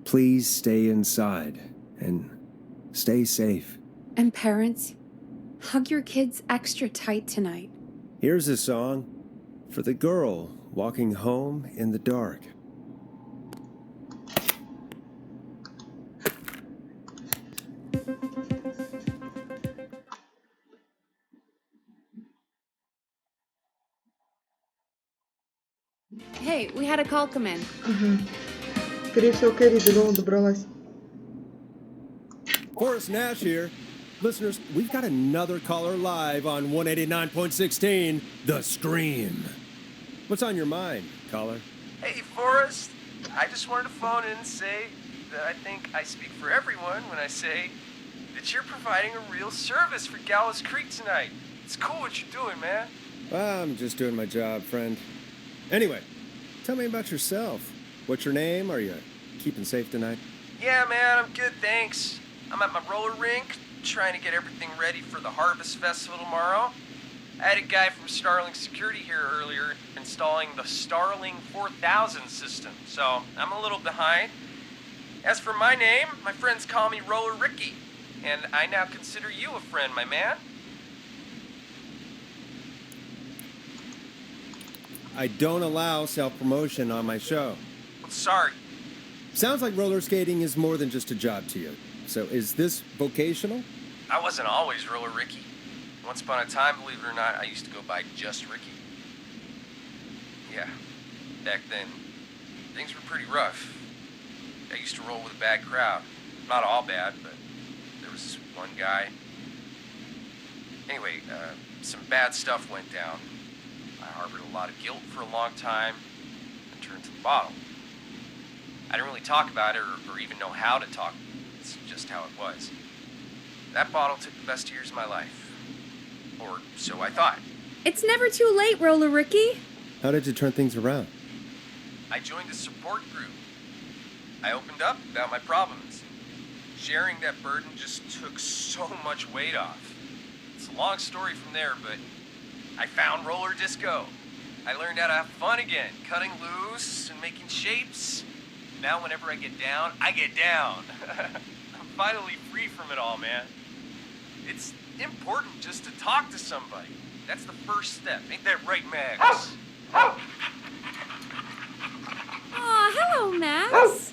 please stay inside and stay safe. And parents, hug your kids extra tight tonight. Here's a song for the girl walking home in the dark. Hey, we had a call come in. Скорее всего, Кэрри до дома добралась. Forrest Nash here. Listeners, we've got another caller live on 189.16, The Scream. What's on your mind, caller? Hey, Forrest. I just wanted to phone in and say that I think I speak for everyone when I say that you're providing a real service for Gallows Creek tonight. It's cool what you're doing, man. I'm just doing my job, friend. Anyway, tell me about yourself. What's your name? Are you keeping safe tonight? Yeah, man, I'm good, thanks. I'm at my roller rink, trying to get everything ready for the Harvest Festival tomorrow. I had a guy from Starling Security here earlier installing the Starling 4000 system, so I'm a little behind. As for my name, my friends call me Roller Ricky, and I now consider you a friend, my man. I don't allow self-promotion on my show. Well, sorry. Sounds like roller skating is more than just a job to you. So is this vocational? I wasn't always Roller Ricky. Once upon a time, believe it or not, I used to go by just Ricky. Yeah, back then, things were pretty rough. I used to roll with a bad crowd. Not all bad, but there was this one guy. Anyway, some bad stuff went down. I harbored a lot of guilt for a long time and turned to the bottle. I didn't really talk about it or even know how to talk. It's just how it was. That bottle took the best years of my life. Or so I thought. It's never too late, Roller Ricky. How did you turn things around? I joined a support group. I opened up about my problems. Sharing that burden just took so much weight off. It's a long story from there, but I found roller disco. I learned how to have fun again, cutting loose and making shapes. Now whenever I get down, I get down. I'm finally free from it all, man. It's important just to talk to somebody. That's the first step. Ain't that right, Max? Aw, hello, Max.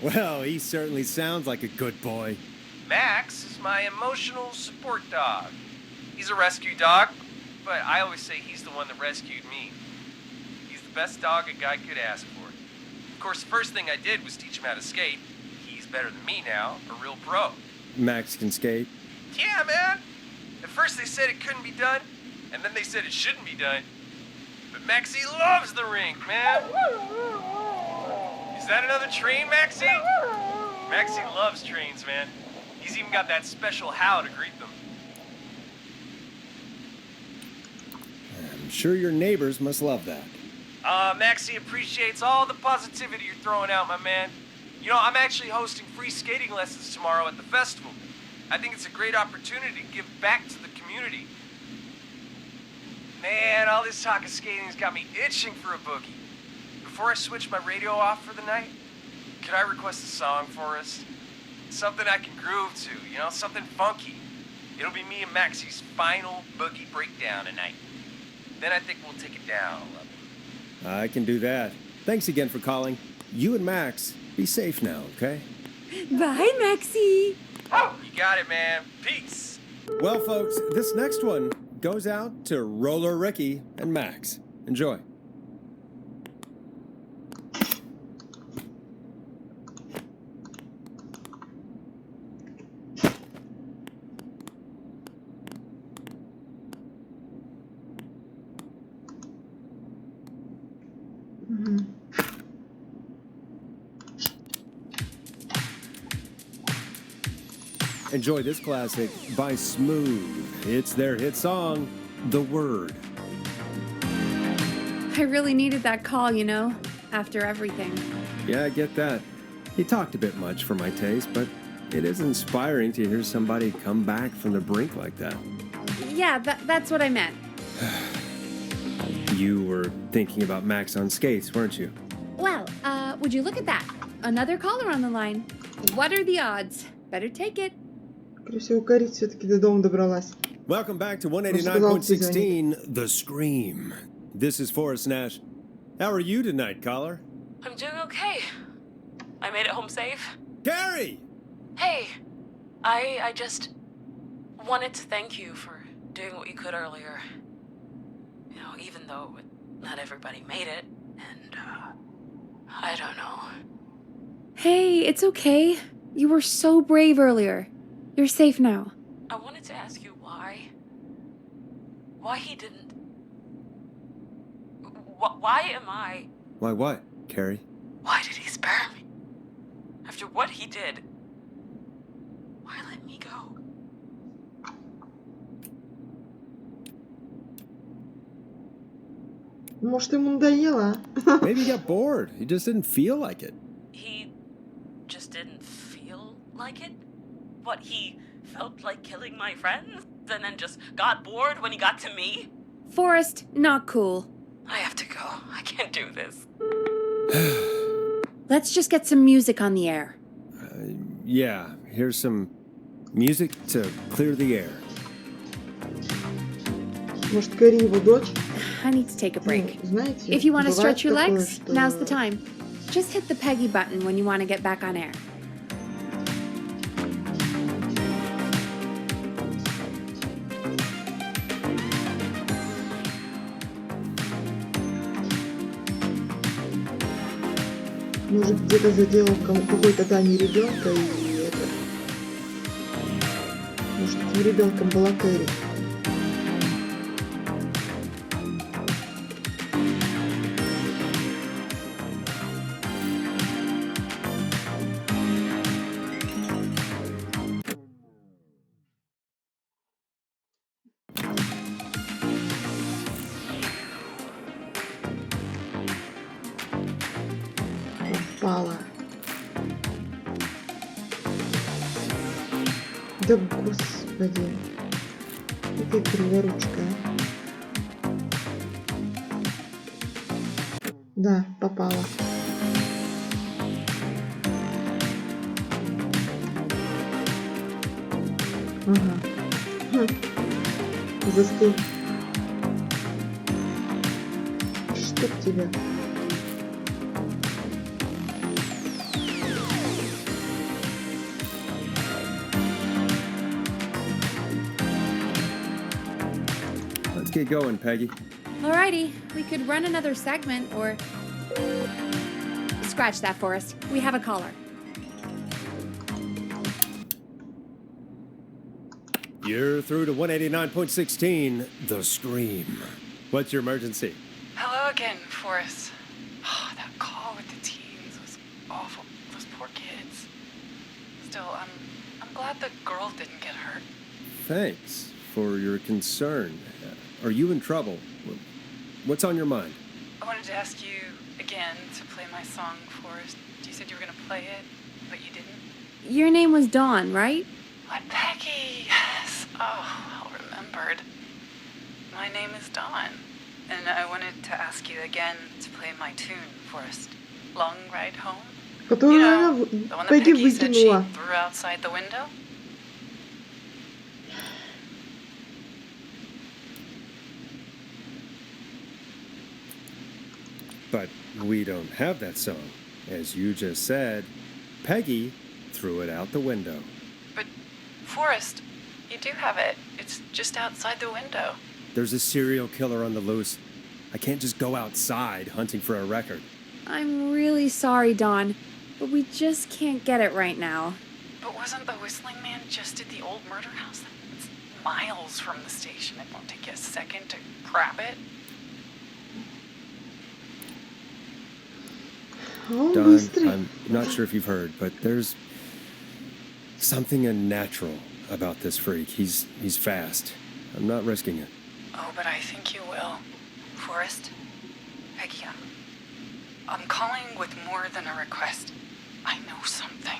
Well, he certainly sounds like a good boy. Max is my emotional support dog. He's a rescue dog, but I always say he's the one that rescued me. He's the best dog a guy could ask for. Of course, the first thing I did was teach him how to skate. He's better than me now, a real pro. Max can skate? Yeah, man. At first they said it couldn't be done, and then they said it shouldn't be done. But Maxie loves the rink, man. Is that another train, Maxie? Maxie loves trains, man. He's even got that special how to greet them. I'm sure your neighbors must love that. Maxie appreciates all the positivity you're throwing out, my man. You know, I'm actually hosting free skating lessons tomorrow at the festival. I think it's a great opportunity to give back to the community. Man, all this talk of skating's got me itching for a boogie. Before I switch my radio off for the night, could I request a song for us? Something I can groove to, you know, something funky. It'll be me and Maxie's final boogie breakdown tonight. Then I think we'll take it down a level. I can do that. Thanks again for calling. You and Max, be safe now, okay? Bye, Maxie. You got it, man. Peace. Well, folks, this next one goes out to Roller Ricky and Max. Enjoy. Enjoy this classic by Smooth. It's their hit song, The Word. I really needed that call, you know, after everything. Yeah, I get that. He talked a bit much for my taste, but it is inspiring to hear somebody come back from the brink like that. Yeah, that's what I meant. You were thinking about Max on skates, weren't you? Well, would you look at that? Another caller on the line. What are the odds? Better take it. Укорить все-таки до дома добралась. Welcome back to 189.16, The Scream. This is Forrest Nash. How are you tonight, caller? I'm doing okay. I made it home safe. Gary! Hey, I just wanted to thank you for doing what you could earlier. You know, even though not everybody made it, and I don't know. Hey, it's okay. You were so brave earlier. You're safe now. I wanted to ask you why. Why he didn't. Why am I. Why what, Carrie? Why did he spare me? After what he did. Why let me go? Может, ему надоело? Maybe he got bored. He just didn't feel like it. He just didn't feel like it? What, he felt like killing my friends? And then just got bored when he got to me? Forrest, not cool. I have to go. I can't do this. Let's just get some music on the air. Yeah, here's some music to clear the air. Может, Кэрри его дочь? I need to take a break. Знаете, If you want to бывает stretch your такое, legs, что- now's the time. Just hit the Peggy button when you want to get back on air. Может, где-то заделал какой-то Дани ребенка и это... Может, этим ребенком была Кэрри. Попала. Да господи. Какая криворучка. Да, попала. Ага. Застыл. Чтоб тебя. Let's get going, Peggy. Alrighty, we could run another segment or... Scratch that, Forrest. We have a caller. You're through to 189.16, The Scream. What's your emergency? Hello again, Forrest. Oh, that call with the teens was awful. Those poor kids. Still, I'm glad the girl didn't get hurt. Thanks for your concern. Are you in trouble? What's on your mind? I wanted to ask you again to play my song, Forrest. You said you were going to play it, but you didn't. Your name was Dawn, right? What, Peggy? Yes. Oh, well remembered. My name is Dawn. And I wanted to ask you again to play my tune, Forrest. Long Ride Home? Которую она The one that Пегги Peggy said she выкинула. threw outside the window? But we don't have that song. As you just said, Peggy threw it out the window. But, Forrest, you do have it. It's just outside the window. There's a serial killer on the loose. I can't just go outside hunting for a record. I'm really sorry, Dawn, but we just can't get it right now. But wasn't the Whistling Man just at the old murder house? It's miles from the station. It won't take you a second to grab it. Don, I'm not sure if you've heard, but there's something unnatural about this freak. He's fast. I'm not risking it. Oh, but I think you will. Forrest? Peggy, I'm calling with more than a request. I know something.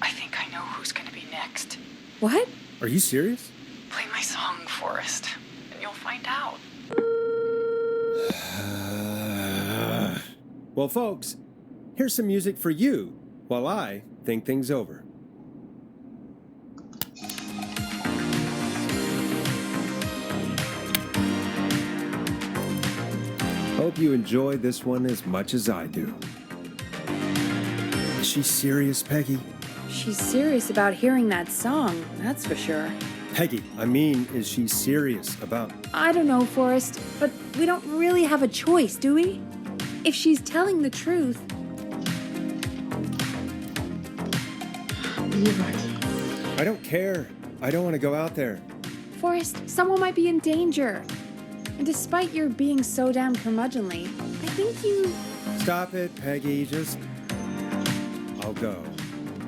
I think I know who's gonna be next. What? Are you serious? Play my song, Forrest, and you'll find out. Well, folks, here's some music for you while I think things over. Hope you enjoy this one as much as I do. Is she serious, Peggy? She's serious about hearing that song, that's for sure. Peggy, I mean, is she serious about... I don't know, Forrest, but we don't really have a choice, do we? if she's telling the truth... I don't care. I don't want to go out there. Forrest, someone might be in danger. And despite your being so damn curmudgeonly, I think you... Stop it, Peggy. Just... I'll go.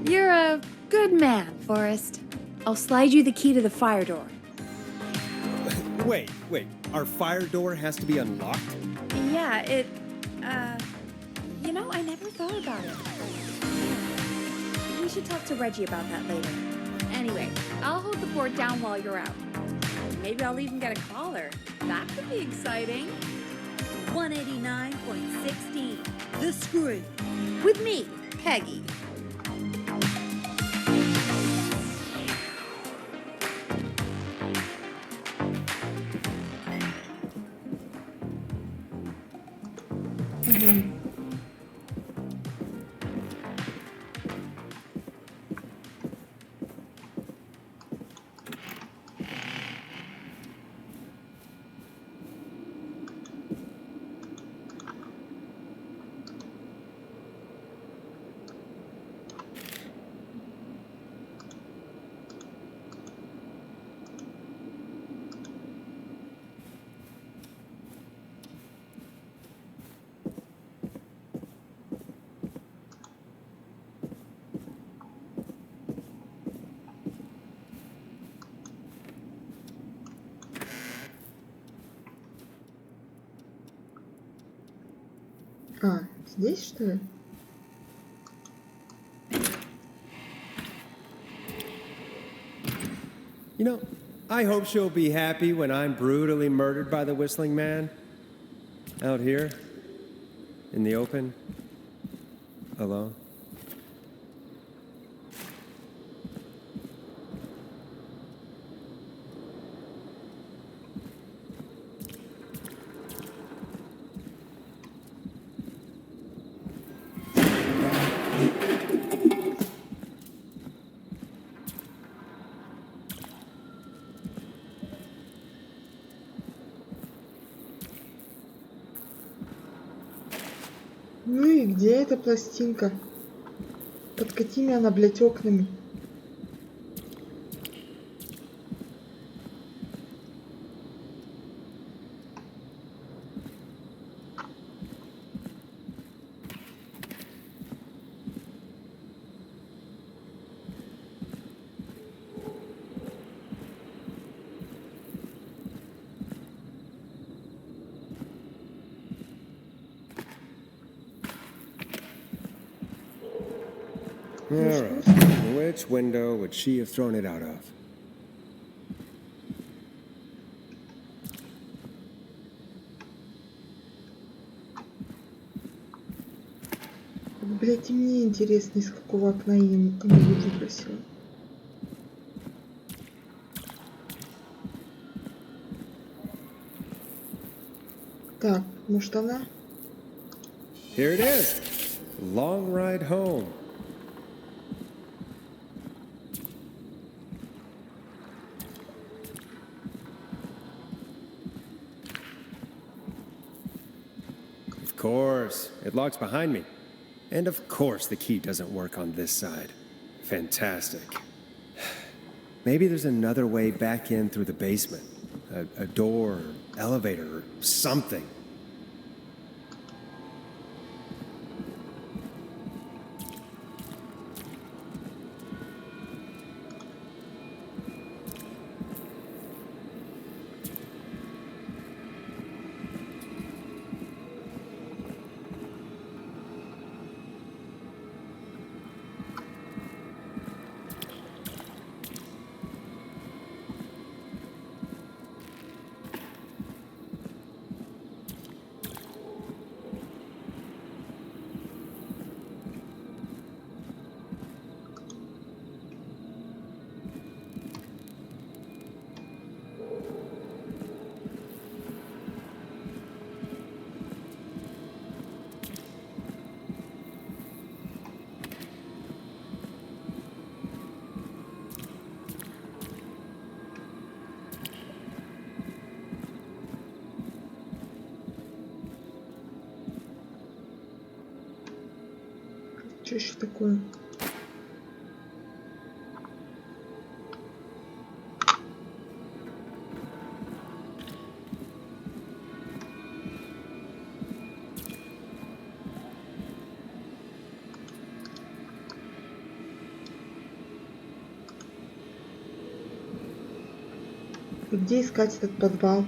You're a good man, Forrest. I'll slide you the key to the fire door. Wait. Our fire door has to be unlocked? Yeah, you know, I never thought about it. We should talk to Reggie about that later. Anyway, I'll hold the fort down while you're out. Maybe I'll even get a caller. That could be exciting. 189.16, The Screw. With me, Peggy. А, здесь что ли? You know, I hope she'll be happy when I'm brutally murdered by the Whistling Man. Out here, in the open, alone. Ну и где эта пластинка? Под какими она, блядь, окнами? All right. Which window would she have thrown it out of? Блядь, и мне интересно, из какого окна я ее выбросила. Так, может она? Here it is. Long ride home. Of course, it locks behind me. And of course the key doesn't work on this side. Fantastic. Maybe there's another way back in through the basement. A door, elevator, or something. Что еще такое? И где искать этот подвал?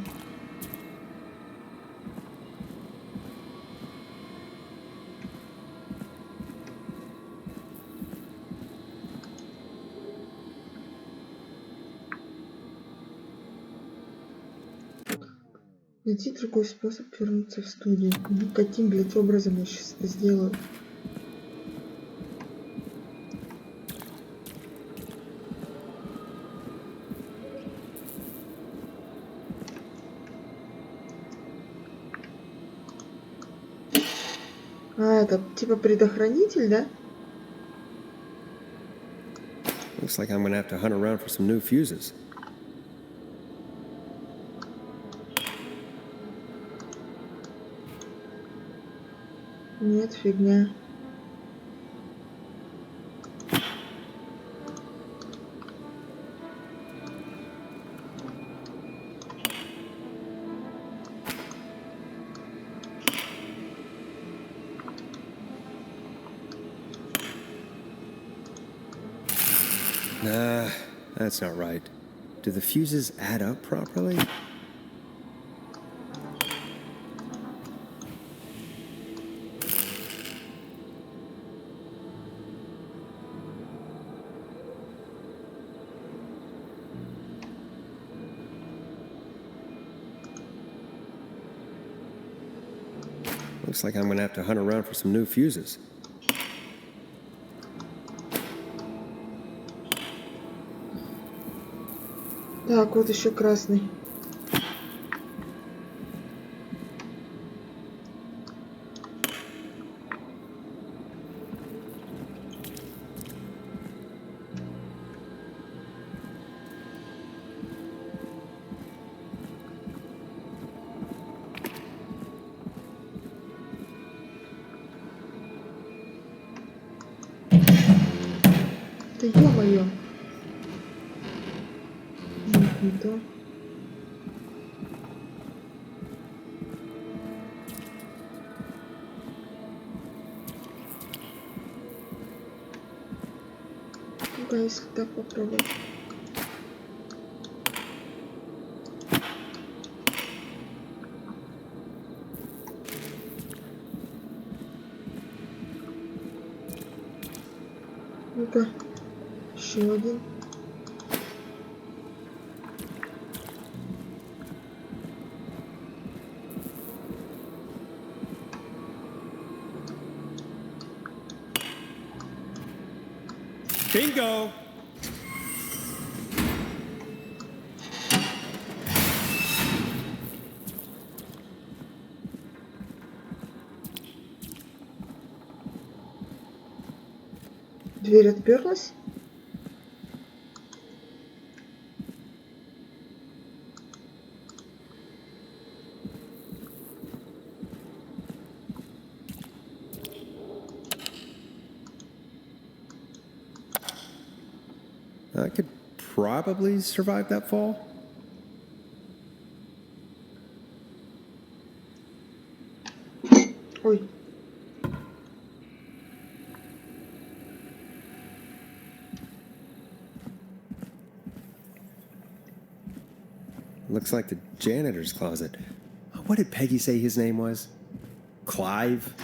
Найти другой способ вернуться в студию. Ну, каким, блядь, образом я сейчас это сделаю? А, это типа предохранитель, да? Looks like I'm gonna have to hunt around for some new fuses. Нет, фигня. Nah, that's not right. Do the fuses add up properly? Looks like I'm gonna have to hunt around for some new fuses. Так, вот еще красный. Да ё-моё. Нет, не то. Ну-ка, если так попробовать. Ну-ка, еще один. Bingo! Дверь отперлась? I could probably survive that fall. Ой. Looks like the janitor's closet. What did Peggy say his name was? Clive?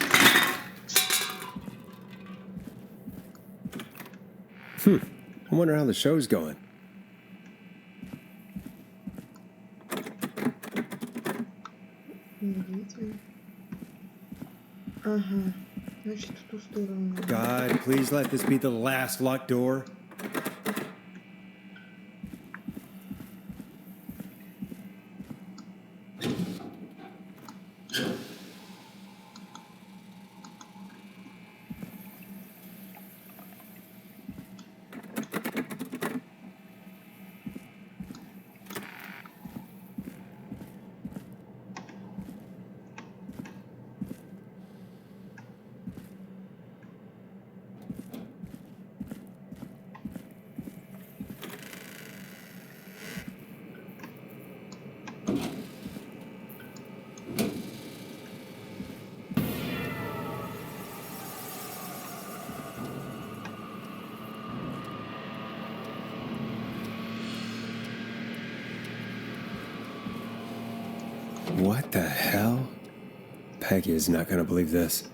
I wonder how the show's going. Удивительно. Ага. Значит, в ту сторону. God, please let this be the last locked door. What the hell? Peggy is not going to believe this.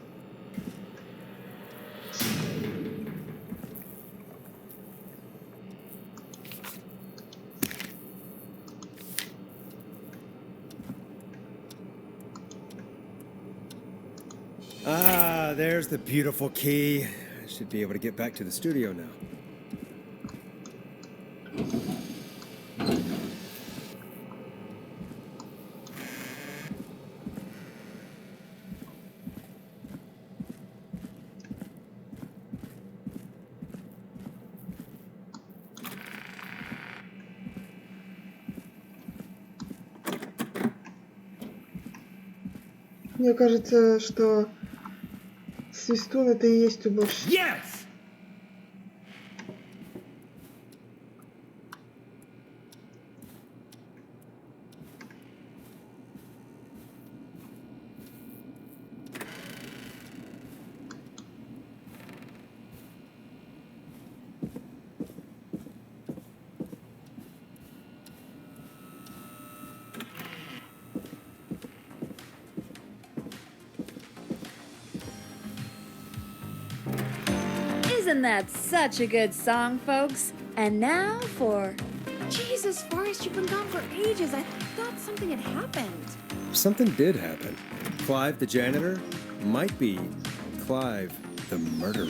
Ah, there's the beautiful key. I should be able to get back to the studio now. Мне кажется, что свистун это и есть уборщик. Yes! Isn't that such a good song, folks? And now for... Jesus, Forrest, you've been gone for ages. I thought something had happened. Something did happen. Clive, the janitor, might be Clive, the murderer.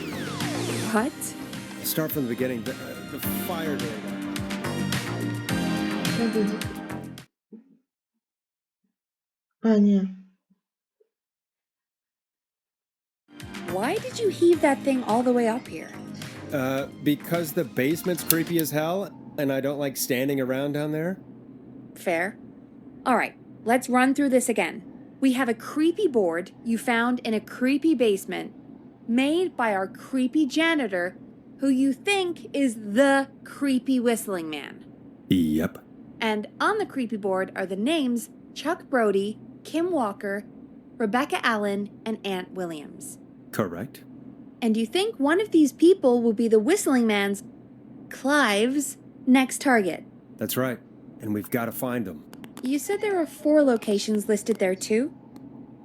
What? Start from the beginning. The fire door. А, не. Why did you heave that thing all the way up here? Because the basement's creepy as hell, and I don't like standing around down there. Fair. All right, let's run through this again. We have a creepy board you found in a creepy basement, made by our creepy janitor, who you think is the creepy whistling man. Yep. And on the creepy board are the names Chuck Brody, Kim Walker, Rebecca Allen, and Aunt Williams. Correct. And you think one of these people will be the whistling man's, Clive's, next target. That's right. And we've got to find them. You said there are 4 locations listed there too?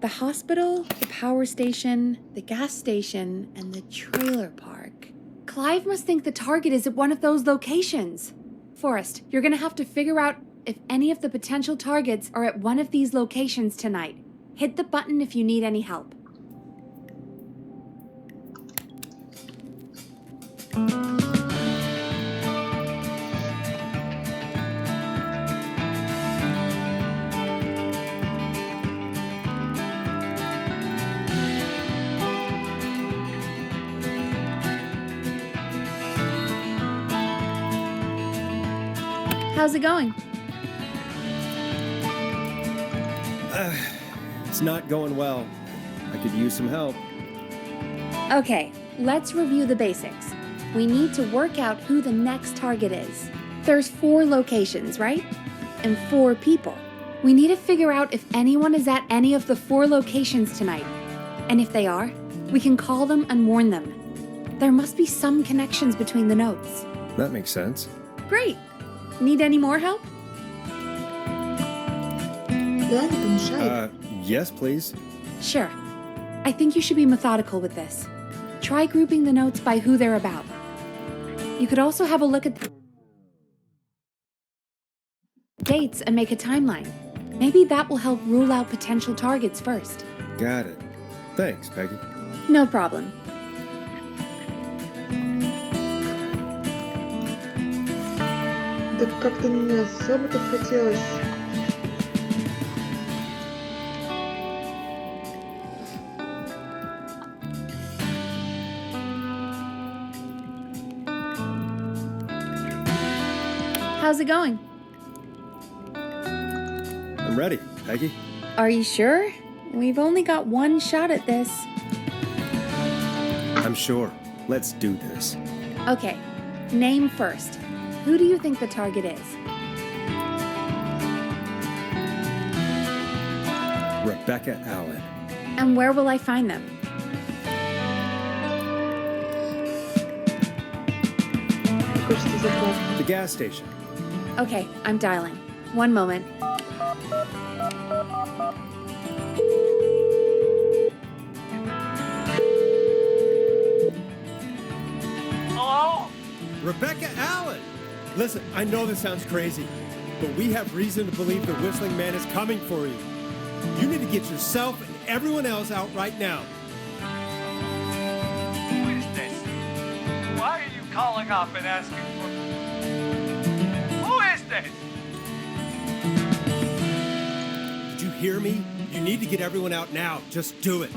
The hospital, the power station, the gas station, and the trailer park. Clive must think the target is at one of those locations. Forrest, you're gonna have to figure out if any of the potential targets are at one of these locations tonight. Hit the button if you need any help. How's it going? It's not going well. I could use some help. Okay, let's review the basics. We need to work out who the next target is. There's 4 locations, right? And 4 people. We need to figure out if anyone is at any of the 4 locations tonight. And if they are, we can call them and warn them. There must be some connections between the notes. That makes sense. Great. Need any more help? Yes, please. Sure. I think you should be methodical with this. Try grouping the notes by who they're about. You could also have a look at the dates and make a timeline. Maybe that will help rule out potential targets first. Got it. Thanks, Peggy. No problem. Да как-то не особо-то хотелось. How's it going? I'm ready, Peggy. Are you sure? We've only got one shot at this. I'm sure. Let's do this. Okay, name first. Who do you think the target is? Rebecca Allen. And where will I find them? The gas station. Okay, I'm dialing. One moment. Hello? Rebecca Allen! Listen, I know this sounds crazy, but we have reason to believe the Whistling Man is coming for you. You need to get yourself and everyone else out right now. Who is this? Why are you calling up and asking for... Who is this? Did you hear me? You need to get everyone out now. Just do it.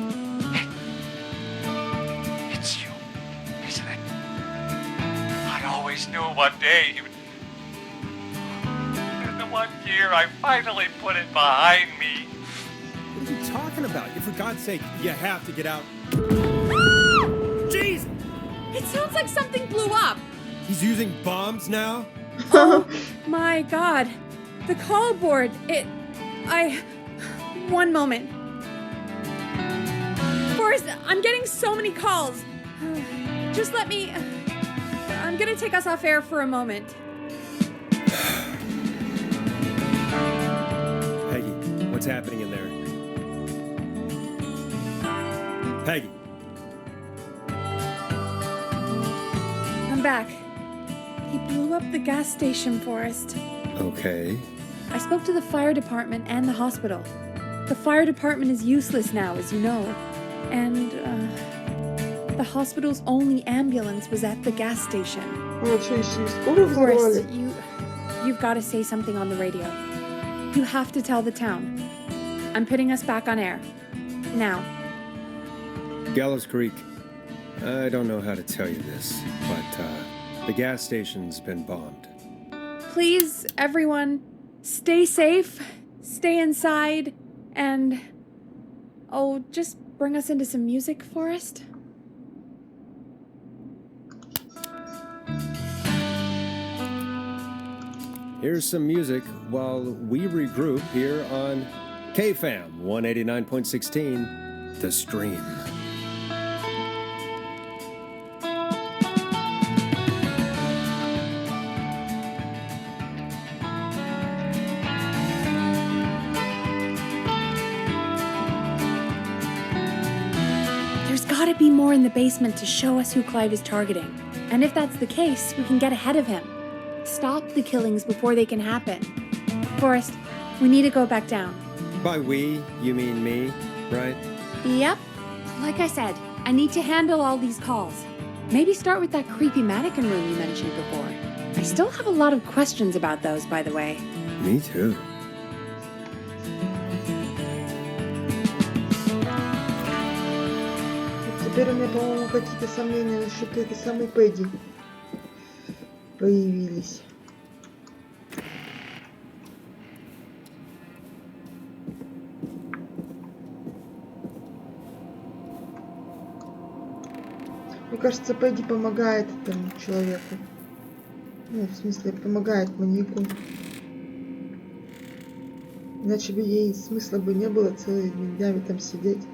It's you, isn't it? I always knew one day you... In the 1 year, I finally put it behind me. What are you talking about? For God's sake, you have to get out. Jeez! It sounds like something blew up. He's using bombs now? Oh my god. The call board. One moment. Forrest, I'm getting so many calls. Just let me... I'm gonna take us off air for a moment. Peggy, what's happening in there? Peggy. I'm back. He blew up the gas station, Forrest. Okay. I spoke to the fire department and the hospital. The fire department is useless now, as you know. And, the hospital's only ambulance was at the gas station. Forrest, you've got to say something on the radio. You have to tell the town. I'm putting us back on air. Now. Gallows Creek, I don't know how to tell you this, but the gas station's been bombed. Please, everyone, stay safe, stay inside, and... Oh, just bring us into some music, Forrest. Here's some music while we regroup here on KFAM 189.16, The Stream. There's gotta be more in the basement to show us who Clive is targeting. And if that's the case, we can get ahead of him. Stop the killings before they can happen. Forrest, we need to go back down. By we, you mean me, right? Yep. Like I said, I need to handle all these calls. Maybe start with that creepy mannequin room you mentioned before. I still have a lot of questions about those, by the way. Me too. Теперь у меня, по-моему, какие-то сомнения насчет этой самой Пэдди появились. Мне кажется, Пэдди помогает этому человеку. Ну, в смысле, помогает маньяку. Иначе бы ей смысла бы не было целыми днями там сидеть.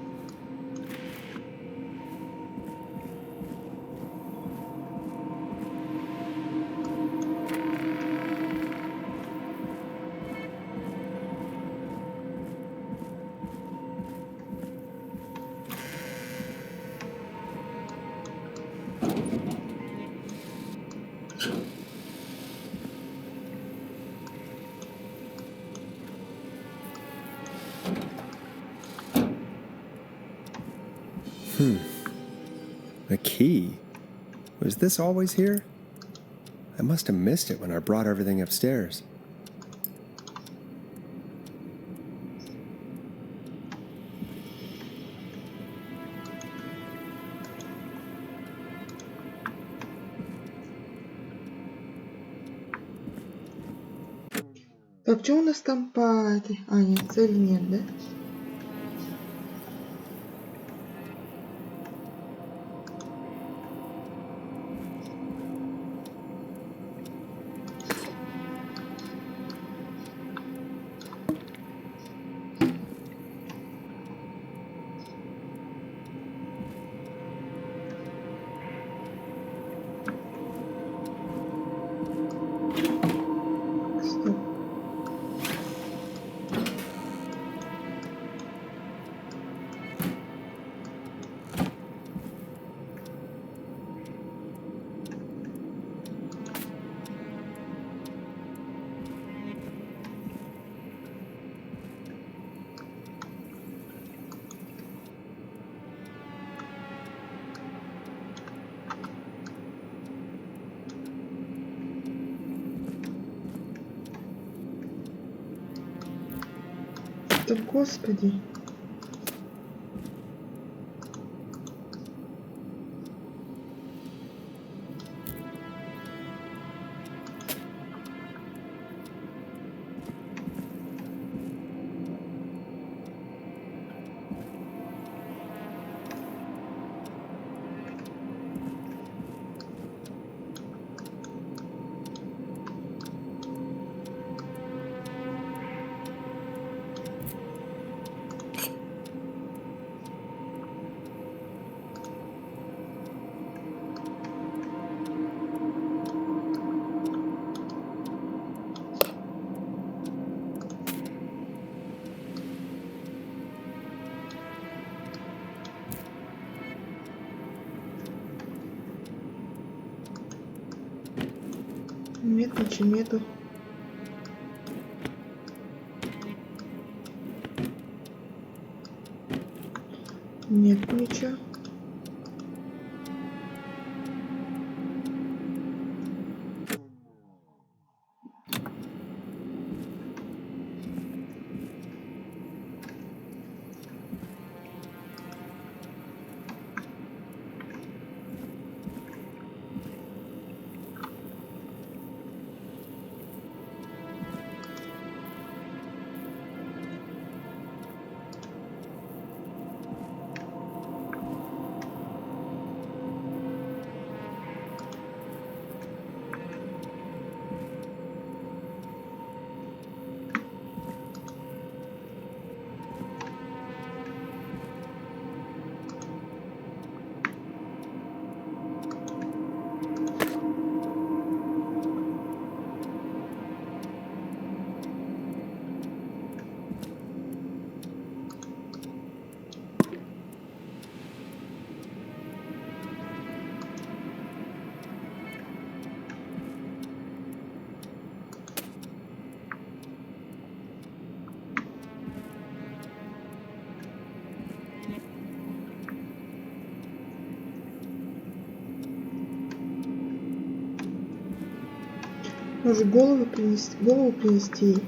A key? Was this always here? I must have missed it when I brought everything upstairs. Так, что у нас там по этой... А, нет, цели нет, да? Да господи. Нет, ничего нету. Нет ничего. Может, голову принести ей?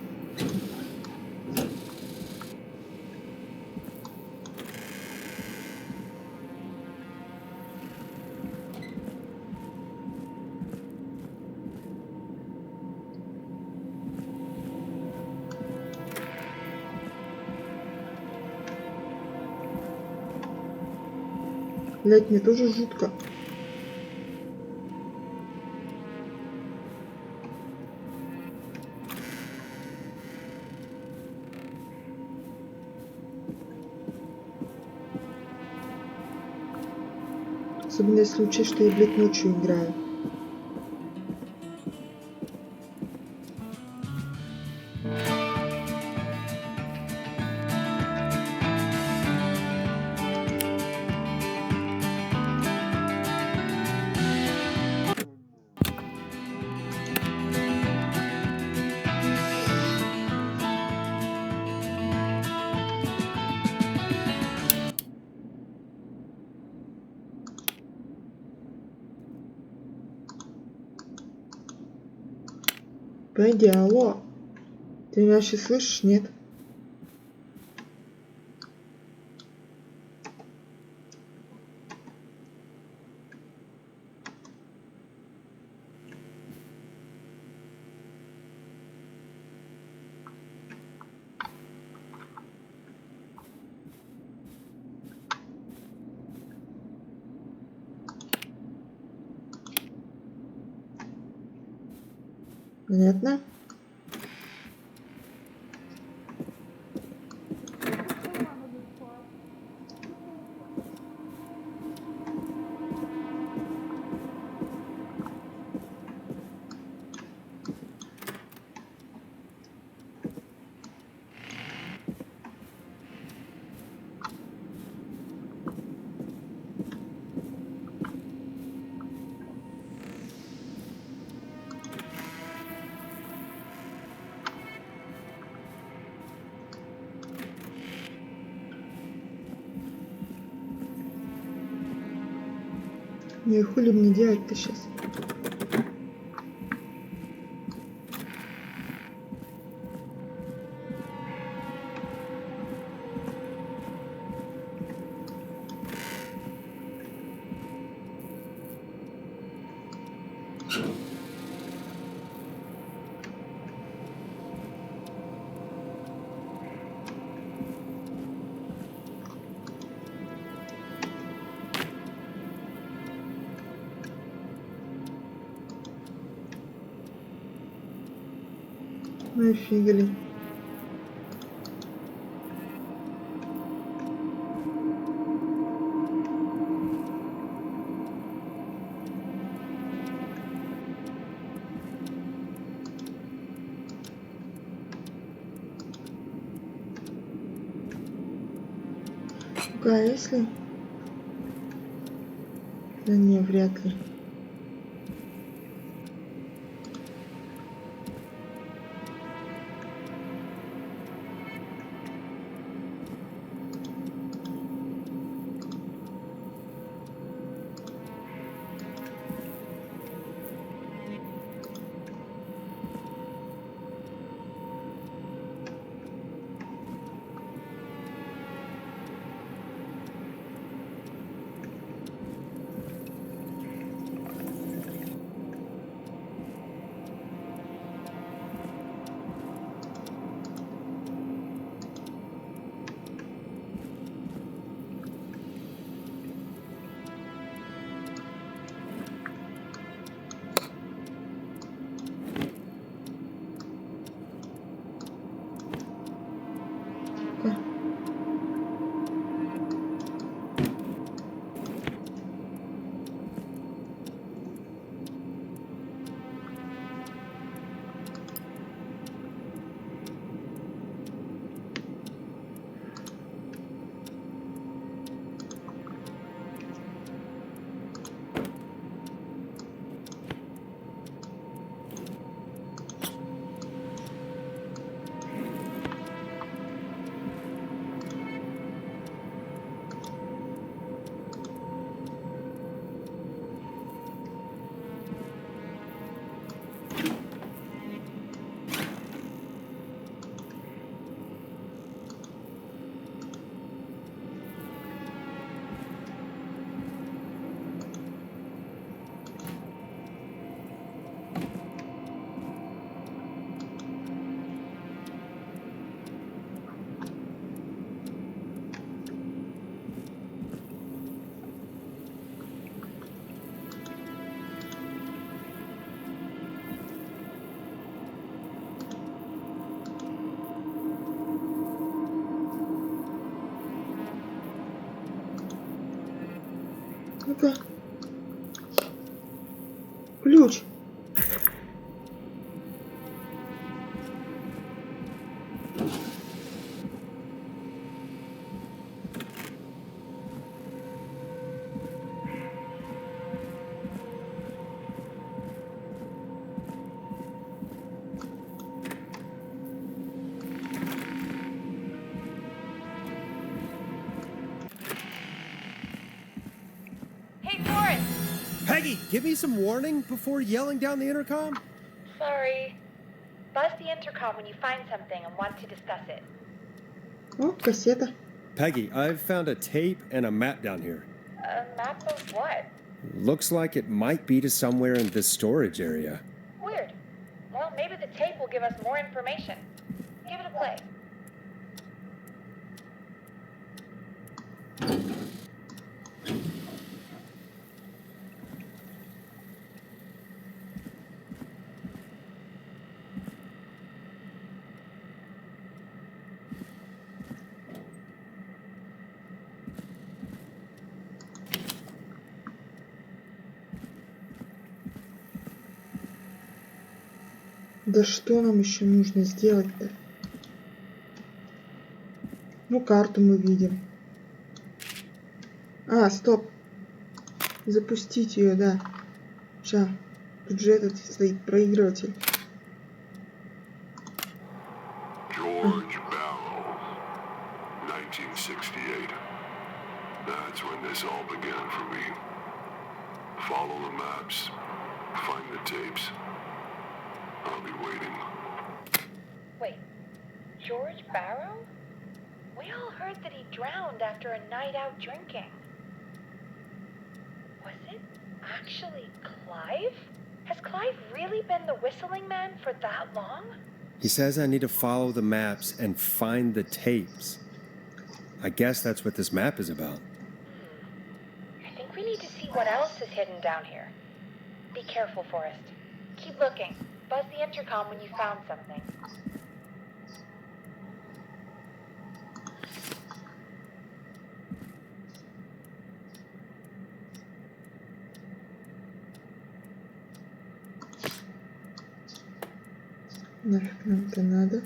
Блять, мне тоже жутко. Особенно если учесть, что я, блядь, ночью играю. Пойди, алло. Ты меня вообще слышишь, нет? Понятно? Ну и хули мне делать-то сейчас? Ну и фигали. А если? Да не, вряд ли. Ну-ка. Ключ. Hey, Forrest! Peggy, give me some warning before yelling down the intercom. Sorry. Buzz the intercom when you find something and want to discuss it. О, кассета. Peggy, I've found a tape and a map down here. A map of what? Looks like it might be to somewhere in this storage area. Weird. Well, maybe the tape will give us more information. Give it a play. Да что нам еще нужно сделать-то? Ну, карту мы видим. А, стоп. Запустить ее, да. Ща. Тут же этот стоит проигрыватель. George Barrow, 1968. That's when this all began for me. Follow the maps. Find the tapes. I'll be waiting. Wait. George Barrow? We all heard that he drowned after a night out drinking. Was it actually Clive? Has Clive really been the whistling man for that long? He says I need to follow the maps and find the tapes. I guess that's what this map is about. I think we need to see what else is hidden down here. Be careful, Forrest. Keep looking. Buzz the intercom when you found something. Нафиг нам это надо?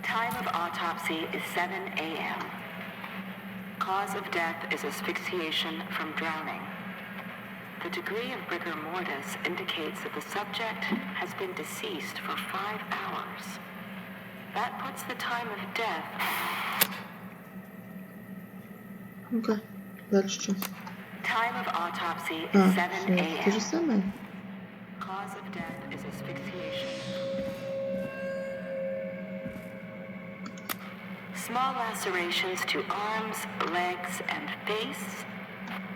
Time of autopsy is 7 a.m. Cause of death is asphyxiation from drowning. The degree of rigor mortis indicates that the subject has been deceased for 5 hours. That puts the time of death. Ну-ка, дальше что? Time of autopsy is А, 7 все, a.m. то же самое. Cause of death is asphyxiation. Small lacerations to arms, legs, and face,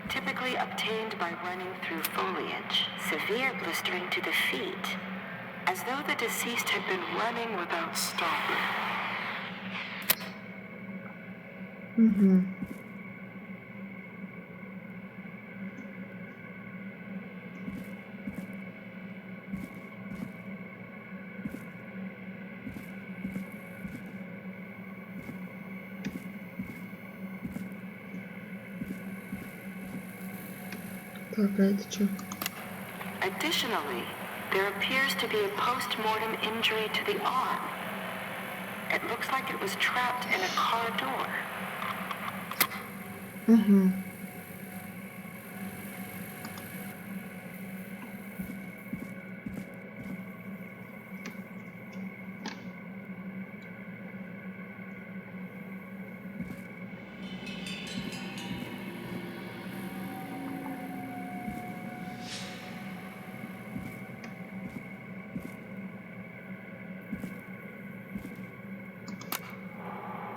typically obtained by running through foliage. Severe blistering to the feet, as though the deceased had been running without stopping. Угу. Так, а это что? Additionally, there appears to be a post-mortem injury to the arm. It looks like it was trapped in a car door. Угу.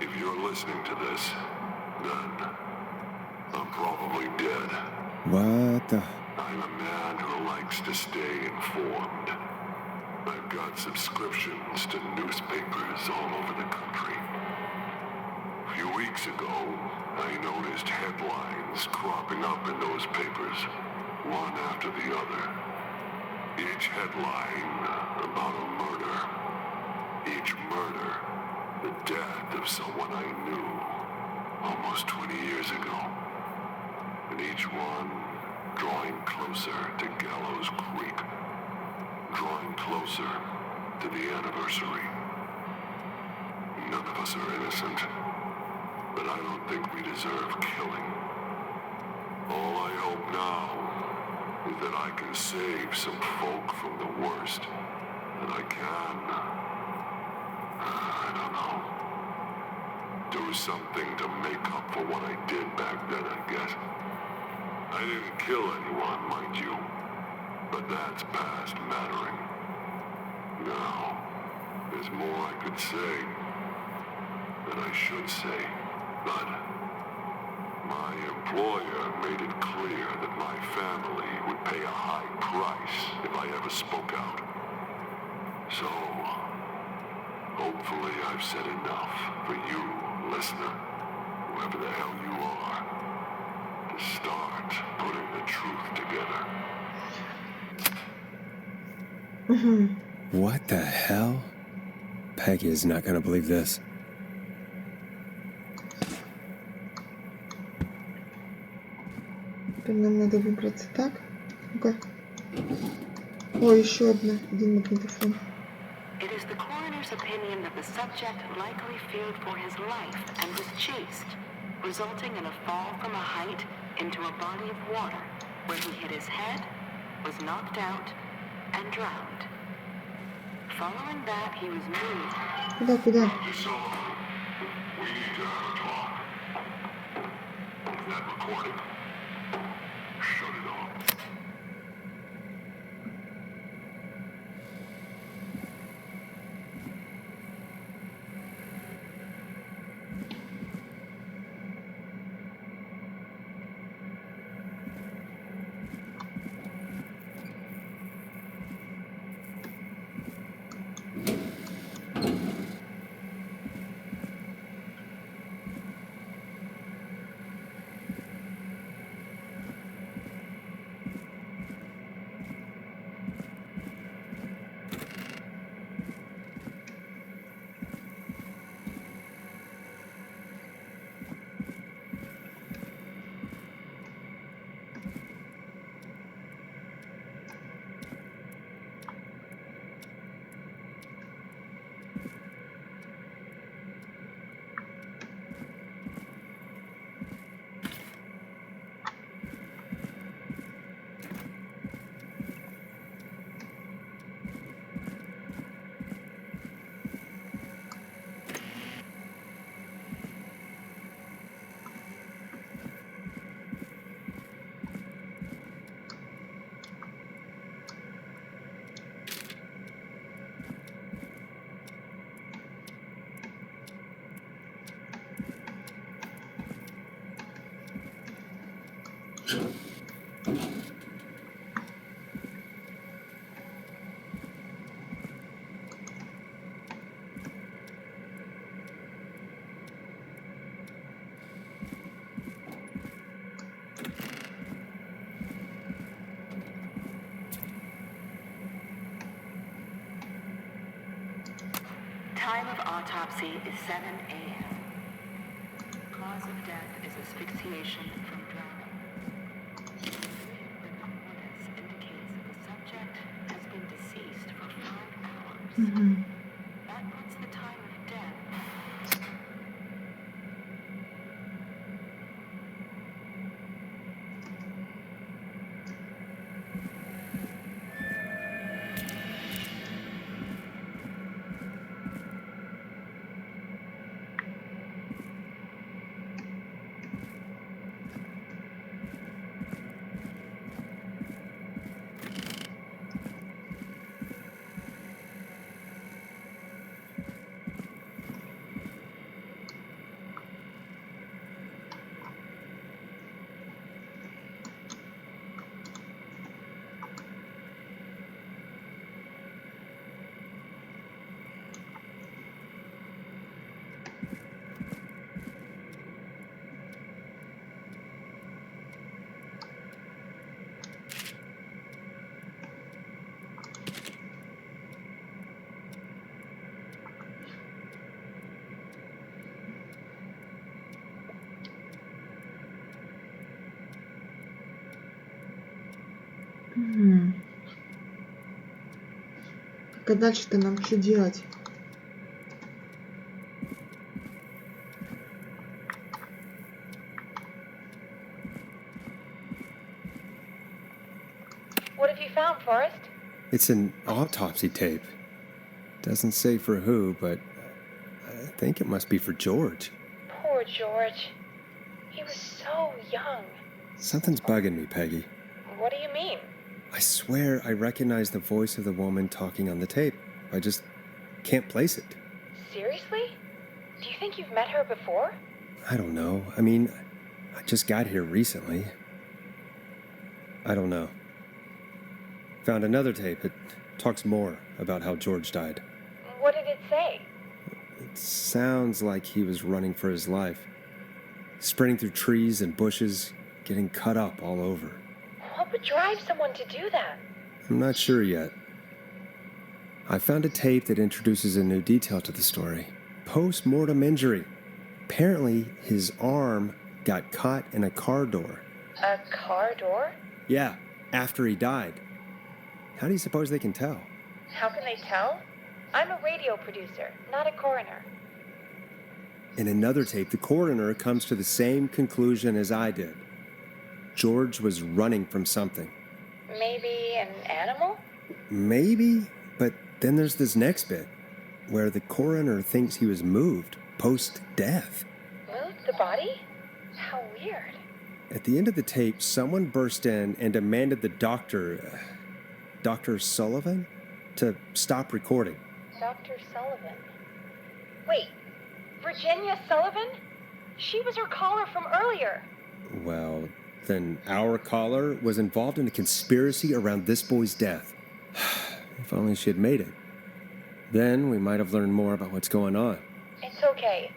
If you're listening to this, then I'm probably dead. What the? I'm a man who likes to stay informed. I've got subscriptions to newspapers all over the country. A few weeks ago, I noticed headlines cropping up in those papers, one after the other. Each headline about a murder. Each murder, the death of someone I knew almost 20 years ago. And each one drawing closer to Gallows Creek. Drawing closer to the anniversary. None of us are innocent, but I don't think we deserve killing. All I hope now is that I can save some folk from the worst that I can. I don't know. Do something to make up for what I did back then, I guess. I didn't kill anyone, mind you, but that's past mattering. Now, there's more I could say, that I should say, but my employer made it clear that my family would pay a high price if I ever spoke out. So, hopefully I've said enough for you, listener, whoever the hell you are, to start putting the truth together. What the hell? Peggy is not gonna believe this. Теперь нам надо выбраться так. Ну-ка. О, еще один магнитофон. It is the coroner's opinion that the subject likely feared for his life and was chased, resulting in a fall from a height into a body of water, where he hit his head, was knocked out, and drowned. Following that, he was moved. Куда? We need to have a talk. Is that recorded? Shut it off. Time of autopsy is 7 a.m. Cause of death is asphyxiation from drowning. Rigor mortis indicates that the subject has been deceased for 5 hours. That puts the time of death. Так, а дальше-то нам что делать? What have you found, Forrest? It's an autopsy tape. Doesn't say for who, but I think it must be for George. Poor George. He was so young. Something's bugging me, Peggy. What do you mean? I swear I recognize the voice of the woman talking on the tape. I just can't place it. Seriously? Do you think you've met her before? I don't know. I mean, I just got here recently. I don't know. Found another tape. It talks more about how George died. What did it say? It sounds like he was running for his life. Sprinting through trees and bushes, getting cut up all over. What would drive someone to do that? I'm not sure yet. I found a tape that introduces a new detail to the story. Post-mortem injury. Apparently, his arm got caught in a car door. A car door? Yeah, after he died. How do you suppose they can tell? How can they tell? I'm a radio producer, not a coroner. In another tape, the coroner comes to the same conclusion as I did. George was running from something. Maybe an animal? Maybe, but then there's this next bit, where the coroner thinks he was moved post-death. Moved the body? How weird. At the end of the tape, someone burst in and demanded the doctor, Dr. Sullivan, to stop recording. Dr. Sullivan. Wait, Virginia Sullivan? She was her caller from earlier. Well, then our caller was involved in a conspiracy around this boy's death. If only she had made it. Then we might have learned more about what's going on. It's okay.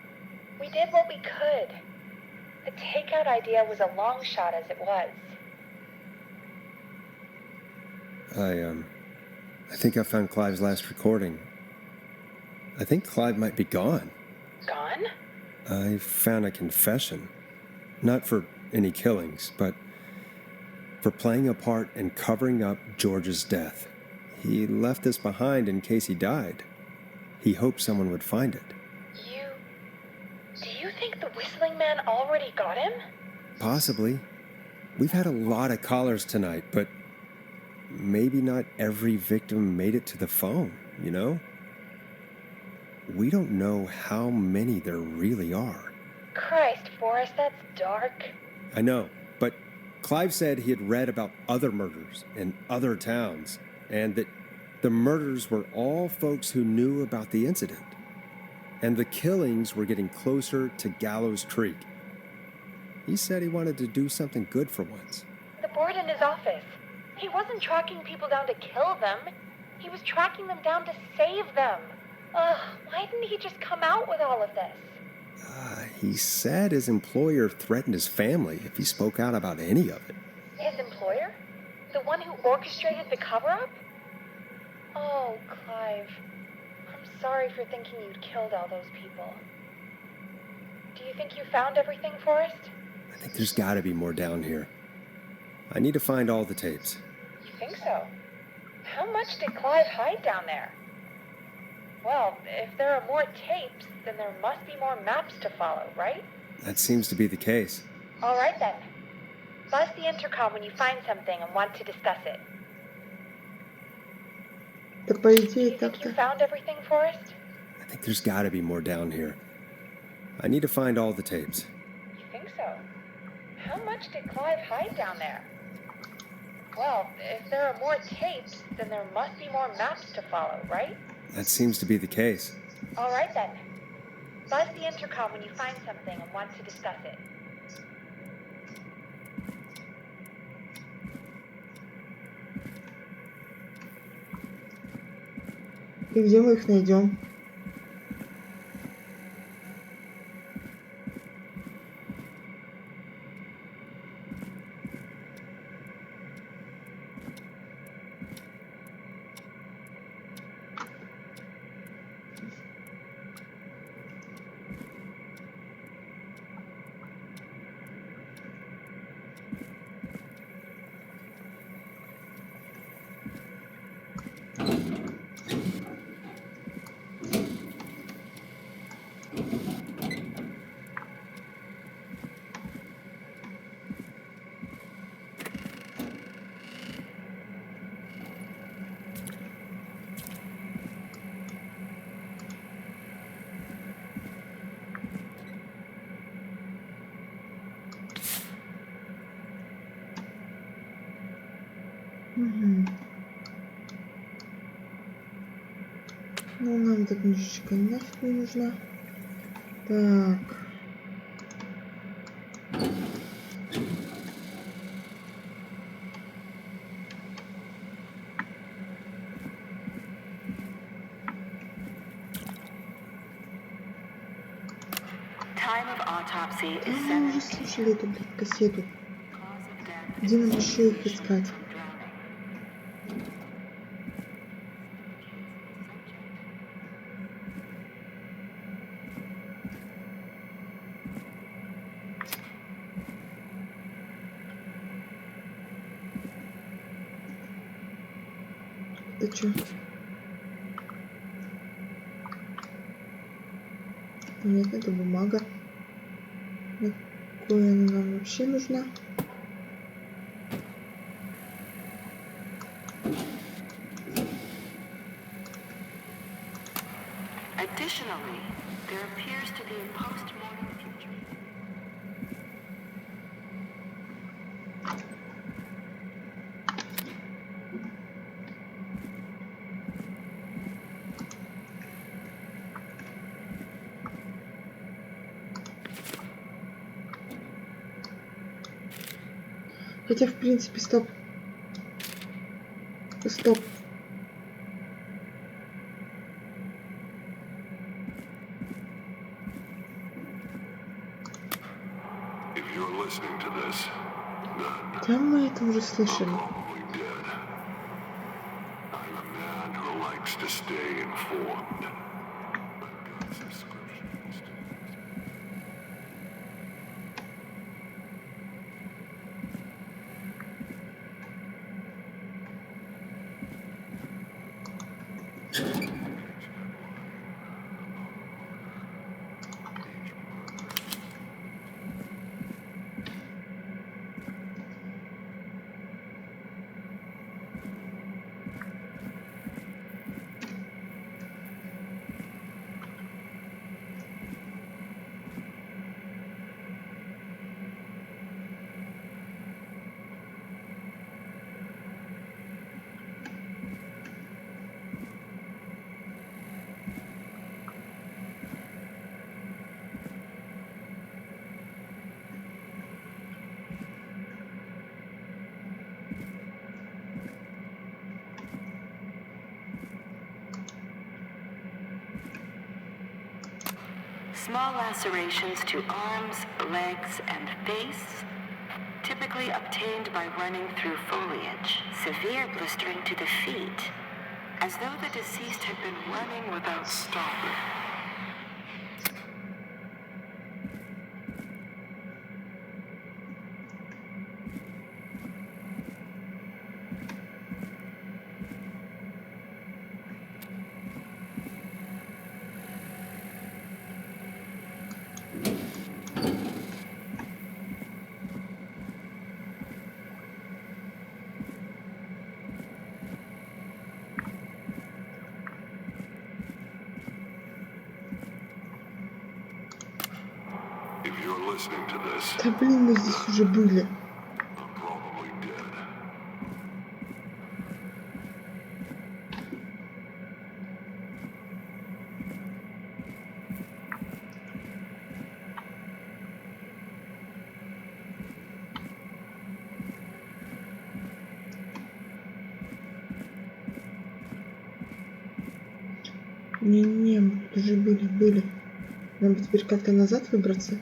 We did what we could. The takeout idea was a long shot as it was. I think I found Clive's last recording. I think Clive might be gone. Gone? I found a confession. Not for any killings, but for playing a part in covering up George's death. He left this behind in case he died. He hoped someone would find it. Do you think the whistling man already got him? Possibly. We've had a lot of callers tonight, but maybe not every victim made it to the phone, you know? We don't know how many there really are. Christ, Forrest, that's dark. I know, but Clive said he had read about other murders in other towns, and that the murders were all folks who knew about the incident. And the killings were getting closer to Gallows Creek. He said he wanted to do something good for once. The board in his office. He wasn't tracking people down to kill them. He was tracking them down to save them. Ugh, why didn't he just come out with all of this? He said his employer threatened his family if he spoke out about any of it. His employer? The one who orchestrated the cover-up? Oh, Clive. I'm sorry for thinking you'd killed all those people. Do you think you found everything, Forrest? I think there's gotta be more down here. I need to find all the tapes. You think so? How much did Clive hide down there? Well, if there are more tapes, then there must be more maps to follow, right? That seems to be the case. All right then. Buzz the intercom when you find something and want to discuss it. Да по идее так-то. You found everything, Forrest? I think there's gotta be more down here. I need to find all the tapes. You think so? How much did Clive hide down there? Well, if there are more tapes, then there must be more maps to follow, right? That seems to be the case. All right then. Buzz the intercom when you find something and want to discuss it. И где мы их найдем? Угу. Ну, нам эта книжечка нафиг не нужна. Так. Time of autopsy is Мы уже 7. слушали эту, блядь, кассету. Где нам еще их искать? Это что? Нет, это бумага. На какую она нам вообще нужна? Additionally, there appears to be a post-mortem future. Хотя, в принципе, стоп. Стоп. If you're listening to this, then Хотя мы это уже слышали. probably dead. I'm a man who likes to stay informed. I've got subscriptions to Small lacerations to arms, legs, and face, typically obtained by running through foliage. Severe blistering to the feet, as though the deceased had been running without stopping. Да блин, мы здесь уже были. Не-не, мы тут уже были. Нам бы теперь как-то назад выбраться.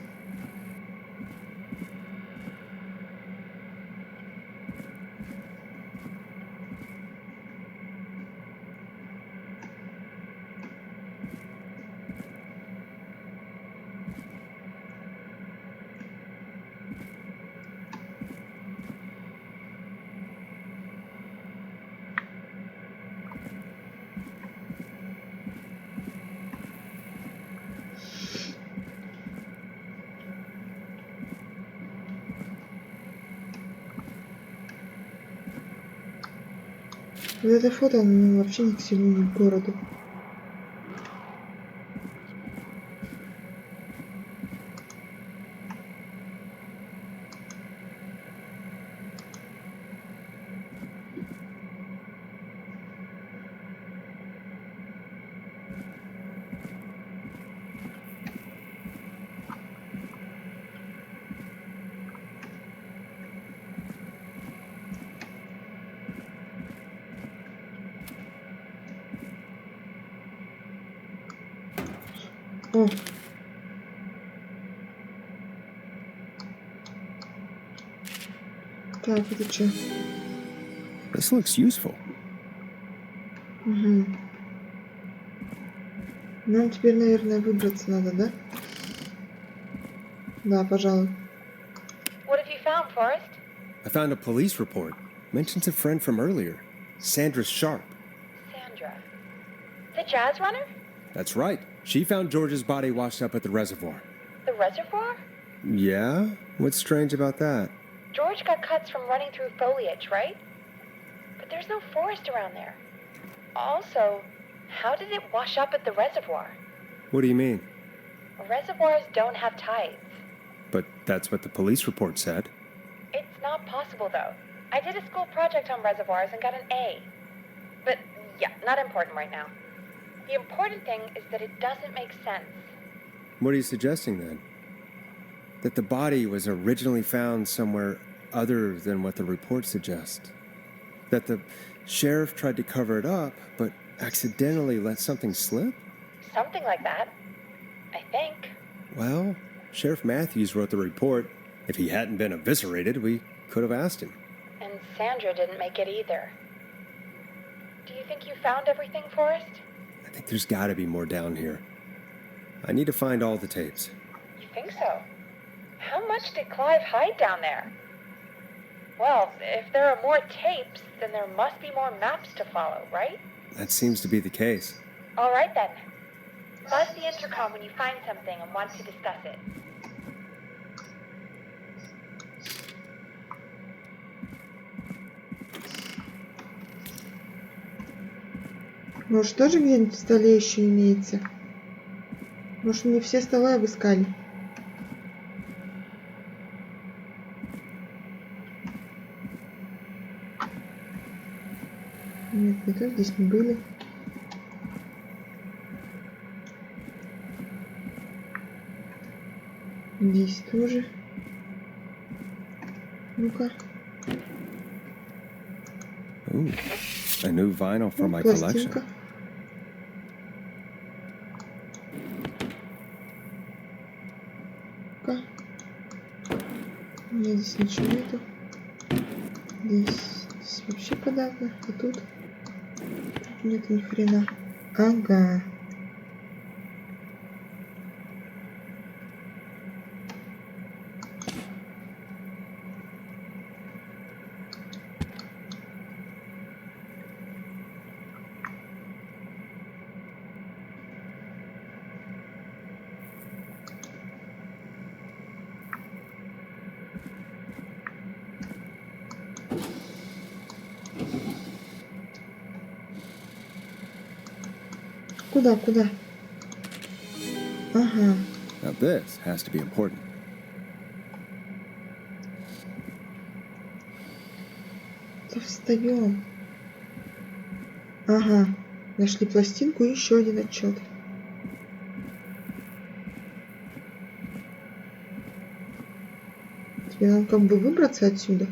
Вот это фото, оно вообще ни к селу, ни к городу. О. Так, это что? This looks useful. Угу. Нам теперь, наверное, выбраться надо, да? Да, пожалуй. What have you found, Forrest? I found a police report. Mentions a friend from earlier. Sandra Sharp. Sandra. The jazz runner? That's right. She found George's body washed up at the reservoir. The reservoir? Yeah? What's strange about that? George got cuts from running through foliage, right? But there's no forest around there. Also, how did it wash up at the reservoir? What do you mean? Reservoirs don't have tides. But that's what the police report said. It's not possible, though. I did a school project on reservoirs and got an A. But, yeah, not important right now. The important thing is that it doesn't make sense. What are you suggesting, then? That the body was originally found somewhere other than what the report suggests? That the sheriff tried to cover it up, but accidentally let something slip? Something like that. I think. Well, Sheriff Matthews wrote the report. If he hadn't been eviscerated, we could have asked him. And Sandra didn't make it either. Do you think you found everything, Forrest? I think there's got to be more down here. I need to find all the tapes. You think so? How much did Clive hide down there? Well, if there are more tapes, then there must be more maps to follow, right? That seems to be the case. All right, then. Buzz the intercom when you find something and want to discuss it. Может, тоже где-нибудь в столе еще имеется? Может, не все столы обыскали? Нет, не то, здесь не были. Здесь тоже. Ну-ка. Ooh, a new vinyl for my collection. Нет, здесь ничего нету. Здесь вообще подавно. А тут Нет, ни хрена. Ага. Куда, куда? Ага. Now this has to be important. Да встаем. Ага. Нашли пластинку и еще один отчет. Теперь нам как бы выбраться отсюда.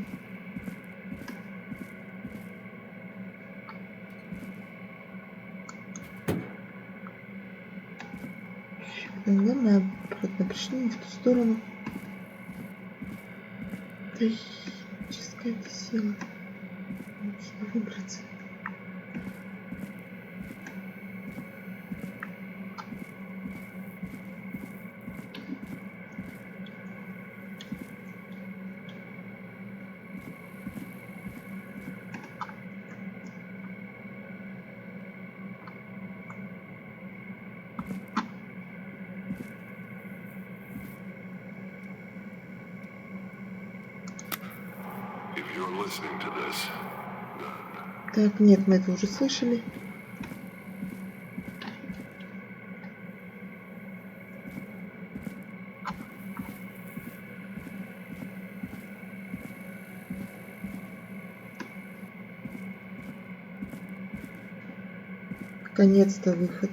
Наверное, обратно пришли не в ту сторону. Даическая это сила. Нужно выбраться. If you're listening to this, Так, нет, мы это уже слышали. Наконец-то выход.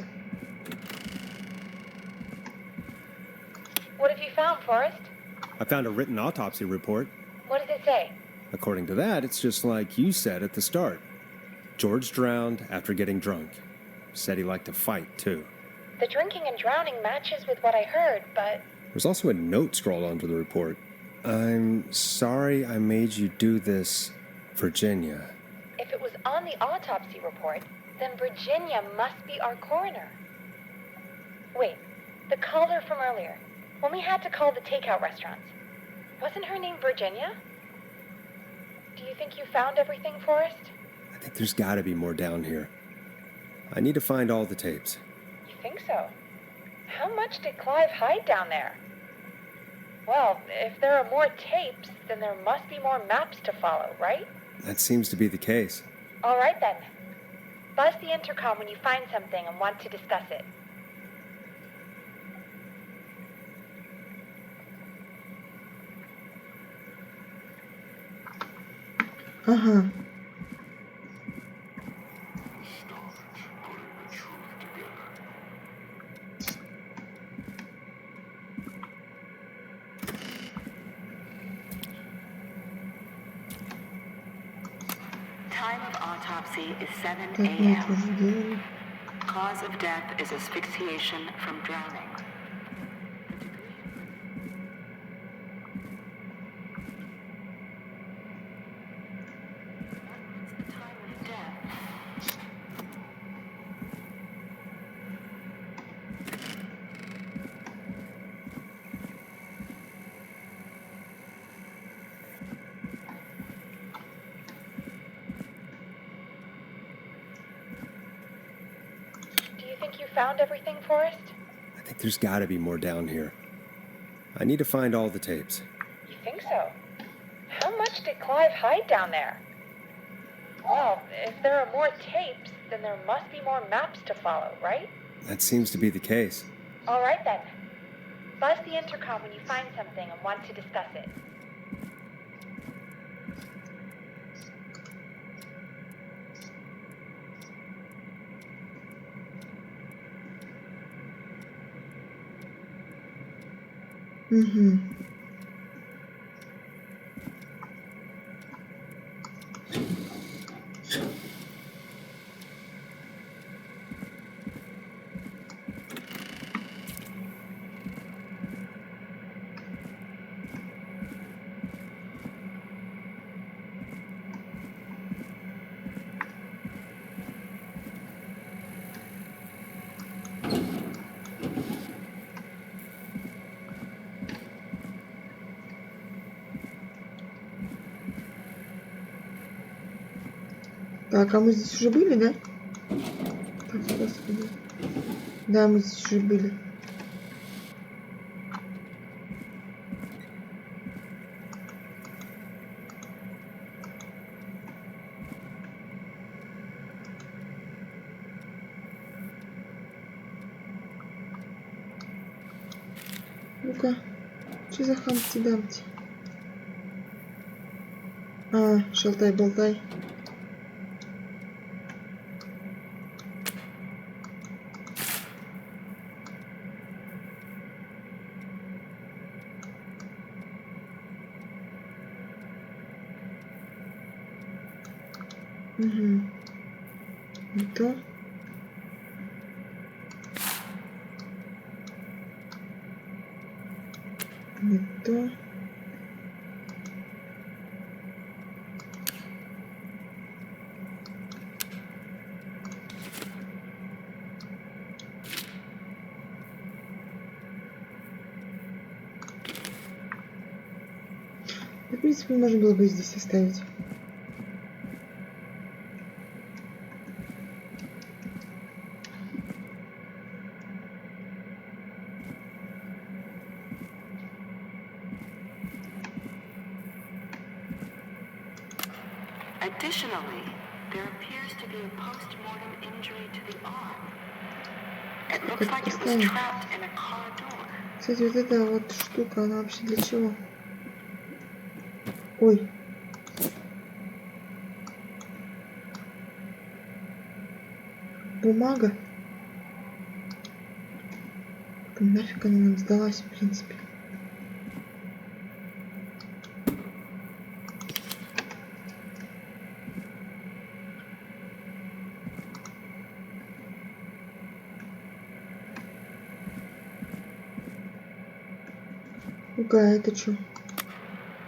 What have you found, Forrest? I found a written autopsy report. What does it say? According to that, it's just like you said at the start. George drowned after getting drunk. Said he liked to fight, too. The drinking and drowning matches with what I heard, but... There's also a note scrawled onto the report. I'm sorry I made you do this, Virginia. If it was on the autopsy report, then Virginia must be our coroner. Wait, the caller from earlier, when we had to call the takeout restaurants, wasn't her name Virginia? Do you think you found everything, Forrest? I think there's gotta be more down here. I need to find all the tapes. You think so? How much did Clive hide down there? Well, if there are more tapes, then there must be more maps to follow, right? That seems to be the case. All right, then. Buzz the intercom when you find something and want to discuss it. Ага. Time of autopsy is 7 Так, мы это a.m. уже делали. Cause of death is asphyxiation from drowning. Do you think you found everything, Forrest? I think there's gotta be more down here. I need to find all the tapes. You think so? How much did Clive hide down there? Well, if there are more tapes, then there must be more maps to follow, right? That seems to be the case. All right, then. Buzz the intercom when you find something and want to discuss it. Угу. Так, а мы здесь уже были, да? Так, господи. Да, мы здесь уже были. Ну-ка, что за хамти-дамти? А, шалтай-болтай. Угу. Не то. Не то. В принципе, можно было бы здесь оставить. Additionally, there appears to be a post-mortem injury to the arm. It looks like it was trapped in a car door. Кстати, вот эта вот штука, она вообще для чего? Ой. Бумага. Нафиг она нам сдалась, в принципе. Ну-ка, это что?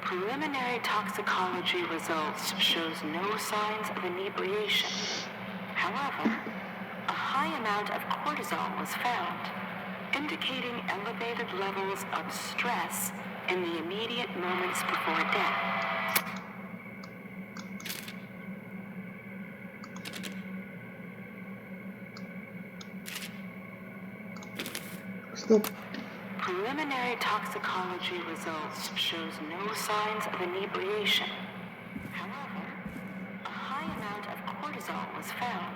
Preliminary toxicology results shows no signs of inebriation. However, a high amount of cortisol was found, indicating elevated levels of stress in the immediate moments before death. Стоп. Preliminary toxicology results shows no signs of inebriation. However, a high amount of cortisol was found,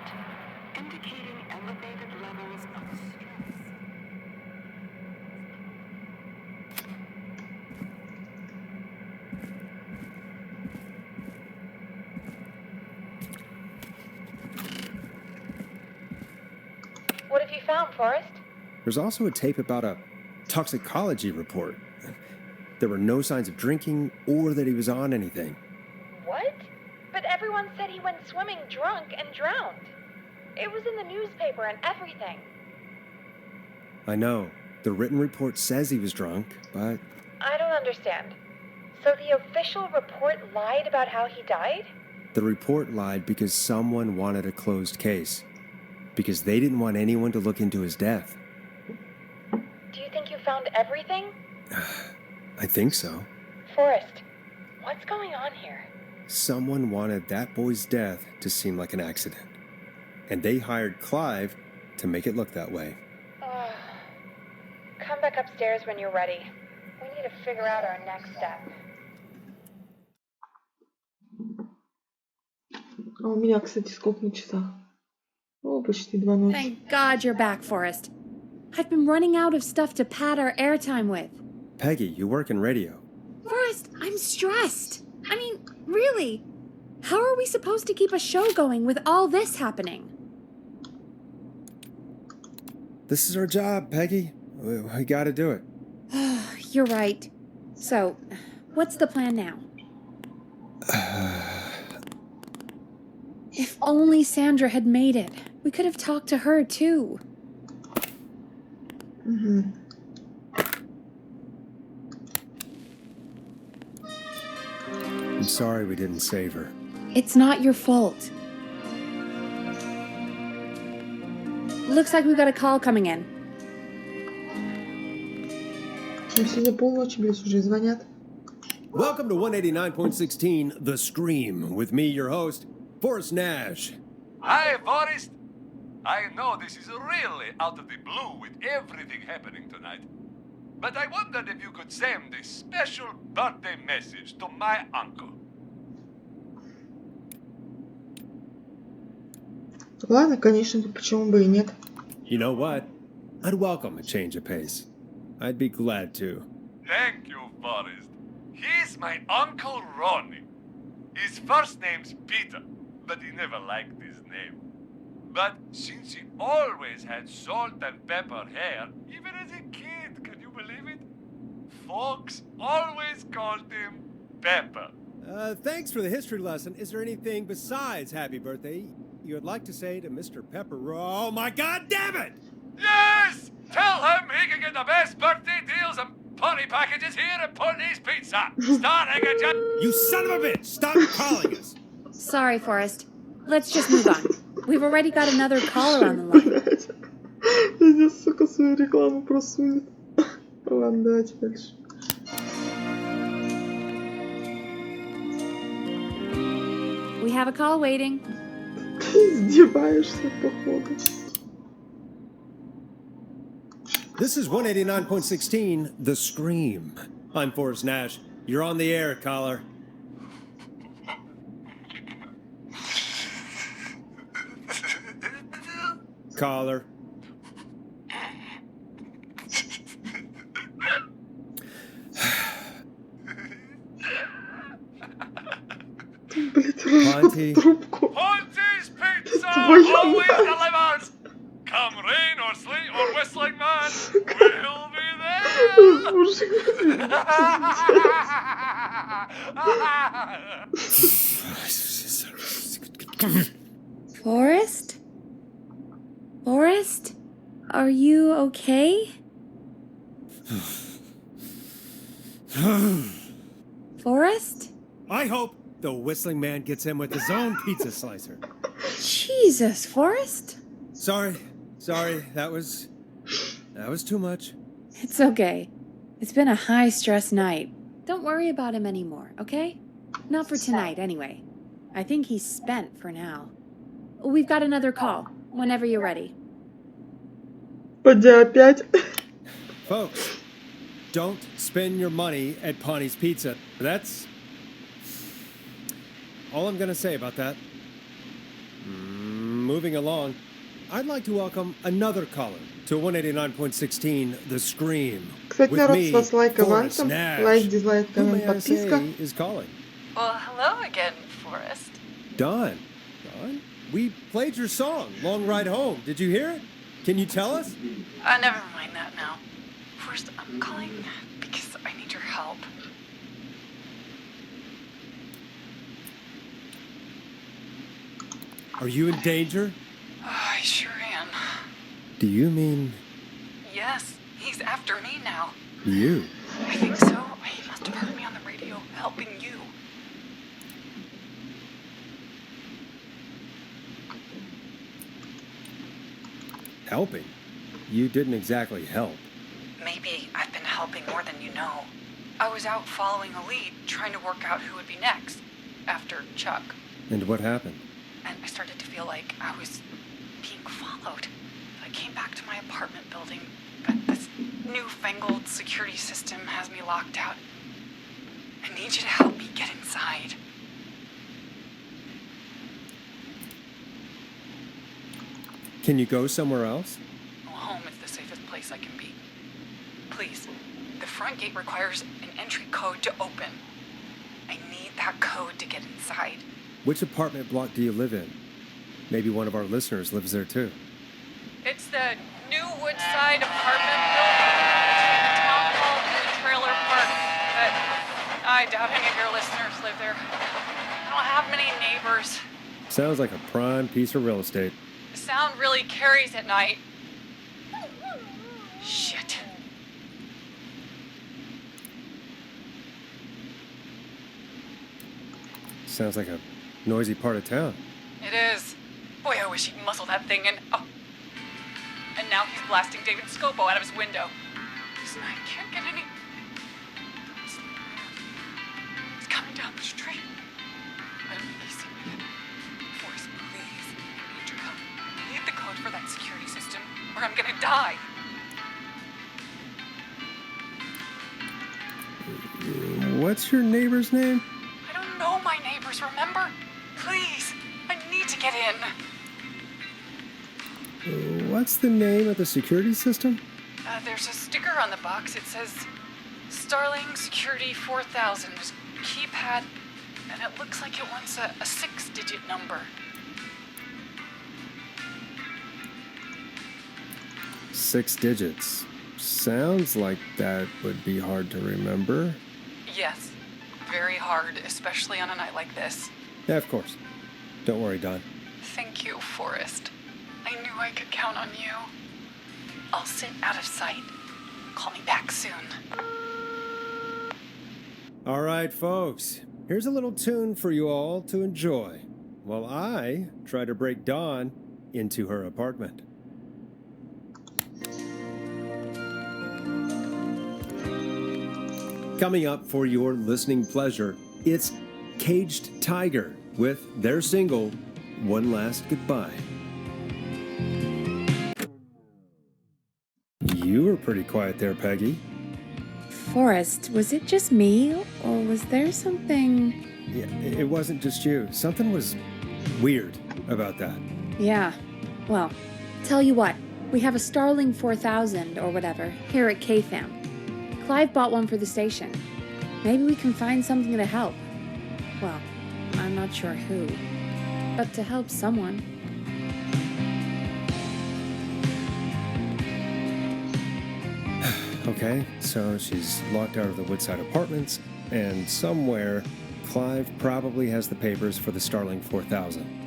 indicating elevated levels of stress. What have you found, Forrest? There's also a tape about a toxicology report. There were no signs of drinking or that he was on anything. What? But everyone said he went swimming drunk and drowned. It was in the newspaper and everything. I know. The written report says he was drunk, but... I don't understand. So the official report lied about how he died? The report lied because someone wanted a closed case. Because they didn't want anyone to look into his death. Do you think you found everything? I think so. Forrest, what's going on here? Someone wanted that boy's death to seem like an accident. And they hired Clive to make it look that way. Come back upstairs when you're ready. We need to figure out our next step. А у меня, кстати, сколько на часах? О, почти 2 ночи. Thank God you're back, Forrest. I've been running out of stuff to pad our airtime with. Peggy, you work in radio. Forrest, I'm stressed. I mean, really. How are we supposed to keep a show going with all this happening? This is our job, Peggy. We gotta do it. You're right. So, what's the plan now? If only Sandra had made it. We could have talked to her, too. Угу. I'm sorry we didn't save her. It's not your fault. Looks like we've got a call coming in. Ну, сегодня полночи, блядь, уже звонят. Welcome to 189.16 The Scream, with me, your host, Forrest Nash. Hi, Forrest. I know this is really out of the blue with everything happening tonight. But I wondered if you could send a special birthday message to my uncle. Ладно, конечно, почему бы и нет. You know what? I'd welcome a change of pace. I'd be glad to. Thank you, Forrest. He's my Uncle Ronnie. His first name's Peter, but he never liked his name. But since he always had salt and pepper hair, even as a kid, can you believe it? Folks always called him Pepper. Thanks for the history lesson. Is there anything besides happy birthday you would like to say to Mr. Pepper? Oh my God damn it! Yes! Tell him he can get the best birthday deals and party packages here at Putney's Pizza. Starting at You son of a bitch! Stop calling us! Sorry, Forrest. Let's just move on. We've already got another caller on the line. Здесь, сука, свою рекламу просунет. Ладно, давайте дальше. We have a call waiting. Ты издеваешься, походу. This is 189.16, The Scream. I'm Forrest Nash. You're on the air, caller. Caller. Ponty. Ponty's Pizza always delivers. Come rain or sleet or whistling man, we'll be there. Forrest? Forrest? Are you okay? Forrest? I hope the whistling man gets in with his own pizza slicer. Jesus, Forrest? Sorry, that was too much. It's okay. It's been a high-stress night. Don't worry about him anymore, okay? Not for tonight, anyway. I think he's spent for now. We've got another call, whenever you're ready. Поди опять. Folks, don't spend your money at Ponty's Pizza. That's all I'm gonna say about that. Moving along, I'd like to welcome another caller to 189.16, The Scream. Кстати, With народ, me, с вас лайк Forrest авансом. Nash. Лайк, дизлайк, Who коммент, may I подписка. say is calling? Well, hello again, Forrest. Don, we played your song, Long Ride Home. Did you hear it? Can you tell us? Never mind that now. First, I'm calling because I need your help. Are you in danger? I sure am. Do you mean Yes, he's after me now. you? I think so. He must have heard me on the radio helping you. Helping? You didn't exactly help. Maybe I've been helping more than you know. I was out following a lead, trying to work out who would be next, after Chuck. And what happened? And I started to feel like I was being followed. I came back to my apartment building, but this newfangled security system has me locked out. I need you to help me get inside. Can you go somewhere else? Well, home is the safest place I can be. Please, the front gate requires an entry code to open. I need that code to get inside. Which apartment block do you live in? Maybe one of our listeners lives there too. It's the New Woodside apartment building. It's a town called New Trailer Park, but I doubt any of your listeners live there. I don't have many neighbors. Sounds like a prime piece of real estate. The sound really carries at night. Shit. Sounds like a noisy part of town. It is. Boy, I wish he'd muscle that thing in. Oh. And now he's blasting David Scopo out of his window. Listen, I can't get any. He's coming down the street. I don't think he's seen me yet. for that security system, or I'm gonna die. What's your neighbor's name? I don't know my neighbors, remember? Please, I need to get in. What's the name of the security system? There's a sticker on the box. It says Starling Security 4000. There's a keypad, and it looks like it wants a 6-digit number. 6 digits. Sounds like that would be hard to remember. Yes, very hard, especially on a night like this. Yeah, of course. Don't worry, Don. Thank you, Forrest. I knew I could count on you. I'll sit out of sight. Call me back soon. All right, folks. Here's a little tune for you all to enjoy while I try to break Dawn into her apartment. Coming up for your listening pleasure, it's Caged Tiger with their single, One Last Goodbye. You were pretty quiet there, Peggy. Forrest, was it just me, or was there something... Yeah, it wasn't just you. Something was weird about that. Yeah, well, tell you what, we have a Starling 4000 or whatever here at KFAM. Clive bought one for the station. Maybe we can find something to help. Well, I'm not sure who, but to help someone. Okay, so she's locked out of the Woodside Apartments, and somewhere, Clive probably has the papers for the Starling 4000.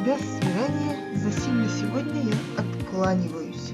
До свидания. За сим на сегодня я откланиваюсь.